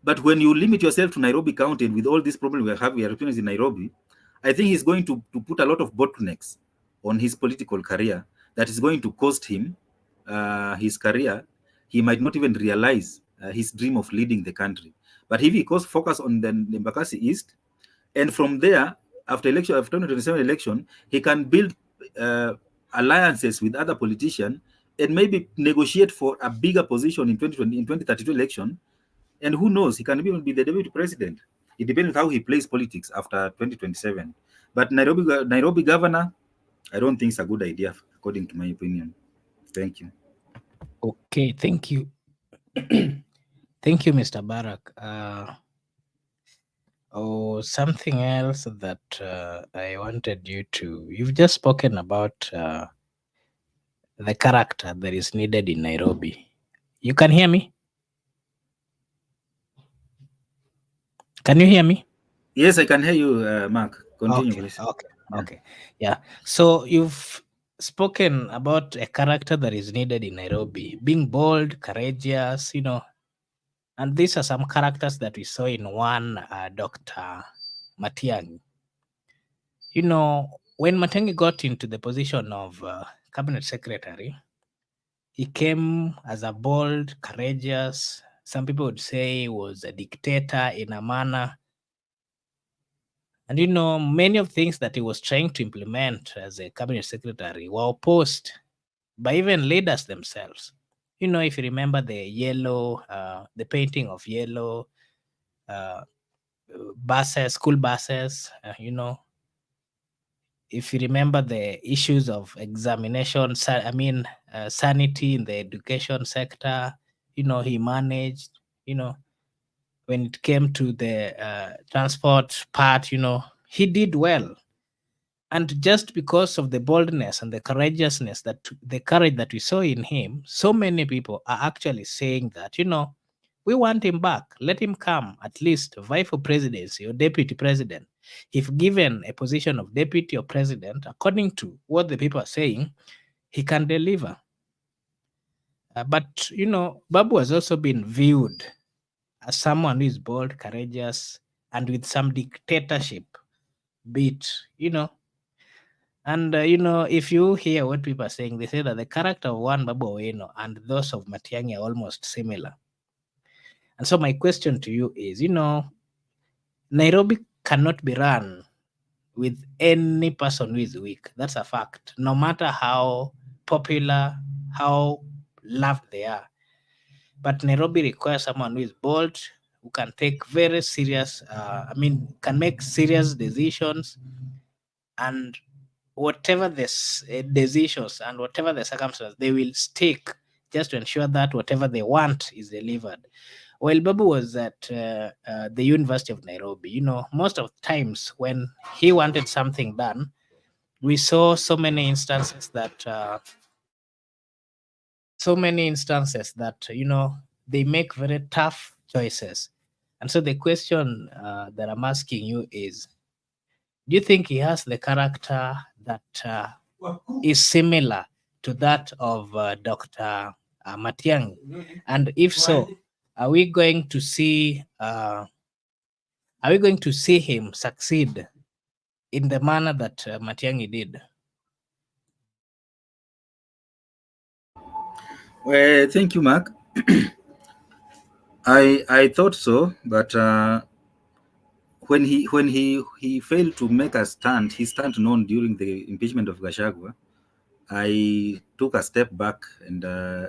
But when you limit yourself to Nairobi County, and with all these problems we are experiencing in Nairobi, I think he's going to put a lot of bottlenecks on his political career that is going to cost him his career. He might not even realize his dream of leading the country. But if he focus on the Embakasi East, and from there, after 2027 election, he can build alliances with other politicians and maybe negotiate for a bigger position in 2032 election. And who knows, he can even be the deputy president. It depends on how he plays politics after 2027. But Nairobi governor, I don't think it's a good idea, according to my opinion. Thank you. Okay, thank you. Thank you, Mr. Barak. Something else that I wanted you to, you've just spoken about the character that is needed in Nairobi. You can hear me? Can you hear me? Yes, I can hear you, Mark. Continue, okay, please. Okay. Yeah. So you've spoken about a character that is needed in Nairobi, being bold, courageous, you know, and these are some characters that we saw in one Dr. Matiang'i. You know, when Matiang'i got into the position of cabinet secretary, he came as a bold, courageous, some people would say was a dictator in a manner. And you know, many of things that he was trying to implement as a cabinet secretary were opposed by even leaders themselves. You know, if you remember the yellow, the painting of yellow buses, school buses, you know, if you remember the issues of examination, sanity in the education sector, you know, he managed, you know, when it came to the transport part, you know, he did well. And just because of the boldness and the courageousness, the courage that we saw in him, so many people are actually saying that, you know, We want him back. Let him come, at least vie for presidency or deputy president. If given a position of deputy or president, according to what the people are saying, he can deliver. But, Babu has also been viewed as someone who is bold, courageous, and with some dictatorship bit, And, if you hear what people are saying, they say that the character of one Babu Owino and those of Matiang'i are almost similar. And so my question to you is, Nairobi cannot be run with any person who is weak. That's a fact. No matter how popular, how loved they are. But Nairobi requires someone who is bold, who can take very serious, can make serious decisions, and whatever the decisions and whatever the circumstances, they will stick just to ensure that whatever they want is delivered. While Babu was at the University of Nairobi, most of the times when he wanted something done, we saw so many instances that they make very tough choices. And so the question that I'm asking you is, do you think he has the character that is similar to that of Dr. Matiang'i? And if so, are we going to see him succeed in the manner that Matiang'i did? Well, thank you, Mark. I thought so, but when he failed to make his stand known during the impeachment of Gachagua, I took a step back and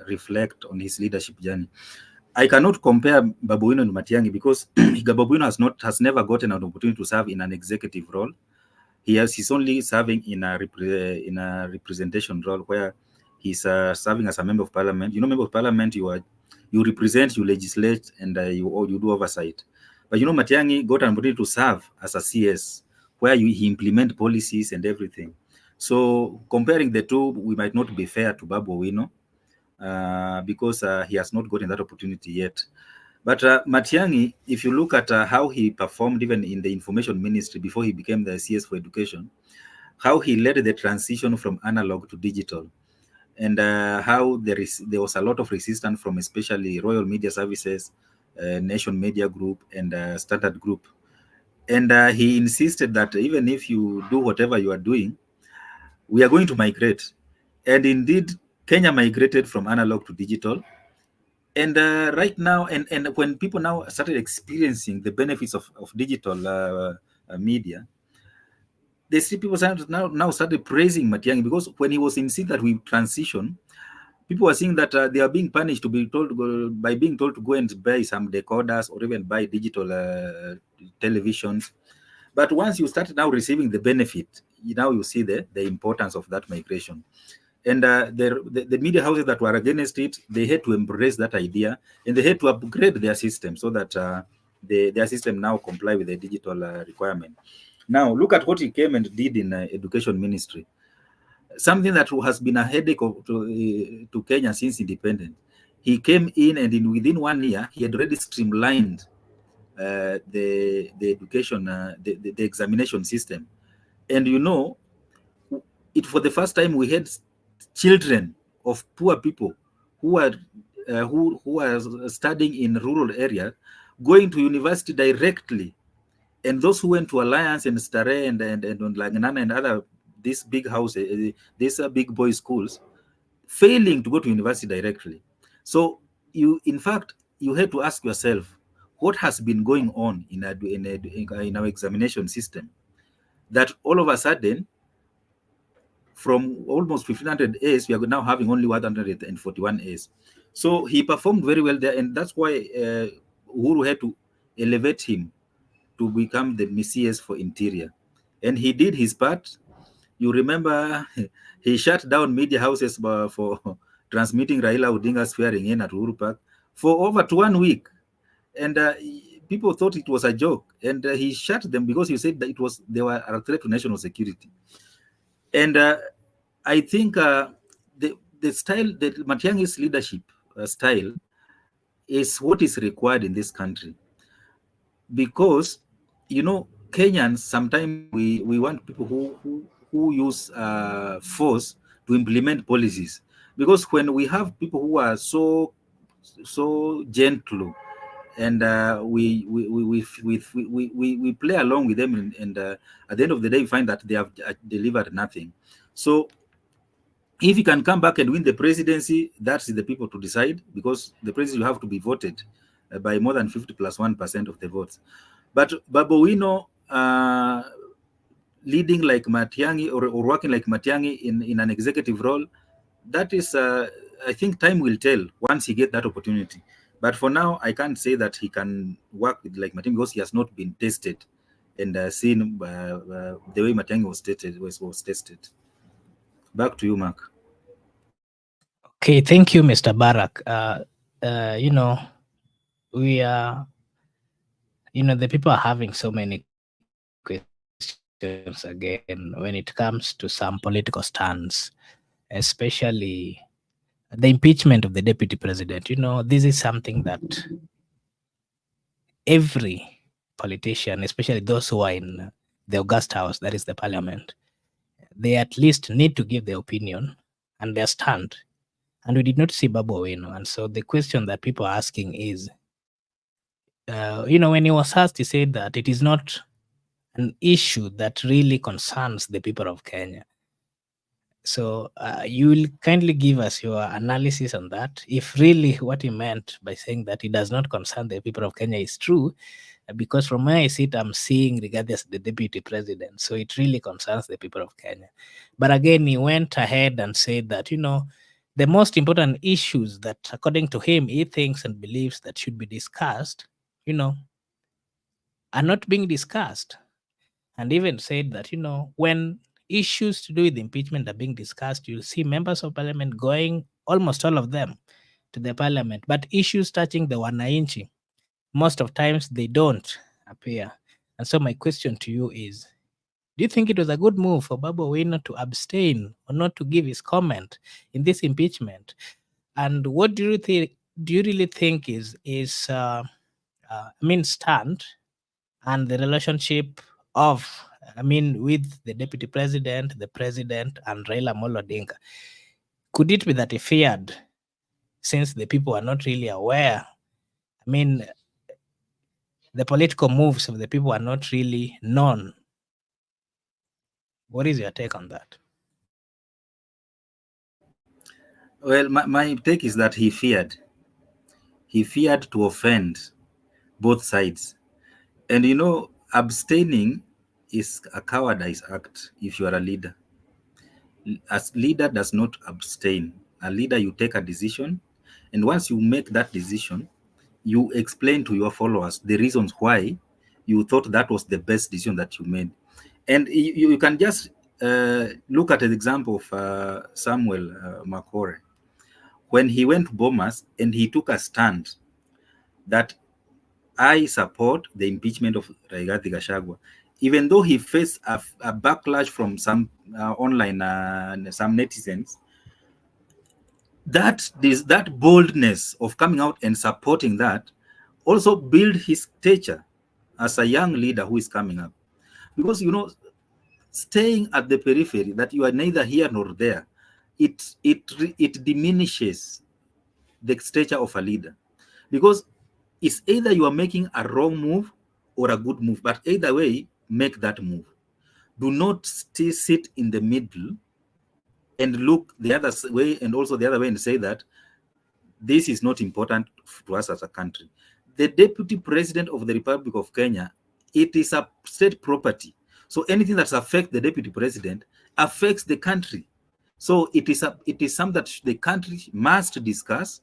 reflect on his leadership journey. I cannot compare Babu Owino and Matiang'i because Babu Owino has never gotten an opportunity to serve in an executive role. He's only serving in a representation role where he's serving as a member of parliament. Member of parliament, you represent, you legislate, and you do oversight. But Matiang'i got an opportunity to serve as a CS, where he implement policies and everything. So comparing the two, we might not be fair to Babu Owino because he has not gotten that opportunity yet. But Matiang'i, if you look at how he performed even in the information ministry before he became the CS for education, how he led the transition from analog to digital, and how there was a lot of resistance from especially Royal Media Services, Nation Media Group, and Standard Group. And he insisted that even if you do whatever you are doing, we are going to migrate. And indeed, Kenya migrated from analog to digital. And right now, and when people now started experiencing the benefits of digital media, they see people now started praising Matiang'i, because when he was insisting that we transition, people were seeing that they are being punished by being told to go and buy some decoders or even buy digital televisions. But once you start now receiving the benefit, now you see the importance of that migration. And the media houses that were against it, they had to embrace that idea, and they had to upgrade their system so that their system now comply with the digital requirement. Now, look at what he came and did in education ministry. Something that has been a headache to Kenya since independence. He came in, and within 1 year, he had already streamlined the education, the examination system. And for the first time, we had children of poor people who are studying in rural areas going to university directly, and those who went to Alliance and Stare and Langanana and other these big houses, these big boys schools, failing to go to university directly. So in fact, you had to ask yourself, what has been going on in our examination system, that all of a sudden, from almost 1,500 A's, we are now having only 141 A's. So he performed very well there, and that's why Uhuru had to elevate him to become the CS for Interior. And he did his part. You remember, he shut down media houses for transmitting Raila Odinga swearing in at Uhuru Park for over 1 week. And people thought it was a joke. And he shut them because he said that they were a threat to national security. And I think the style, the Matiang'i's leadership style, is what is required in this country. Because, you know, Kenyans, sometimes we want people who use force to implement policies. Because when we have people who are so gentle, and we play along with them, and at the end of the day, we find that they have delivered nothing. So if you can come back and win the presidency, that's the people to decide, because the president, you have to be voted by more than 50 plus 1% of the votes. But Babu Owino, leading like Matiang'i, or working like Matiang'i in an executive role, that is, I think time will tell once he gets that opportunity. But for now, I can't say that he can work with like Matiang'i, because he has not been tested and seen the way Matiang'i was tested. Back to you, Mark. Okay, thank you, Mr. Barak. You know, we are, you know, the people are having so many questions again when it comes to some political stance, especially the impeachment of the deputy president. You know, this is something that every politician, especially those who are in the August House, that is the parliament, they at least need to give their opinion and their stand. And we did not see Babu Owino. And so the question that people are asking is, you know, when he was asked, he said that it is not an issue that really concerns the people of Kenya. So you will kindly give us your analysis on that. If really what he meant by saying that it does not concern the people of Kenya is true, because from where I sit, I'm seeing Rigathi as the deputy president. So it really concerns the people of Kenya. But again, he went ahead and said that, you know, the most important issues that, according to him, he thinks and believes that should be discussed, you know, are not being discussed. And even said that, you know, when issues to do with impeachment are being discussed, you'll see members of parliament going, almost all of them, to the parliament. But issues touching the wananchi, most of times they don't appear. And so my question to you is, do you think it was a good move for Babu Owino to abstain or not to give his comment in this impeachment? And what do you think? Do you really think is stand and the relationship of, with the deputy president, the president, and Raila Amolo Odinga? Could it be that he feared, since the people are not really aware? The political moves of the people are not really known. What is your take on that? Well, my take is that he feared. He feared to offend both sides. And you know, abstaining is a cowardice act if you are a leader. A leader does not abstain. A leader, you take a decision, and once you make that decision, you explain to your followers the reasons why you thought that was the best decision that you made. And you can just look at the example of Samuel Makore. When he went to Bomas and he took a stand that I support the impeachment of Rigathi Gachagua, even though he faced a backlash from some online, some netizens, that boldness of coming out and supporting that also build his stature as a young leader who is coming up. Because, you know, staying at the periphery, that you are neither here nor there, it diminishes the stature of a leader. Because it's either you are making a wrong move or a good move, but either way, make that move. Do not sit in the middle and look the other way and also the other way and say that this is not important to us as a country. The deputy president of the Republic of Kenya, it is a state property. So anything that affects the deputy president affects the country. So it is something that the country must discuss.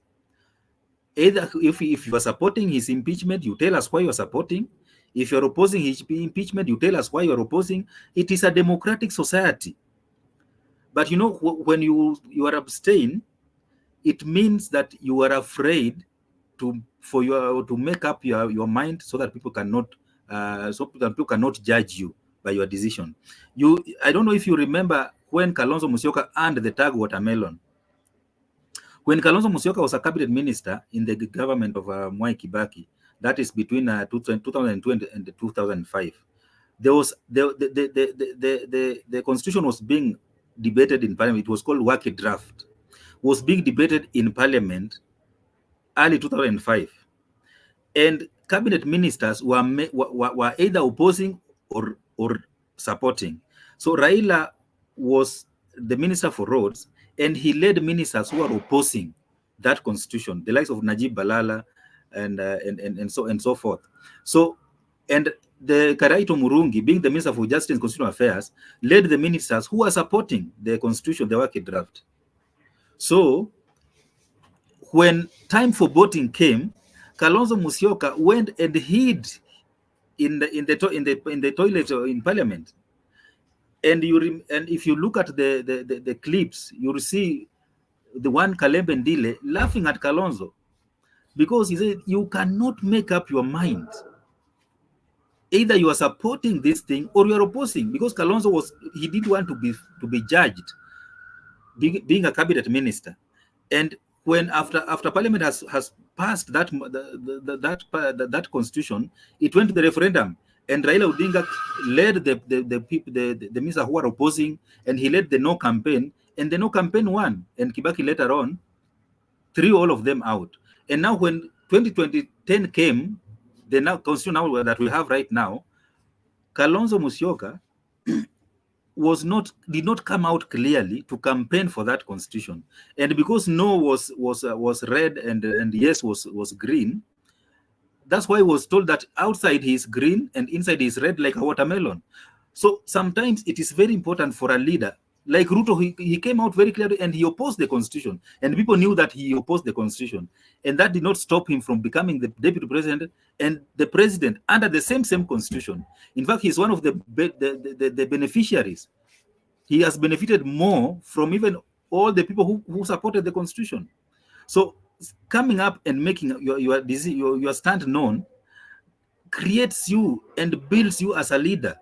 Either if you are supporting his impeachment, you tell us why you are supporting. If you are opposing his impeachment, you tell us why you are opposing. It is a democratic society. But you know, when you are abstain, it means that you are afraid to make up your mind so that people cannot judge you by your decision. I don't know if you remember when Kalonzo Musyoka earned the tag watermelon. When Kalonzo Musyoka was a cabinet minister in the government of Mwai Kibaki, that is between 2002 and 2005, there was the constitution was being debated in parliament. It was called Waki Draft, was being debated in parliament early 2005, and cabinet ministers were either opposing or supporting. So Raila was the minister for roads, and he led ministers who are opposing that constitution, the likes of Najib Balala and so forth. So, and the Karaito Murungi, being the minister for justice and constitutional affairs, led the ministers who are supporting the constitution, the Waki Draft. So when time for voting came, Kalonzo Musyoka went and hid in the toilet in parliament. And if you look at the clips, you'll see the one Kalembe Ndile laughing at Kalonzo, because he said, you cannot make up your mind. Either you are supporting this thing or you are opposing, because Kalonzo he didn't want to be judged being a cabinet minister. And when after parliament has passed that constitution, it went to the referendum, and Raila Odinga led the minister who are opposing, and he led the no campaign, and the no campaign won, and Kibaki later on threw all of them out. And now when 2010 came, the now constitution now that we have right now, Kalonzo Musyoka did not come out clearly to campaign for that constitution, and because no was red and yes was green, that's why he was told that outside he is green and inside he is red like a watermelon. So sometimes it is very important for a leader like Ruto. He came out very clearly and he opposed the constitution, and people knew that he opposed the constitution, and that did not stop him from becoming the deputy president and the president under the same constitution. In fact, he's one of the beneficiaries. He has benefited more from even all the people who supported the constitution. So coming up and making your stand known creates you and builds you as a leader,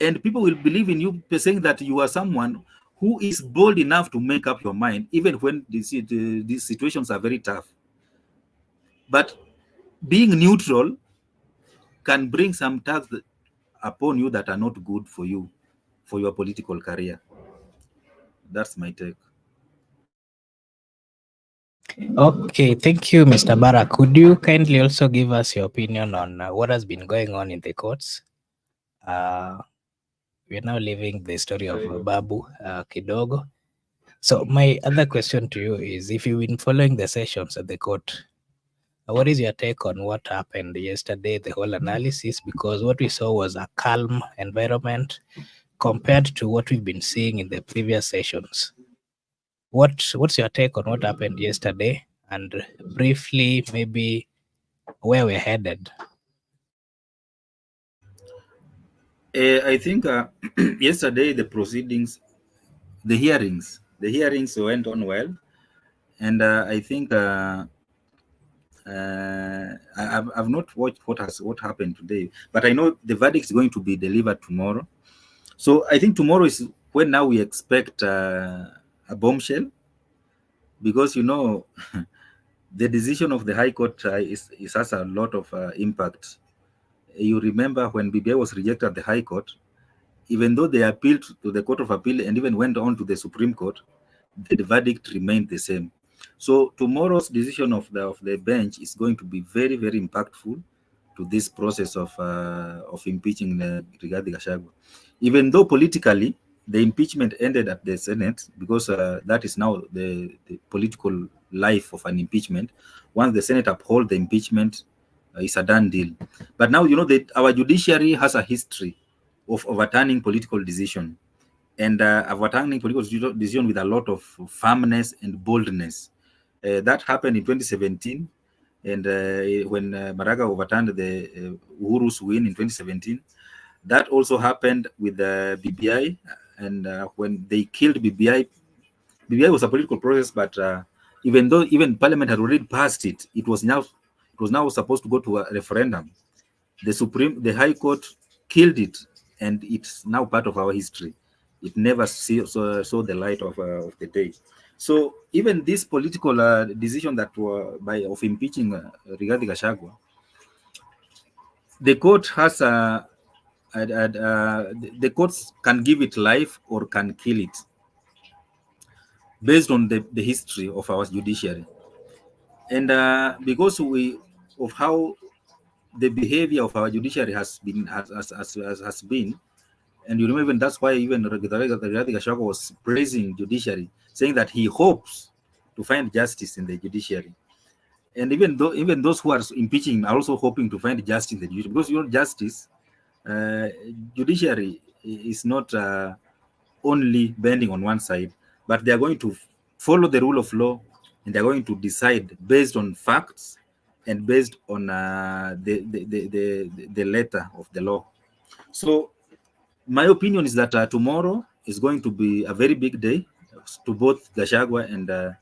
and people will believe in you, saying that you are someone who is bold enough to make up your mind even when these situations are very tough. But being neutral can bring some tasks upon you that are not good for you, for your political career. That's my take. Okay, thank you, Mr. Bara. Could you kindly also give us your opinion on what has been going on in the courts? We're now leaving the story of Babu Kidogo. So my other question to you is, if you've been following the sessions at the court, what is your take on what happened yesterday, the whole analysis? Because what we saw was a calm environment compared to what we've been seeing in the previous sessions. What's your take on what happened yesterday, and briefly maybe where we're headed? I think yesterday the hearings went on well, and I think I've not watched what happened today, but I know the verdict is going to be delivered tomorrow. So I think tomorrow is when now we expect a bombshell, because the decision of the High Court has a lot of impact. You remember when BBI was rejected at the High Court, even though they appealed to the Court of Appeal and even went on to the Supreme Court, the verdict remained the same. So tomorrow's decision of the bench is going to be very, very impactful to this process of impeaching Rigathi Gachagua. Even though politically the impeachment ended at the Senate, because that is now the political life of an impeachment. Once the Senate upholds the impeachment, it's a done deal. But now our judiciary has a history of overturning political decision, and overturning political decision with a lot of firmness and boldness. That happened in 2017, and when Maraga overturned the Uhuru's win in 2017. That also happened with the BBI, and when they killed BBI was a political process, but even though Parliament had already passed it, it was now supposed to go to a referendum. The High Court killed it, and it's now part of our history. it never saw the light of the day. So even this political decision that of impeaching Rigathi Gachagua, the court has the courts can give it life or can kill it based on the history of our judiciary. And because of how the behavior of our judiciary has been, and you remember that's why even Rigathi Gachagua was praising judiciary, saying that he hopes to find justice in the judiciary. And even those who are impeaching are also hoping to find justice in the judiciary, because justice, judiciary is not only bending on one side, but they are going to follow the rule of law, and they're going to decide based on facts and based on the letter of the law. So my opinion is that tomorrow is going to be a very big day to both Gachagua and the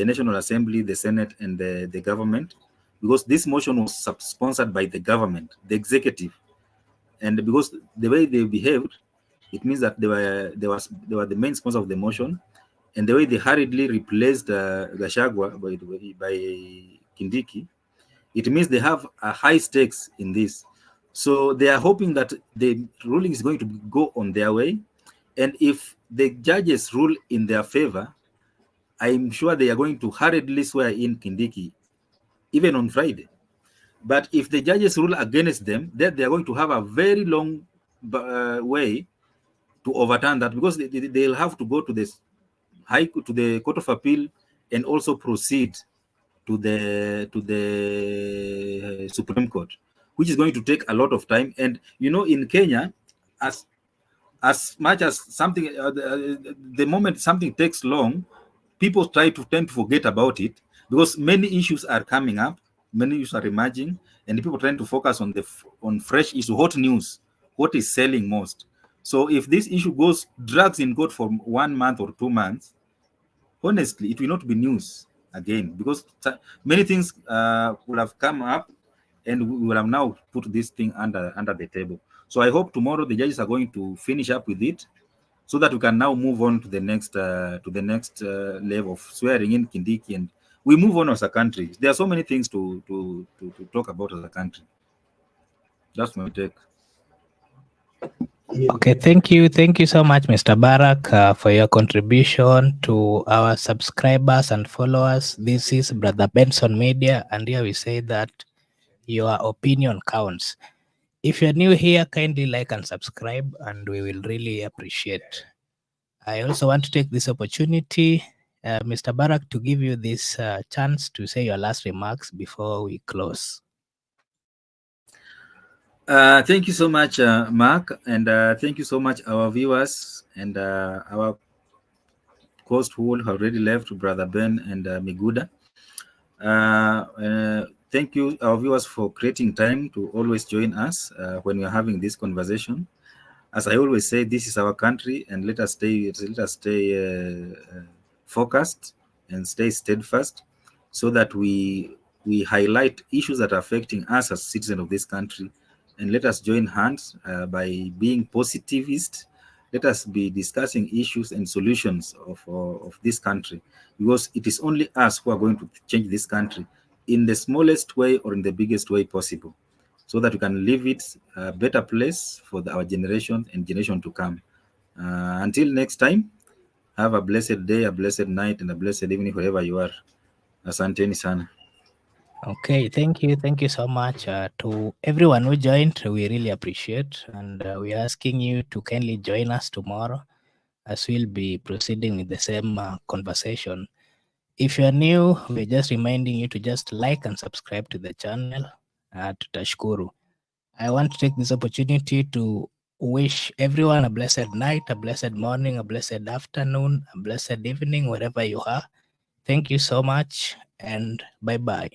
National Assembly, the Senate, and the government, because this motion was sponsored by the government, the executive, and because the way they behaved, it means that they were the main sponsor of the motion, and the way they hurriedly replaced Gachagua by Kindiki, it means they have a high stakes in this. So they are hoping that the ruling is going to go on their way, and if the judges rule in their favor, I'm sure they are going to hurriedly swear in Kindiki, even on Friday. But if the judges rule against them, then they are going to have a very long way to overturn that, because they'll have to go to the Court of Appeal and also proceed to the Supreme Court, which is going to take a lot of time. And in Kenya, as much as something, the moment something takes long, people tend to forget about it, because many issues are coming up, many issues are emerging, and people trying to focus on fresh issue, hot news, what is selling most. So if this issue drags in court for 1 month or 2 months, honestly, it will not be news again, because many things will have come up, and we will have now put this thing under the table. So I hope tomorrow the judges are going to finish up with it, so that we can now move on to the next level of swearing in Kindiki, and we move on as a country. There are so many things to talk about as a country. That's my take. Okay, thank you so much, Mr. Barak, for your contribution to our subscribers and followers. This is Brother Benson Media, and here we say that your opinion counts. If you're new here, kindly like and subscribe, and we will really appreciate. I also want to take this opportunity, Mr. Barak, to give you this chance to say your last remarks before we close. Thank you so much, Mark, and thank you so much, our viewers, and our host who already left, Brother Ben and Miguda. Thank you, our viewers, for creating time to always join us when we are having this conversation. As I always say, this is our country, and let us stay focused and stay steadfast, so that we highlight issues that are affecting us as citizens of this country, and let us join hands by being positivist. Let us be discussing issues and solutions of this country, because it is only us who are going to change this country in the smallest way or in the biggest way possible, so that we can leave it a better place for our generation and generation to come. Until next time, have a blessed day, a blessed night, and a blessed evening wherever you are. Asanteni sana. Okay, thank you so much to everyone who joined. We really appreciate, and we're asking you to kindly join us tomorrow, as we'll be proceeding with the same conversation. If you're new, we're just reminding you to just like and subscribe to the channel. Tutashukuru. I want to take this opportunity to wish everyone a blessed night, a blessed morning, a blessed afternoon, a blessed evening, wherever you are. Thank you so much, and bye-bye.